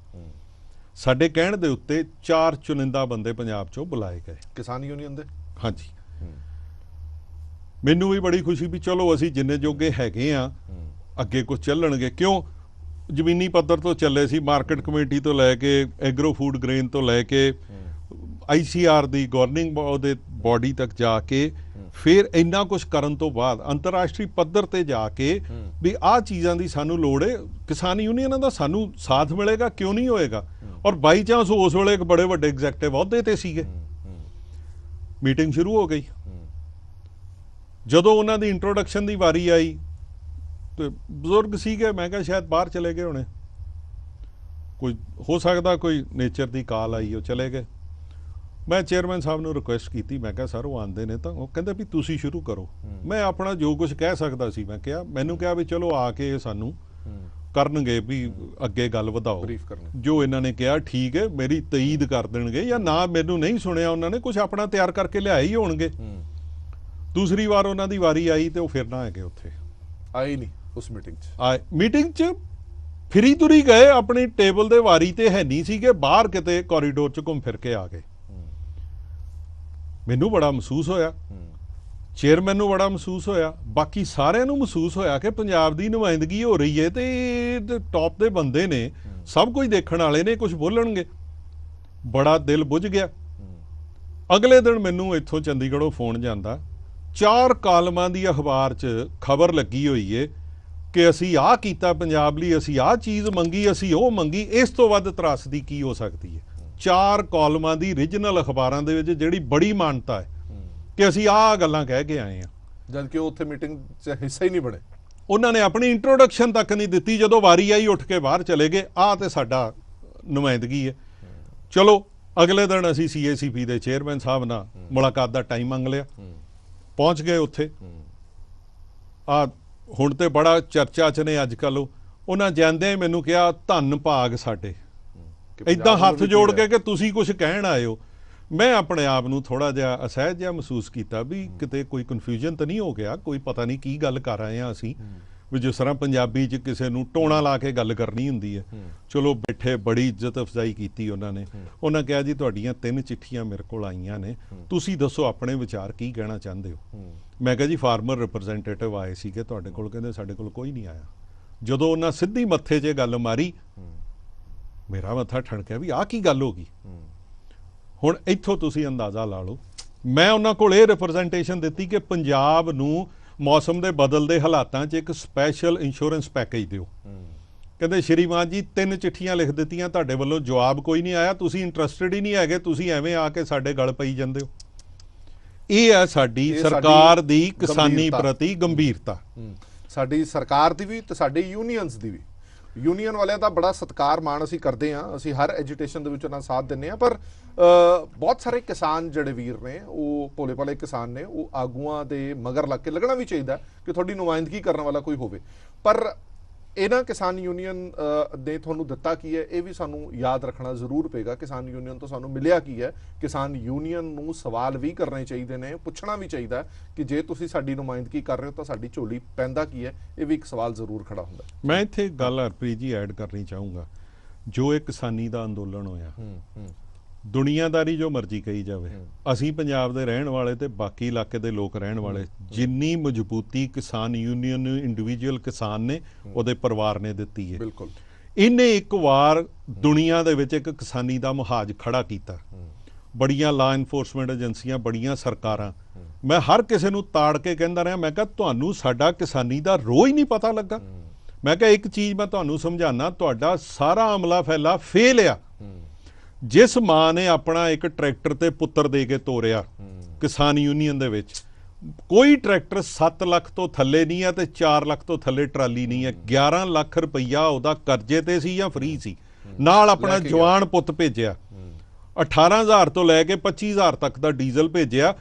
ਸਾਡੇ ਕਹਿਣ ਦੇ ਉੱਤੇ 4 ਚੁਣਿੰਦਾ ਬੰਦੇ ਪੰਜਾਬ 'ਚੋਂ ਬੁਲਾਏ ਗਏ ਕਿਸਾਨ ਯੂਨੀਅਨ ਦੇ। ਹਾਂਜੀ, ਮੈਨੂੰ ਵੀ ਬੜੀ ਖੁਸ਼ੀ ਵੀ ਚਲੋ ਅਸੀਂ ਜਿੰਨੇ ਜੋਗੇ ਹੈਗੇ ਆ ਅੱਗੇ ਕੁਝ ਚੱਲਣਗੇ। ਕਿਉਂ ਜ਼ਮੀਨੀ ਪੱਧਰ ਤੋਂ ਚੱਲੇ ਸੀ, ਮਾਰਕੀਟ ਕਮੇਟੀ ਤੋਂ ਲੈ ਕੇ ਐਗਰੋ ਫੂਡ ਗ੍ਰੇਨ ਤੋਂ ਲੈ ਕੇ ICR ਦੀ ਗਵਰਨਿੰਗ ਉਹਦੇ ਬਾਡੀ ਤੱਕ ਜਾ ਕੇ, ਫਿਰ ਇੰਨਾ ਕੁਝ ਕਰਨ ਤੋਂ ਬਾਅਦ ਅੰਤਰਰਾਸ਼ਟਰੀ ਪੱਧਰ ਤੇ ਜਾ ਕੇ ਵੀ ਆਹ ਚੀਜ਼ਾਂ ਦੀ ਸਾਨੂੰ ਲੋੜ ਹੈ, ਕਿਸਾਨ ਯੂਨੀਅਨਾਂ ਦਾ ਸਾਨੂੰ ਸਾਥ ਮਿਲੇਗਾ, ਕਿਉਂ ਨਹੀਂ ਹੋਏਗਾ। ਔਰ ਬਾਈ ਚਾਂਸ ਉਸ ਵੇਲੇ ਇੱਕ ਬੜੇ ਵੱਡੇ ਐਗਜ਼ੈਕਟਿਵ ਅਹੁਦੇ ਤੇ ਸੀਗੇ। ਮੀਟਿੰਗ ਸ਼ੁਰੂ ਹੋ ਗਈ। ਜਦੋਂ ਉਹਨਾਂ ਦੀ ਇੰਟਰੋਡਕਸ਼ਨ ਦੀ ਵਾਰੀ ਆਈ ਤੇ ਬਜ਼ੁਰਗ ਸੀਗੇ, ਮੈਂ ਕਿਹਾ ਸ਼ਾਇਦ ਬਾਹਰ ਚਲੇ ਗਏ ਹੋਣੇ, ਕੋਈ ਹੋ ਸਕਦਾ ਕੋਈ ਨੇਚਰ ਦੀ ਕਾਲ ਆਈ ਉਹ ਚਲੇ ਗਏ। ਮੈਂ ਚੇਅਰਮੈਨ ਸਾਹਿਬ ਨੂੰ ਰਿਕੁਐਸਟ ਕੀਤੀ, ਮੈਂ ਕਿਹਾ ਸਰ ਉਹ ਆਉਂਦੇ ਨੇ ਤਾਂ ਉਹ ਕਹਿੰਦੇ ਵੀ ਤੁਸੀਂ ਸ਼ੁਰੂ ਕਰੋ। ਮੈਂ ਆਪਣਾ ਜੋ ਕੁਝ ਕਹਿ ਸਕਦਾ ਸੀ ਮੈਂ ਕਿਹਾ, ਮੈਨੂੰ ਕਿਹਾ ਵੀ ਚਲੋ ਆ ਕੇ ਸਾਨੂੰ ਕਰਨਗੇ ਵੀ ਅੱਗੇ ਗੱਲ ਵਧਾਓ, ਜੋ ਇਹਨਾਂ ਨੇ ਕਿਹਾ ਠੀਕ ਹੈ, ਮੇਰੀ ਤਈਦ ਕਰ ਦੇਣਗੇ ਜਾਂ ਨਾ। ਮੈਨੂੰ ਨਹੀਂ ਸੁਣਿਆ ਉਹਨਾਂ ਨੇ, ਕੁਝ ਆਪਣਾ ਤਿਆਰ ਕਰਕੇ ਲਿਆਏ ਹੀ ਹੋਣਗੇ। ਦੂਸਰੀ ਵਾਰ ਉਹਨਾਂ ਦੀ ਵਾਰੀ ਆਈ ਤੇ ਉਹ ਫਿਰ ਨਾ ਹੈਗੇ, ਉੱਥੇ ਆਏ ਨਹੀਂ ਉਸ ਮੀਟਿੰਗ 'ਚ। ਆਏ ਮੀਟਿੰਗ 'ਚ ਫਿਰੀ ਤੁਰੀ ਗਏ, ਆਪਣੀ ਟੇਬਲ ਦੇ ਵਾਰੀ ਤੇ ਹੈ ਨਹੀਂ ਸੀਗੇ, ਬਾਹਰ ਕਿਤੇ ਕੋਰੀਡੋਰ 'ਚ ਘੁੰਮ ਫਿਰ ਕੇ ਆ ਗਏ। ਮੈਨੂੰ ਬੜਾ ਮਹਿਸੂਸ ਹੋਇਆ, ਚੇਅਰਮੈਨ ਨੂੰ ਬੜਾ ਮਹਿਸੂਸ ਹੋਇਆ, ਬਾਕੀ ਸਾਰਿਆਂ ਨੂੰ ਮਹਿਸੂਸ ਹੋਇਆ ਕਿ ਪੰਜਾਬ ਦੀ ਨੁਮਾਇੰਦਗੀ ਹੋ ਰਹੀ ਹੈ ਤੇ ਟੌਪ ਦੇ ਬੰਦੇ ਨੇ, ਸਭ ਕੁਝ ਦੇਖਣ ਵਾਲੇ ਨੇ, ਕੁਝ ਬੋਲਣਗੇ। ਬੜਾ ਦਿਲ ਬੁੱਝ ਗਿਆ। ਅਗਲੇ ਦਿਨ ਮੈਨੂੰ ਇੱਥੋਂ ਚੰਡੀਗੜ੍ਹੋਂ ਫੋਨ ਜਾਂਦਾ, 4 ਕਾਲਮਾਂ ਦੀ ਅਖਬਾਰ 'ਚ ਖਬਰ ਲੱਗੀ ਹੋਈ ਏ ਕਿ ਅਸੀਂ ਆਹ ਕੀਤਾ ਪੰਜਾਬ ਲਈ, ਅਸੀਂ ਆਹ ਚੀਜ਼ ਮੰਗੀ, ਅਸੀਂ ਉਹ ਮੰਗੀ। ਇਸ ਤੋਂ ਵੱਧ ਤਰਾਸਦੀ ਕੀ ਹੋ ਸਕਦੀ ਹੈ। 4 ਕਾਲਮਾਂ ਦੀ ਰੀਜਨਲ ਅਖਬਾਰਾਂ ਦੇ ਵਿੱਚ ਜਿਹੜੀ ਬੜੀ ਮਾਨਤਾ ਹੈ ਕਿ ਅਸੀਂ ਆਹ ਗੱਲਾਂ ਕਹਿ ਕੇ ਆਏ ਹਾਂ, ਜਦ ਕਿ ਉਹ ਉੱਥੇ ਮੀਟਿੰਗ 'ਚ ਹਿੱਸਾ ਹੀ ਨਹੀਂ ਬਣੇ। ਉਹਨਾਂ ਨੇ ਆਪਣੀ ਇੰਟਰੋਡਕਸ਼ਨ ਤੱਕ ਨਹੀਂ ਦਿੱਤੀ। ਜਦੋਂ ਵਾਰੀ ਆਈ ਉੱਠ ਕੇ ਬਾਹਰ ਚਲੇ ਗਏ। ਆਹ ਤੇ ਸਾਡਾ ਨੁਮਾਇੰਦਗੀ ਹੈ। ਚਲੋ ਅਗਲੇ ਦਿਨ ਅਸੀਂ CACP ਦੇ ਚੇਅਰਮੈਨ ਸਾਹਿਬ ਨਾਲ ਮੁਲਾਕਾਤ ਦਾ ਟਾਈਮ ਮੰਗ ਲਿਆ, ਪਹੁੰਚ ਗਏ ਉੱਥੇ। ਹੁਣ ਤੇ ਬੜਾ ਚਰਚਾ 'ਚ ਨੇ ਅੱਜ ਕੱਲ੍ਹ ਉਹਨਾਂ ਜਾਂਦਿਆਂ ਹੀ ਮੈਨੂੰ ਕਿਹਾ ਧੰਨ ਭਾਗ ਸਾਡੇ, ਇਦਾਂ ਹੱਥ ਜੋੜ ਕੇ ਕਿ ਤੁਸੀਂ ਕੁਝ ਕਹਿਣ ਆਏ ਹੋ। ਮੈਂ ਆਪਣੇ ਆਪ ਨੂੰ ਥੋੜਾ ਜਿਹਾ ਅਸਹਿਜ ਜਿਹਾ ਮਹਿਸੂਸ ਕੀਤਾ ਵੀ ਕਿਤੇ ਕੋਈ ਕਨਫਿਊਜ਼ਨ ਤਾਂ ਨਹੀਂ ਹੋ ਗਿਆ, ਕੋਈ ਪਤਾ ਨਹੀਂ ਕੀ ਗੱਲ ਕਰ ਆਏ ਆ ਅਸੀਂ, ਵੀ ਜਿਸ ਤਰ੍ਹਾਂ ਪੰਜਾਬੀ 'ਚ ਕਿਸੇ ਨੂੰ ਟੋਣਾ ਲਾ ਕੇ ਗੱਲ ਕਰਨੀ ਹੁੰਦੀ ਹੈ। ਚਲੋ ਬੈਠੇ, ਬੜੀ ਇੱਜ਼ਤ ਅਫਜ਼ਾਈ ਕੀਤੀ ਉਹਨਾਂ ਨੇ। ਉਹਨਾਂ ਕਿਹਾ ਜੀ ਤੁਹਾਡੀਆਂ 3 ਚਿੱਠੀਆਂ ਮੇਰੇ ਕੋਲ ਆਈਆਂ ਨੇ, ਤੁਸੀਂ ਦੱਸੋ ਆਪਣੇ ਵਿਚਾਰ ਕੀ ਕਹਿਣਾ ਚਾਹੁੰਦੇ ਹੋ। ਮੈਂ ਕਿਹਾ ਜੀ ਫਾਰਮਰ ਰਿਪਰੈਜ਼ੈਂਟੇਟਿਵ ਆਏ ਸੀਗੇ ਤੁਹਾਡੇ ਕੋਲ, ਕਹਿੰਦੇ ਸਾਡੇ ਕੋਲ ਕੋਈ ਨਹੀਂ ਆਇਆ। ਜਦੋਂ ਉਹਨਾਂ ਸਿੱਧੀ ਮੱਥੇ 'ਚ ਗੱਲ ਮਾਰੀ, ਮੇਰਾ ਮੱਥਾ ਠਣਕਿਆ ਵੀ ਆਹ ਕੀ ਗੱਲ ਹੋ ਗਈ। ਹੁਣ ਇੱਥੋਂ ਤੁਸੀਂ ਅੰਦਾਜ਼ਾ ਲਾ ਲਓ, ਮੈਂ ਉਹਨਾਂ ਕੋਲ ਇਹ ਰਿਪਰੈਜ਼ੈਂਟੇਸ਼ਨ ਦਿੱਤੀ ਕਿ ਪੰਜਾਬ ਨੂੰ ਮੌਸਮ ਦੇ ਬਦਲਦੇ ਹਾਲਾਤਾਂ 'ਚ ਇੱਕ ਸਪੈਸ਼ਲ ਇੰਸ਼ੋਰੈਂਸ ਪੈਕੇਜ ਦਿਓ। ਕਹਿੰਦੇ ਸ਼੍ਰੀਮਾਨ ਜੀ 3 ਚਿੱਠੀਆਂ ਲਿਖ ਦਿੱਤੀਆਂ, ਤੁਹਾਡੇ ਵੱਲੋਂ ਜਵਾਬ ਕੋਈ ਨਹੀਂ ਆਇਆ, ਤੁਸੀਂ ਇੰਟਰਸਟਿਡ ਹੀ ਨਹੀਂ ਹੈਗੇ, ਤੁਸੀਂ ਐਵੇਂ ਆ ਕੇ ਸਾਡੇ ਗਲ ਪਈ ਜਾਂਦੇ ਹੋ। ਇਹ ਹੈ ਸਾਡੀ ਸਰਕਾਰ ਦੀ ਕਿਸਾਨੀ ਪ੍ਰਤੀ ਗੰਭੀਰਤਾ, ਸਾਡੀ ਸਰਕਾਰ ਦੀ ਵੀ ਤੇ ਸਾਡੇ ਯੂਨੀਅਨਸ ਦੀ ਵੀ। ਯੂਨੀਅਨ ਵਾਲਿਆਂ ਦਾ ਬੜਾ ਸਤਿਕਾਰ ਮਾਣ ਅਸੀਂ ਕਰਦੇ ਹਾਂ, ਅਸੀਂ ਹਰ ਐਜੀਟੇਸ਼ਨ ਦੇ ਵਿੱਚ ਉਹਨਾਂ ਸਾਥ ਦਿੰਦੇ ਹਾਂ, ਪਰ ਬਹੁਤ ਸਾਰੇ ਕਿਸਾਨ ਜਿਹੜੇ ਵੀਰ ਨੇ, ਉਹ ਭੋਲੇ ਭਾਲੇ ਕਿਸਾਨ ਨੇ, ਉਹ ਆਗੂਆਂ ਦੇ ਮਗਰ ਲੱਗ ਕੇ ਲੱਗਣਾ ਵੀ ਚਾਹੀਦਾ ਕਿ ਤੁਹਾਡੀ ਨੁਮਾਇੰਦਗੀ ਕਰਨ ਵਾਲਾ ਕੋਈ ਹੋਵੇ। ਪਰ ਇਹਨਾਂ ਕਿਸਾਨ ਯੂਨੀਅਨ ਨੇ ਤੁਹਾਨੂੰ ਦਿੱਤਾ ਕੀ ਹੈ, ਇਹ ਵੀ ਸਾਨੂੰ ਯਾਦ ਰੱਖਣਾ ਜ਼ਰੂਰ ਪਏਗਾ। ਕਿਸਾਨ ਯੂਨੀਅਨ ਤੋਂ ਸਾਨੂੰ ਮਿਲਿਆ ਕੀ ਹੈ। ਕਿਸਾਨ ਯੂਨੀਅਨ ਨੂੰ ਸਵਾਲ ਵੀ ਕਰਨੇ ਚਾਹੀਦੇ ਨੇ, ਪੁੱਛਣਾ ਵੀ ਚਾਹੀਦਾ ਕਿ ਜੇ ਤੁਸੀਂ ਸਾਡੀ ਨੁਮਾਇੰਦਗੀ ਕਰ ਰਹੇ ਹੋ ਤਾਂ ਸਾਡੀ ਝੋਲੀ ਪੈਂਦਾ ਕੀ ਹੈ, ਇਹ ਵੀ ਇੱਕ ਸਵਾਲ ਜ਼ਰੂਰ ਖੜਾ ਹੁੰਦਾ। ਮੈਂ ਇੱਥੇ ਗੱਲ ਹਰਪ੍ਰੀਤ ਜੀ ਐਡ ਕਰਨੀ ਚਾਹੂੰਗਾ, ਜੋ ਇਹ ਕਿਸਾਨੀ ਦਾ ਅੰਦੋਲਨ ਹੋਇਆ, ਦੁਨੀਆਦਾਰੀ ਜੋ ਮਰਜ਼ੀ ਕਹੀ ਜਾਵੇ, ਅਸੀਂ ਪੰਜਾਬ ਦੇ ਰਹਿਣ ਵਾਲੇ ਤੇ ਬਾਕੀ ਇਲਾਕੇ ਦੇ ਲੋਕ ਰਹਿਣ ਵਾਲੇ, ਜਿੰਨੀ ਮਜ਼ਬੂਤੀ ਕਿਸਾਨ ਯੂਨੀਅਨ ਨੂੰ, ਇੰਡੀਵਿਜੂਅਲ ਕਿਸਾਨ ਨੇ, ਉਹਦੇ ਪਰਿਵਾਰ ਨੇ ਦਿੱਤੀ ਹੈ। ਬਿਲਕੁਲ ਇਹਨੇ ਇੱਕ ਵਾਰ ਦੁਨੀਆ ਦੇ ਵਿੱਚ ਇੱਕ ਕਿਸਾਨੀ ਦਾ ਮੁਹਾਜ ਖੜਾ ਕੀਤਾ। ਬੜੀਆਂ ਲਾ ਇਨਫੋਰਸਮੈਂਟ ਏਜੰਸੀਆਂ, ਬੜੀਆਂ ਸਰਕਾਰਾਂ, ਮੈਂ ਹਰ ਕਿਸੇ ਨੂੰ ਤਾੜ ਕੇ ਕਹਿੰਦਾ ਰਿਹਾ, ਮੈਂ ਕਿਹਾ ਤੁਹਾਨੂੰ ਸਾਡਾ ਕਿਸਾਨੀ ਦਾ ਰੋਹ ਹੀ ਨਹੀਂ ਪਤਾ ਲੱਗਾ। ਮੈਂ ਕਿਹਾ ਇੱਕ ਚੀਜ਼ ਮੈਂ ਤੁਹਾਨੂੰ ਸਮਝਾਣਾ, ਤੁਹਾਡਾ ਸਾਰਾ ਅਮਲਾ ਫੈਲਾ ਫੇਲ ਆ। ਜਿਸ ਮਾਂ ਨੇ ਆਪਣਾ ਇੱਕ ਟਰੈਕਟਰ ਤੇ ਪੁੱਤਰ ਦੇ ਕੇ ਤੋਰਿਆ ਕਿਸਾਨ ਯੂਨੀਅਨ ਦੇ ਵਿੱਚ, ਕੋਈ ਟਰੈਕਟਰ 7 ਲੱਖ ਤੋਂ ਥੱਲੇ ਨਹੀਂ ਹੈ ਤੇ 4 ਲੱਖ ਤੋਂ ਥੱਲੇ ਟਰਾਲੀ ਨਹੀਂ ਹੈ। 11 ਲੱਖ ਰੁਪਈਆ ਉਹਦਾ ਕਰਜ਼ੇ ਤੇ ਸੀ ਜਾਂ ਫ੍ਰੀ ਸੀ, ਨਾਲ ਆਪਣਾ ਜਵਾਨ ਪੁੱਤ ਭੇਜਿਆ। 18,000 ਤੋਂ ਲੈ ਕੇ 25,000 ਤੱਕ ਦਾ ਡੀਜ਼ਲ ਭੇਜਿਆ।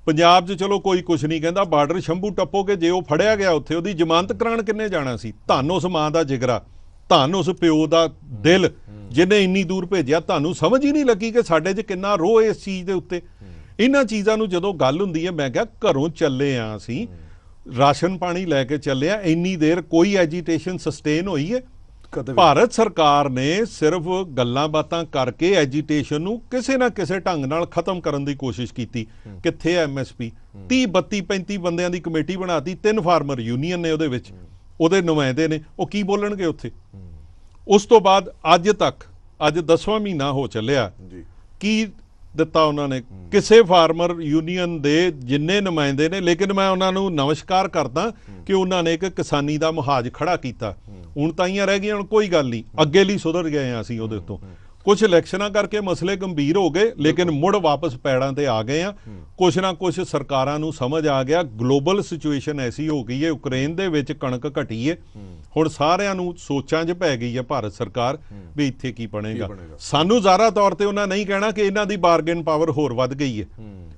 ਪੰਜਾਬ 'ਚ ਚਲੋ ਕੋਈ ਕੁਛ ਨਹੀਂ ਕਹਿੰਦਾ, ਬਾਰਡਰ ਸ਼ੰਭੂ ਟੱਪੋਗੇ, ਜੇ ਉਹ ਫੜਿਆ ਗਿਆ ਉੱਥੇ ਉਹਦੀ ਜ਼ਮਾਨਤ ਕਰਾਉਣ ਕਿੰਨੇ ਜਾਣਾ ਸੀ। ਧੰਨ ਉਸ ਮਾਂ ਦਾ ਜਿਗਰਾ, ਧੰਨ ਉਸ ਪਿਓ ਦਾ ਦਿਲ ਜਿਹਨੇ ਇੰਨੀ ਦੂਰ ਭੇਜਿਆ। ਤੁਹਾਨੂੰ ਸਮਝ ਹੀ ਨਹੀਂ ਲੱਗੀ ਕਿ ਸਾਡੇ 'ਚ ਕਿੰਨਾ ਰੋਹ ਇਸ ਚੀਜ਼ ਦੇ ਉੱਤੇ। ਇਹਨਾਂ ਚੀਜ਼ਾਂ ਨੂੰ ਜਦੋਂ ਗੱਲ ਹੁੰਦੀ ਹੈ, ਮੈਂ ਕਿਹਾ ਘਰੋਂ ਚੱਲੇ ਆ ਅਸੀਂ, ਰਾਸ਼ਨ ਪਾਣੀ ਲੈ ਕੇ ਚੱਲੇ ਆ, ਇੰਨੀ ਦੇਰ ਕੋਈ ਐਜੀਟੇਸ਼ਨ ਸਸਟੇਨ ਹੋਈ ਹੈ? ਭਾਰਤ ਸਰਕਾਰ ਨੇ ਸਿਰਫ ਗੱਲਾਂ ਬਾਤਾਂ ਕਰਕੇ ਐਜੀਟੇਸ਼ਨ ਨੂੰ ਕਿਸੇ ਨਾ ਕਿਸੇ ਢੰਗ ਨਾਲ ਖਤਮ ਕਰਨ ਦੀ ਕੋਸ਼ਿਸ਼ ਕੀਤੀ। ਕਿੱਥੇ ਐਮਐਸਪੀ? 30 32 35 ਬੰਦਿਆਂ ਦੀ ਕਮੇਟੀ ਬਣਾਤੀ, 3 ਫਾਰਮਰ ਯੂਨੀਅਨ ਨੇ ਉਹਦੇ ਵਿੱਚ, ਉਹਦੇ ਨੁਮਾਇੰਦੇ ਨੇ, ਉਹ ਕੀ ਬੋਲਣਗੇ ਉੱਥੇ? ਉਸ ਤੋਂ ਬਾਅਦ ਅੱਜ ਤੱਕ, ਅੱਜ 10ਵਾਂ ਮਹੀਨਾ ਹੋ ਚੱਲਿਆ, ਕੀ ਦਿੱਤਾ ਉਹਨਾਂ ਨੇ? ਕਿਸੇ ਫਾਰਮਰ ਯੂਨੀਅਨ ਦੇ ਜਿੰਨੇ ਨੁਮਾਇੰਦੇ ਨੇ, ਲੇਕਿਨ ਮੈਂ ਉਹਨਾਂ ਨੂੰ ਨਮਸਕਾਰ ਕਰਦਾ ਕਿ ਉਹਨਾਂ ਨੇ ਇੱਕ ਕਿਸਾਨੀ ਦਾ ਮੁਹਾਜ ਖੜਾ ਕੀਤਾ। ਹੁਣ ਤਾਈਆਂ ਰਹਿ ਗਈਆਂ, ਹੁਣ ਕੋਈ ਗੱਲ ਨਹੀਂ, ਅੱਗੇ ਲਈ ਸੁਧਰ ਗਏ ਹਾਂ ਅਸੀਂ ਉਹਦੇ ਉੱਤੋਂ। ਕੁਛ ਇਲੈਕਸ਼ਨਾਂ ਕਰਕੇ ਮਸਲੇ ਗੰਭੀਰ ਹੋ ਗਏ, ਲੇਕਿਨ ਮੁੜ ਵਾਪਸ ਪੈੜਾਂ ਤੇ ਆ ਗਏ ਆ। ਕੁਛ ਨਾ ਕੁਛ ਸਰਕਾਰਾਂ ਨੂੰ ਸਮਝ ਆ ਗਿਆ, ਗਲੋਬਲ ਸਿਚੁਏਸ਼ਨ ਐਸੀ ਹੋ ਗਈ ਹੈ, ਯੂਕਰੇਨ ਦੇ ਵਿੱਚ ਕਣਕ ਘਟੀ ਹੈ, ਹੁਣ ਸਾਰਿਆਂ ਨੂੰ ਸੋਚਾਂ 'ਚ ਪੈ ਗਈ ਹੈ ਭਾਰਤ ਸਰਕਾਰ ਵੀ ਇੱਥੇ ਕੀ ਬਣੇਗਾ। ਸਾਨੂੰ ਜ਼ਾਹਰਾ ਤੌਰ ਤੇ ਉਹਨਾਂ ਨਹੀਂ ਕਹਿਣਾ ਕਿ ਇਹਨਾਂ ਦੀ ਬਾਰਗੇਨ ਪਾਵਰ ਹੋਰ ਵੱਧ ਗਈ ਹੈ,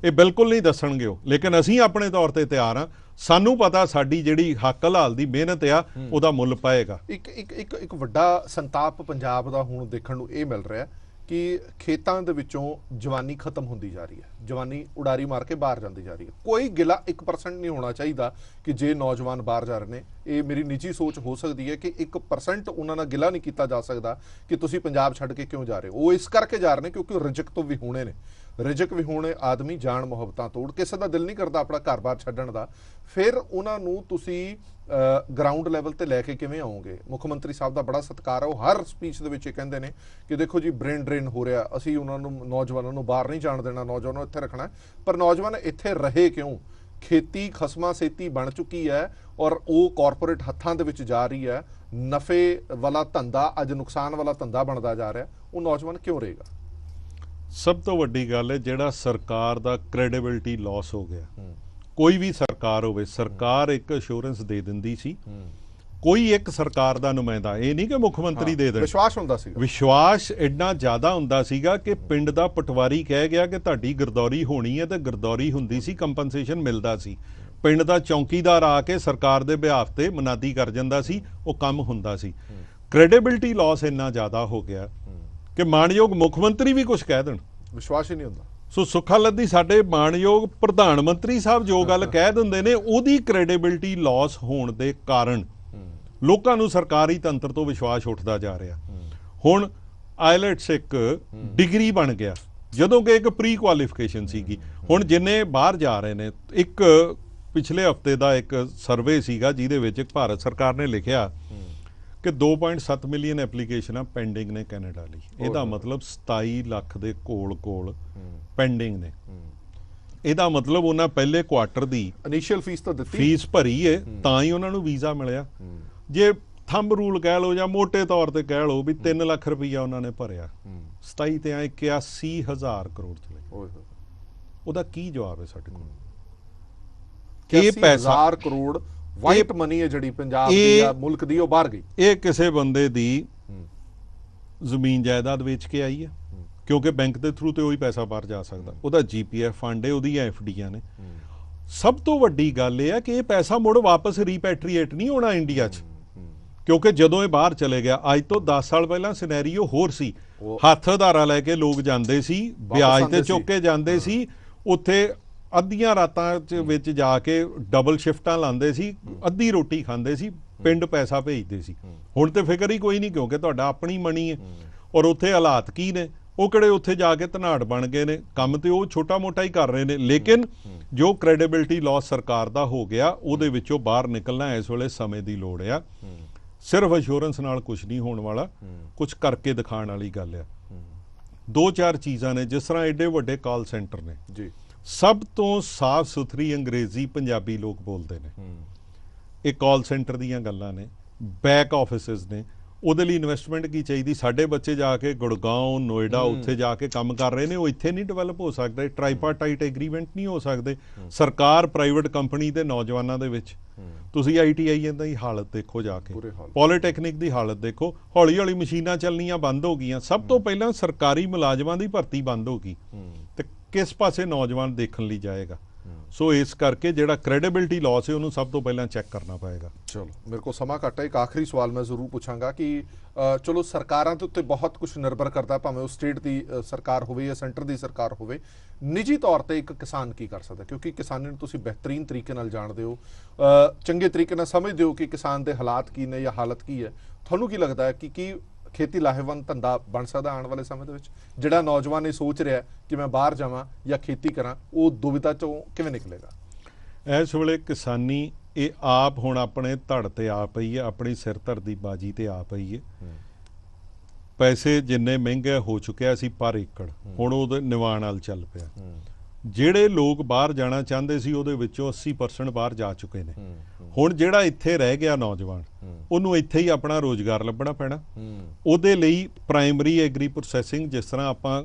ਇਹ ਬਿਲਕੁਲ ਨਹੀਂ ਦੱਸਣਗੇ ਉਹ, ਲੇਕਿਨ ਅਸੀਂ ਆਪਣੇ ਤੌਰ ਤੇ ਤਿਆਰ ਹਾਂ। ਸਾਨੂੰ ਪਤਾ ਸਾਡੀ ਜਿਹੜੀ ਹੱਕ ਹਲਾਲ ਦੀ ਮਿਹਨਤ ਆ, ਉਹਦਾ ਮੁੱਲ ਪਾਏਗਾ। ਇੱਕ ਵੱਡਾ ਸੰਤਾਪ ਪੰਜਾਬ ਦਾ ਹੁਣ ਦੇਖਣ ਨੂੰ ਇਹ ਮਿਲ ਰਿਹਾ ਕਿ ਖੇਤਾਂ ਦੇ ਵਿੱਚੋਂ ਜਵਾਨੀ ਖਤਮ ਹੁੰਦੀ ਜਾ ਰਹੀ ਹੈ, ਜਵਾਨੀ ਉਡਾਰੀ ਮਾਰ ਕੇ ਬਾਹਰ ਜਾਂਦੀ ਜਾ ਰਹੀ ਹੈ। ਕੋਈ ਗਿਲਾ 1% ਨਹੀਂ ਹੋਣਾ ਚਾਹੀਦਾ ਕਿ ਜੇ ਨੌਜਵਾਨ ਬਾਹਰ ਜਾ ਰਹੇ ਨੇ, ਇਹ ਮੇਰੀ ਨਿੱਜੀ ਸੋਚ ਹੋ ਸਕਦੀ ਹੈ ਕਿ 1% ਉਹਨਾਂ ਨਾਲ ਗਿਲਾ ਨਹੀਂ ਕੀਤਾ ਜਾ ਸਕਦਾ ਕਿ ਤੁਸੀਂ ਪੰਜਾਬ ਛੱਡ ਕੇ ਕਿਉਂ ਜਾ ਰਹੇ ਹੋ। ਉਹ ਇਸ ਕਰਕੇ ਜਾ ਰਹੇ ਨੇ ਕਿਉਂਕਿ ਰਿਜ਼ਕ ਤੋਂ ਵੀ ਹੋਣੇ ਨੇ, ਰਿਜ਼ਕ ਵੀ ਹੋਣੇ, ਆਦਮੀ ਜਾਨ ਮੁਹੱਬਤਾਂ ਤੋੜ, ਕਿਸੇ ਦਾ ਦਿਲ ਨਹੀਂ ਕਰਦਾ ਆਪਣਾ ਘਰ-ਬਾਰ ਛੱਡਣ ਦਾ। ਫਿਰ ਉਹਨਾਂ ਨੂੰ ਤੁਸੀਂ ਗਰਾਊਂਡ ਲੈਵਲ ਤੇ ਲੈ ਕੇ ਕਿਵੇਂ ਆਓਗੇ? ਮੁੱਖ ਮੰਤਰੀ ਸਾਹਿਬ ਦਾ ਬੜਾ ਸਤਿਕਾਰ ਹੈ, ਉਹ ਹਰ ਸਪੀਚ ਦੇ ਵਿੱਚ ਇਹ ਕਹਿੰਦੇ ਨੇ ਕਿ ਦੇਖੋ ਜੀ ਬ੍ਰੇਨ ਡਰੇਨ ਹੋ ਰਿਹਾ, ਅਸੀਂ ਉਹਨਾਂ ਨੂੰ, ਨੌਜਵਾਨਾਂ ਨੂੰ ਬਾਹਰ ਨਹੀਂ ਜਾਣ ਦੇਣਾ, ਨੌਜਵਾਨਾਂ ਨੂੰ ਇੱਥੇ ਰੱਖਣਾ। ਪਰ ਨੌਜਵਾਨ ਇੱਥੇ ਰਹੇ ਕਿਉਂ? ਖੇਤੀ ਖਸਮਾਂ ਸੇਤੀ ਬਣ ਚੁੱਕੀ ਹੈ ਔਰ ਉਹ ਕਾਰਪੋਰੇਟ ਹੱਥਾਂ ਦੇ ਵਿੱਚ ਜਾ ਰਹੀ ਹੈ। ਨਫੇ ਵਾਲਾ ਧੰਦਾ ਅੱਜ ਨੁਕਸਾਨ ਵਾਲਾ ਧੰਦਾ ਬਣਦਾ ਜਾ ਰਿਹਾ। ਉਹ ਨੌਜਵਾਨ ਕਿਉਂ ਰਹੇਗਾ? ਸਭ ਤੋਂ ਵੱਡੀ ਗੱਲ ਹੈ ਜਿਹੜਾ ਸਰਕਾਰ ਦਾ ਕ੍ਰੈਡੀਬਿਲਿਟੀ ਲਾਸ ਹੋ ਗਿਆ। ਕੋਈ ਵੀ ਸਰਕਾਰ ਹੋਵੇ, ਸਰਕਾਰ ਇੱਕ ਅਸ਼ੋਰੈਂਸ ਦੇ ਦਿੰਦੀ ਸੀ, ਕੋਈ ਇੱਕ ਸਰਕਾਰ ਦਾ ਨੁਮਾਇੰਦਾ, ਇਹ ਨਹੀਂ ਕਿ ਮੁੱਖ ਮੰਤਰੀ ਦੇ ਦੇਣ, ਵਿਸ਼ਵਾਸ ਹੁੰਦਾ ਸੀ, ਵਿਸ਼ਵਾਸ ਇੰਨਾ ਜ਼ਿਆਦਾ ਹੁੰਦਾ ਸੀਗਾ ਕਿ ਪਿੰਡ ਦਾ ਪਟਵਾਰੀ ਕਹਿ ਗਿਆ ਕਿ ਤੁਹਾਡੀ ਗਰਦੌਰੀ ਹੋਣੀ ਹੈ ਤੇ ਗਰਦੌਰੀ ਹੁੰਦੀ ਸੀ, ਕੰਪਨਸੇਸ਼ਨ ਮਿਲਦਾ ਸੀ। ਪਿੰਡ ਦਾ ਚੌਂਕੀਦਾਰ ਆ ਕੇ ਸਰਕਾਰ ਦੇ ਬਿਹਾਫ ਤੇ ਮਨਾਦੀ ਕਰ ਜਾਂਦਾ ਸੀ, ਉਹ ਕੰਮ ਹੁੰਦਾ ਸੀ। ਕ੍ਰੈਡੀਬਿਲਿਟੀ ਲਾਸ ਇੰਨਾ ਜ਼ਿਆਦਾ ਹੋ ਗਿਆ ਕਿ ਮਾਣਯੋਗ ਮੁੱਖ ਮੰਤਰੀ ਵੀ ਕੁਝ ਕਹਿ ਦੇਣ, ਵਿਸ਼ਵਾਸ ਹੀ ਨਹੀਂ ਹੁੰਦਾ। ਸੋ ਸੁੱਖਾ ਲੱਦੀ ਸਾਡੇ ਮਾਣਯੋਗ ਪ੍ਰਧਾਨ ਮੰਤਰੀ ਸਾਹਿਬ ਜੋ ਗੱਲ ਕਹਿ ਦਿੰਦੇ ਨੇ, ਉਹਦੀ ਕ੍ਰੈਡੀਬਿਲਿਟੀ ਲਾਸ ਹੋਣ ਦੇ ਕਾਰਨ ਲੋਕਾਂ ਨੂੰ ਸਰਕਾਰੀ ਤੰਤਰ ਤੋਂ ਵਿਸ਼ਵਾਸ ਉੱਠਦਾ ਜਾ ਰਿਹਾ। ਹੁਣ ਆਇਲਟਸ ਇੱਕ ਡਿਗਰੀ ਬਣ ਗਿਆ, ਜਦੋਂ ਕਿ ਇੱਕ ਪ੍ਰੀ ਕੁਆਲੀਫਿਕੇਸ਼ਨ ਸੀਗੀ। ਹੁਣ ਜਿੰਨੇ ਬਾਹਰ ਜਾ ਰਹੇ ਨੇ, ਇੱਕ ਪਿਛਲੇ ਹਫਤੇ ਦਾ ਇੱਕ ਸਰਵੇ ਸੀਗਾ ਜਿਹਦੇ ਵਿੱਚ ਭਾਰਤ ਸਰਕਾਰ ਨੇ ਲਿਖਿਆ ਕਿ 2.7 ਮਿਲੀਅਨ ਐਪਲੀਕੇਸ਼ਨਾਂ ਪੈਂਡਿੰਗ ਨੇ ਕੈਨੇਡਾ ਲਈ। ਇਹਦਾ ਮਤਲਬ 27 ਲੱਖ ਦੇ ਕੋਲ ਪੈਂਡਿੰਗ ਨੇ। ਇਹਦਾ ਮਤਲਬ ਉਹਨਾਂ ਪਹਿਲੇ ਕੁਆਟਰ ਦੀ ਇਨੀਸ਼ੀਅਲ ਫੀਸ ਤਾਂ ਦਿੱਤੀ, ਫੀਸ ਭਰੀ ਹੈ ਤਾਂ ਹੀ ਉਹਨਾਂ ਨੂੰ ਵੀਜ਼ਾ ਮਿਲਿਆ। ਜੇ ਥੰਬ ਰੂਲ ਕਹਿ ਲਓ ਜਾਂ ਮੋਟੇ ਤੌਰ ਤੇ ਕਹਿ ਲਓ ਵੀ 3 ਲੱਖ ਰੁਪਈਆ ਉਹਨਾਂ ਨੇ ਭਰਿਆ, 27 ਤੇ 81,000 ਕਰੋੜ ਚਲੇ। ਉਹਦਾ ਕੀ ਜਵਾਬ ਹੈ ਸਾਡੇ ਕੋਲ? ਇਹ ਪੈਸਾ 1000 ਕਰੋੜ ਵਾਈਟ ਮਨੀ ਹੈ ਜਿਹੜੀ ਪੰਜਾਬ ਦੀ ਜਾਂ ਮੁਲਕ ਦੀ, ਉਹ ਬਾਹਰ ਗਈ। ਇਹ ਕਿਸੇ ਬੰਦੇ ਦੀ ਜ਼ਮੀਨ ਜਾਇਦਾਦ ਵੇਚ ਕੇ ਆਈ ਹੈ, ਕਿਉਂਕਿ ਬੈਂਕ ਦੇ ਥਰੂ ਤੇ ਉਹੀ ਪੈਸਾ ਬਾਹਰ ਜਾ ਸਕਦਾ। ਉਹਦਾ ਜੀਪੀਐਫ ਫੰਡ ਹੈ, ਉਹਦੀਆਂ ਐਫਡੀਆਂ ਨੇ। ਸਭ ਤੋਂ ਵੱਡੀ ਗੱਲ ਇਹ ਹੈ ਕਿ ਇਹ ਪੈਸਾ ਮੁੜ ਵਾਪਸ ਰੀਪੈਟਰੀਏਟ ਨਹੀਂ ਹੋਣਾ ਇੰਡੀਆ 'ਚ, ਕਿਉਂਕਿ ਜਦੋਂ ਇਹ ਬਾਹਰ ਚਲੇ ਗਿਆ, ਅੱਜ ਤੋਂ 10 ਸਾਲ ਪਹਿਲਾਂ ਸਿਨੈਰੀਓ ਹੋਰ ਸੀ। ਹੱਥ ਆਧਾਰਾ ਲੈ ਕੇ ਲੋਕ ਜਾਂਦੇ ਸੀ, ਵਿਆਜ ਤੇ ਚੁੱਕ ਕੇ ਜਾਂਦੇ ਸੀ, ਉੱਥੇ ਅੱਧੀਆਂ ਰਾਤਾਂ ਵਿੱਚ ਜਾ ਕੇ ਡਬਲ ਸ਼ਿਫਟਾਂ ਲਾਉਂਦੇ ਸੀ, ਅੱਧੀ ਰੋਟੀ ਖਾਂਦੇ ਸੀ, ਪਿੰਡ ਪੈਸਾ ਭੇਜਦੇ ਸੀ। ਹੁਣ ਤੇ ਫਿਕਰ ਹੀ ਕੋਈ ਨਹੀਂ, ਕਿਉਂਕਿ ਤੁਹਾਡਾ ਆਪਣੀ ਮਨੀ ਹੈ। ਔਰ ਉੱਥੇ ਹਾਲਾਤ ਕੀ ਨੇ? ਉਹ ਕਿਹੜੇ ਉੱਥੇ ਜਾ ਕੇ ਧਨਾੜ ਬਣ ਗਏ ਨੇ, ਕੰਮ ਤੇ ਉਹ ਛੋਟਾ ਮੋਟਾ ਹੀ ਕਰ ਰਹੇ ਨੇ। ਲੇਕਿਨ ਜੋ ਕ੍ਰੈਡੀਬਿਲਿਟੀ ਲਾਸ ਸਰਕਾਰ ਦਾ ਹੋ ਗਿਆ, ਉਹਦੇ ਵਿੱਚੋਂ ਬਾਹਰ ਨਿਕਲਣਾ ਇਸ ਵੇਲੇ ਸਮੇਂ ਦੀ ਲੋੜ ਆ। ਸਿਰਫ ਅਸ਼ੋਰੈਂਸ ਨਾਲ ਕੁਝ ਨਹੀਂ ਹੋਣ ਵਾਲਾ, ਕੁਝ ਕਰਕੇ ਦਿਖਾਉਣ ਵਾਲੀ ਗੱਲ ਆ। 2-4 ਚੀਜ਼ਾਂ ਨੇ, ਜਿਸ ਤਰ੍ਹਾਂ ਐਡੇ ਵੱਡੇ ਕਾਲ ਸੈਂਟਰ ਨੇ ਜੀ, ਸਭ ਤੋਂ ਸਾਫ਼ ਸੁਥਰੀ ਅੰਗਰੇਜ਼ੀ ਪੰਜਾਬੀ ਲੋਕ ਬੋਲਦੇ ਨੇ। ਇਹ ਕਾਲ ਸੈਂਟਰ ਦੀਆਂ ਗੱਲਾਂ ਨੇ, ਬੈਕ ਆਫਿਸਿਸ ਨੇ। ਉਹਦੇ ਲਈ ਇਨਵੈਸਟਮੈਂਟ ਕੀ ਚਾਹੀਦੀ? ਸਾਡੇ ਬੱਚੇ ਜਾ ਕੇ ਗੁੜਗਾਉਂ, ਨੋਇਡਾ ਉੱਥੇ ਜਾ ਕੇ ਕੰਮ ਕਰ ਰਹੇ ਨੇ, ਉਹ ਇੱਥੇ ਨਹੀਂ ਡਿਵੈਲਪ ਹੋ ਸਕਦੇ। ਟ੍ਰਾਈਪਾਰਟਾਈਟ ਐਗਰੀਮੈਂਟ ਨਹੀਂ ਹੋ ਸਕਦੇ। ਸਰਕਾਰ ਪ੍ਰਾਈਵੇਟ ਕੰਪਨੀ ਤੇ ਨੌਜਵਾਨਾਂ ਦੇ ਵਿੱਚ, ਤੁਸੀਂ ITI ਦੀ ਹਾਲਤ ਦੇਖੋ, ਜਾ ਕੇ ਪੋਲੀਟੈਕਨਿਕ ਦੀ ਹਾਲਤ ਦੇਖੋ। ਹੌਲੀ ਹੌਲੀ ਮਸ਼ੀਨਾਂ ਚੱਲਣੀਆਂ ਬੰਦ ਹੋ ਗਈਆਂ। ਸਭ ਤੋਂ ਪਹਿਲਾਂ ਸਰਕਾਰੀ ਮੁਲਾਜ਼ਮਾਂ ਦੀ ਭਰਤੀ ਬੰਦ ਹੋ ਗਈ, ਤੇ ਕਿਸ ਪਾਸੇ ਨੌਜਵਾਨ ਦੇਖਣ ਲਈ ਜਾਏਗਾ? ਸੋ ਇਸ ਕਰਕੇ ਜਿਹੜਾ ਕ੍ਰੈਡੀਬਿਲਿਟੀ ਲਾਸ ਹੈ, ਉਹਨੂੰ ਸਭ ਤੋਂ ਪਹਿਲਾਂ ਚੈੱਕ ਕਰਨਾ ਪਏਗਾ। ਚਲੋ, ਮੇਰੇ ਕੋਲ ਸਮਾਂ ਘੱਟ ਹੈ, ਇੱਕ ਆਖਰੀ ਸਵਾਲ ਮੈਂ ਜ਼ਰੂਰ ਪੁੱਛਾਂਗਾ ਕਿ ਚਲੋ ਸਰਕਾਰਾਂ ਦੇ ਉੱਤੇ ਬਹੁਤ ਕੁਝ ਨਿਰਭਰ ਕਰਦਾ, ਭਾਵੇਂ ਉਹ ਸਟੇਟ ਦੀ ਸਰਕਾਰ ਹੋਵੇ ਜਾਂ ਸੈਂਟਰ ਦੀ ਸਰਕਾਰ ਹੋਵੇ। ਨਿੱਜੀ ਤੌਰ ਤੇ ਇੱਕ ਕਿਸਾਨ ਕੀ ਕਰ ਸਕਦਾ? ਕਿਉਂਕਿ ਕਿਸਾਨੀ ਨੂੰ ਤੁਸੀਂ ਬਿਹਤਰੀਨ ਤਰੀਕੇ ਨਾਲ ਜਾਣਦੇ ਹੋ, ਚੰਗੇ ਤਰੀਕੇ ਨਾਲ ਸਮਝਦੇ ਹੋ ਕਿ ਕਿਸਾਨ ਦੇ ਹਾਲਾਤ ਕੀ ਨੇ ਜਾਂ ਹਾਲਤ ਕੀ ਹੈ। ਤੁਹਾਨੂੰ ਕੀ ਲੱਗਦਾ ਹੈ ਕਿ ਕੀ ਖੇਤੀ ਲਾਹੇਵੰਦ ਧੰਦਾ ਬਣ ਸਕਦਾ ਆਉਣ ਵਾਲੇ ਸਮੇਂ ਦੇ ਵਿੱਚ? ਜਿਹੜਾ ਨੌਜਵਾਨ ਇਹ ਸੋਚ ਰਿਹਾ ਕਿ ਮੈਂ ਬਾਹਰ ਜਾਵਾਂ ਜਾਂ ਖੇਤੀ ਕਰਾਂ, ਉਹ ਦੁਵਿਧਾ ਚੋਂ ਕਿਵੇਂ ਨਿਕਲੇਗਾ? ਇਸ ਵੇਲੇ ਕਿਸਾਨੀ ਇਹ ਆਪ ਹੁਣ ਆਪਣੇ ਧੜ ਤੇ ਆ ਪਈ ਹੈ, ਆਪਣੀ ਸਿਰ ਧਰ ਦੀ ਬਾਜੀ ਤੇ ਆ ਪਈ ਹੈ। ਪੈਸੇ ਜਿੰਨੇ ਮਹਿੰਗੇ ਹੋ ਚੁੱਕਿਆ ਸੀ ਪਰ ਏਕੜ, ਹੁਣ ਉਹਦੇ ਨਿਵਾਣ ਨਾਲ ਚੱਲ ਪਿਆ। ਜਿਹੜੇ ਲੋਕ ਬਾਹਰ ਜਾਣਾ ਚਾਹੁੰਦੇ ਸੀ, ਉਹਦੇ ਵਿੱਚੋਂ 80% ਬਾਹਰ ਜਾ ਚੁੱਕੇ ਨੇ। ਹੁਣ ਜਿਹੜਾ ਇੱਥੇ ਰਹਿ ਗਿਆ ਨੌਜਵਾਨ, ਉਹਨੂੰ ਇੱਥੇ ਹੀ ਆਪਣਾ ਰੋਜ਼ਗਾਰ ਲੱਭਣਾ ਪੈਣਾ। ਉਹਦੇ ਲਈ ਪ੍ਰਾਇਮਰੀ ਐਗਰੀ ਪ੍ਰੋਸੈਸਿੰਗ, ਜਿਸ ਤਰ੍ਹਾਂ ਆਪਾਂ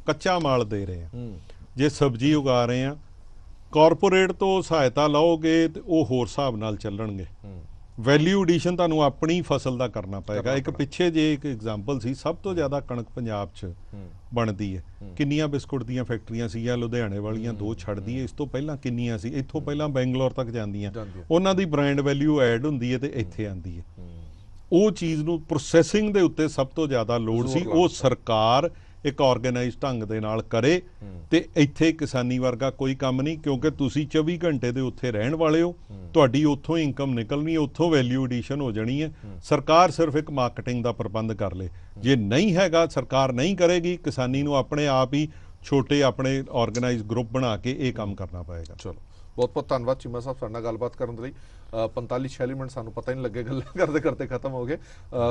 ਕੱਚਾ ਮਾਲ ਦੇ ਰਹੇ ਹਾਂ, ਜੇ ਸਬਜ਼ੀ ਉਗਾ ਰਹੇ ਹਾਂ, ਕਾਰਪੋਰੇਟ ਤੋਂ ਸਹਾਇਤਾ ਲਓਗੇ ਤੇ ਉਹ ਹੋਰ ਹਿਸਾਬ ਨਾਲ ਚੱਲਣਗੇ। ਵੈਲਿਊ ਐਡੀਸ਼ਨ ਤੁਹਾਨੂੰ ਆਪਣੀ ਫਸਲ ਦਾ ਕਰਨਾ ਪਏਗਾ। ਇੱਕ ਪਿੱਛੇ ਜੇ ਇੱਕ ਐਗਜ਼ਾਮਪਲ ਸੀ, ਸਭ ਤੋਂ ਜ਼ਿਆਦਾ ਕਣਕ ਪੰਜਾਬ 'ਚ ਬਣਦੀ ਹੈ। ਕਿੰਨੀਆਂ ਬਿਸਕੁਟ ਦੀਆਂ ਫੈਕਟਰੀਆਂ ਸੀਗੀਆਂ, ਲੁਧਿਆਣੇ ਵਾਲੀਆਂ 2 ਛੱਡਦੀ ਹੈ, ਇਸ ਤੋਂ ਪਹਿਲਾਂ ਕਿੰਨੀਆਂ ਸੀ? ਇੱਥੋਂ ਪਹਿਲਾਂ ਬੈਂਗਲੌਰ ਤੱਕ ਜਾਂਦੀਆਂ, ਉਹਨਾਂ ਦੀ ਬ੍ਰਾਂਡ ਵੈਲਿਊ ਐਡ ਹੁੰਦੀ ਹੈ ਤੇ ਇੱਥੇ ਆਉਂਦੀ ਹੈ। ਉਹ ਚੀਜ਼ ਨੂੰ ਪ੍ਰੋਸੈਸਿੰਗ ਦੇ ਉੱਤੇ ਸਭ ਤੋਂ ਜ਼ਿਆਦਾ ਲੋੜ ਸੀ। ਉਹ ਸਰਕਾਰ ਇੱਕ ਆਰਗੇਨਾਈਜ਼ਡ ਢੰਗ ਦੇ ਨਾਲ ਕਰੇ, ਤੇ ਇੱਥੇ ਕਿਸਾਨੀ ਵਰਗਾ ਕੋਈ ਕੰਮ ਨਹੀਂ, ਕਿਉਂਕਿ ਤੁਸੀਂ 24 ਘੰਟੇ ਦੇ ਉੱਥੇ ਰਹਿਣ ਵਾਲੇ ਹੋ, ਤੁਹਾਡੀ ਉੱਥੋਂ ਇਨਕਮ ਨਿਕਲਣੀ, ਉੱਥੋਂ ਵੈਲਿਊ ਐਡੀਸ਼ਨ ਹੋ ਜਾਣੀ ਹੈ। ਸਰਕਾਰ ਸਿਰਫ ਇੱਕ ਮਾਰਕੀਟਿੰਗ ਦਾ ਪ੍ਰਬੰਧ ਕਰ ਲੇ। ਜੇ ਨਹੀਂ ਹੈਗਾ, ਸਰਕਾਰ ਨਹੀਂ ਕਰੇਗੀ, ਕਿਸਾਨੀ ਨੂੰ ਆਪਣੇ ਆਪ ਹੀ ਛੋਟੇ ਆਪਣੇ ਆਰਗੇਨਾਈਜ਼ ਗਰੁੱਪ ਬਣਾ ਕੇ ਇਹ ਕੰਮ ਕਰਨਾ ਪਏਗਾ। ਚਲੋ, ਬਹੁਤ ਬਹੁਤ ਧੰਨਵਾਦ ਚੀਮਾ ਸਾਹਿਬ ਸਾਡੇ ਨਾਲ ਗੱਲਬਾਤ ਕਰਨ ਦੇ ਲਈ। 45-46 ਮਿੰਟ ਸਾਨੂੰ ਪਤਾ ਹੀ ਨਹੀਂ ਲੱਗੇ, ਗੱਲਾਂ ਕਰਦੇ ਕਰਦੇ ਖਤਮ ਹੋ ਗਏ।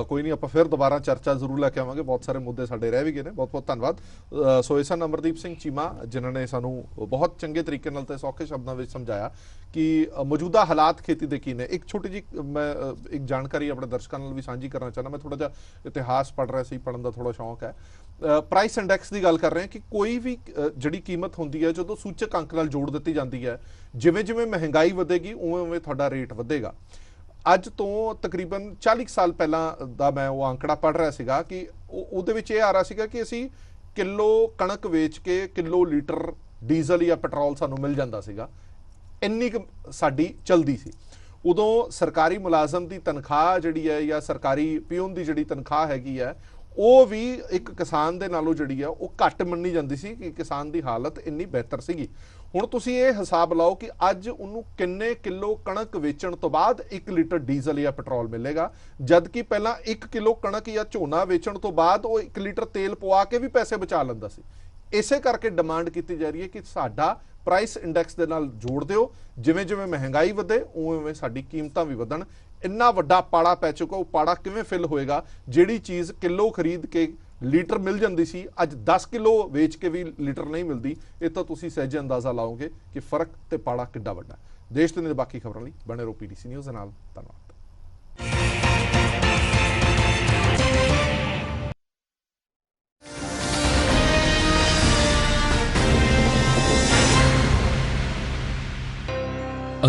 ਕੋਈ ਨਹੀਂ, ਆਪਾਂ ਫਿਰ ਦੁਬਾਰਾ ਚਰਚਾ ਜ਼ਰੂਰ ਲੈ ਕੇ ਆਵਾਂਗੇ। ਬਹੁਤ ਸਾਰੇ ਮੁੱਦੇ ਸਾਡੇ ਰਹਿ ਵੀ ਗਏ ਨੇ। ਬਹੁਤ ਬਹੁਤ ਧੰਨਵਾਦ। ਸੋ ਇਹ ਸਨ ਅਮਰਦੀਪ ਸਿੰਘ ਚੀਮਾ, ਜਿਨ੍ਹਾਂ ਨੇ ਸਾਨੂੰ ਬਹੁਤ ਚੰਗੇ ਤਰੀਕੇ ਨਾਲ ਤੇ ਸੌਖੇ ਸ਼ਬਦਾਂ ਵਿੱਚ ਸਮਝਾਇਆ ਕਿ ਮੌਜੂਦਾ ਹਾਲਾਤ ਖੇਤੀ ਦੇ ਕੀ ਨੇ। ਇੱਕ ਛੋਟੀ ਜਿਹੀ ਮੈਂ ਇੱਕ ਜਾਣਕਾਰੀ ਆਪਣੇ ਦਰਸ਼ਕਾਂ ਨਾਲ ਵੀ ਸਾਂਝੀ ਕਰਨਾ ਚਾਹੁੰਦਾ। ਮੈਂ ਥੋੜਾ ਜਿਹਾ ਇਤਿਹਾਸ ਪੜ੍ਹ ਰਿਹਾ ਸੀ, ਪੜ੍ਹਨ ਦਾ ਥੋੜਾ ਸ਼ੌਂਕ ਹੈ। ਪ੍ਰਾਈਸ ਇੰਡੈਕਸ ਦੀ ਗੱਲ ਕਰ ਰਹੇ ਹਾਂ ਕਿ ਕੋਈ ਵੀ ਜਿਹੜੀ ਕੀਮਤ ਹੁੰਦੀ ਹੈ, ਜਦੋਂ ਸੂਚਕ ਅੰਕ ਨਾਲ ਜੋੜ ਦਿੱਤੀ ਜਾਂਦੀ ਹੈ, ਜਿਵੇਂ ਜਿਵੇਂ ਮਹਿੰਗਾਈ ਵਧੇਗੀ ਉਵੇਂ ਉਵੇਂ ਤੁਹਾਡਾ ਰੇਟ ਵਧੇਗਾ। ਅੱਜ ਤੋਂ ਤਕਰੀਬਨ 40 ਸਾਲ ਪਹਿਲਾਂ ਦਾ ਮੈਂ ਉਹ ਅੰਕੜਾ ਪੜ੍ਹ ਰਿਹਾ ਸੀਗਾ ਕਿ ਉਹਦੇ ਵਿੱਚ ਇਹ ਆ ਰਿਹਾ ਸੀਗਾ ਕਿ ਅਸੀਂ ਕਿਲੋ ਕਣਕ ਵੇਚ ਕੇ ਕਿਲੋ ਲੀਟਰ ਡੀਜ਼ਲ ਜਾਂ ਪੈਟਰੋਲ ਸਾਨੂੰ ਮਿਲ ਜਾਂਦਾ ਸੀਗਾ। ਇੰਨੀ ਕੁ ਸਾਡੀ ਚਲਦੀ ਸੀ। ਉਦੋਂ ਸਰਕਾਰੀ ਮੁਲਾਜ਼ਮ ਦੀ ਤਨਖਾਹ ਜਿਹੜੀ ਹੈ ਜਾਂ ਸਰਕਾਰੀ ਪਿਊਨ ਦੀ ਜਿਹੜੀ ਤਨਖਾਹ ਹੈਗੀ ਹੈ ਉਹ ਵੀ ਇੱਕ ਕਿਸਾਨ ਦੇ ਨਾਲੋਂ ਜਿਹੜੀ ਆ ਉਹ ਘੱਟ ਮੰਨੀ ਜਾਂਦੀ ਸੀ ਕਿ ਕਿਸਾਨ ਦੀ ਹਾਲਤ ਇੰਨੀ ਬਿਹਤਰ ਸੀਗੀ। ਹੁਣ ਤੁਸੀਂ ਇਹ ਹਿਸਾਬ ਲਾਓ ਕਿ ਅੱਜ ਉਹਨੂੰ ਕਿੰਨੇ ਕਿਲੋ ਕਣਕ ਵੇਚਣ ਤੋਂ ਬਾਅਦ 1 ਲੀਟਰ ਡੀਜ਼ਲ ਜਾਂ ਪੈਟਰੋਲ ਮਿਲੇਗਾ, ਜਦ ਕਿ ਪਹਿਲਾਂ 1 ਕਿਲੋ ਕਣਕ ਜਾਂ ਝੋਨਾ ਵੇਚਣ ਤੋਂ ਬਾਅਦ ਉਹ 1 ਲੀਟਰ ਤੇਲ ਪਵਾ ਕੇ ਵੀ ਪੈਸੇ ਬਚਾ ਲੈਂਦਾ ਸੀ। ਇਸੇ ਕਰਕੇ ਡਿਮਾਂਡ ਕੀਤੀ ਜਾ ਰਹੀ ਹੈ ਕਿ ਸਾਡਾ ਪ੍ਰਾਈਸ ਇੰਡੈਕਸ ਦੇ ਨਾਲ ਜੋੜ ਦਿਓ, ਜਿਵੇਂ ਜਿਵੇਂ ਮਹਿੰਗਾਈ ਵਧੇ ਉਵੇਂ ਸਾਡੀ ਕੀਮਤਾਂ ਵੀ ਵਧਣ। ਇੰਨਾ ਵੱਡਾ ਪਾੜਾ ਪੈ ਚੁੱਕਾ, ਉਹ ਪਾੜਾ ਕਿਵੇਂ ਫਿਲ ਹੋਏਗਾ? ਜਿਹੜੀ ਚੀਜ਼ ਕਿਲੋ ਖਰੀਦ ਕੇ ਲੀਟਰ ਮਿਲ ਜਾਂਦੀ ਸੀ, ਅੱਜ 10 ਕਿਲੋ ਵੇਚ ਕੇ ਵੀ ਲੀਟਰ ਨਹੀਂ ਮਿਲਦੀ। ਇਹ ਤਾਂ ਤੁਸੀਂ ਸਹਿਜੇ ਅੰਦਾਜ਼ਾ ਲਾਓਗੇ ਕਿ ਫਰਕ ਤੇ ਪਾੜਾ ਕਿੱਡਾ ਵੱਡਾ। ਦੇਸ਼ ਤੇ ਬਾਕੀ ਖਬਰਾਂ ਲਈ ਬਣੇ ਰਹੋ PTC ਨਿਊਜ਼ ਦੇ ਨਾਲ। ਧੰਨਵਾਦ।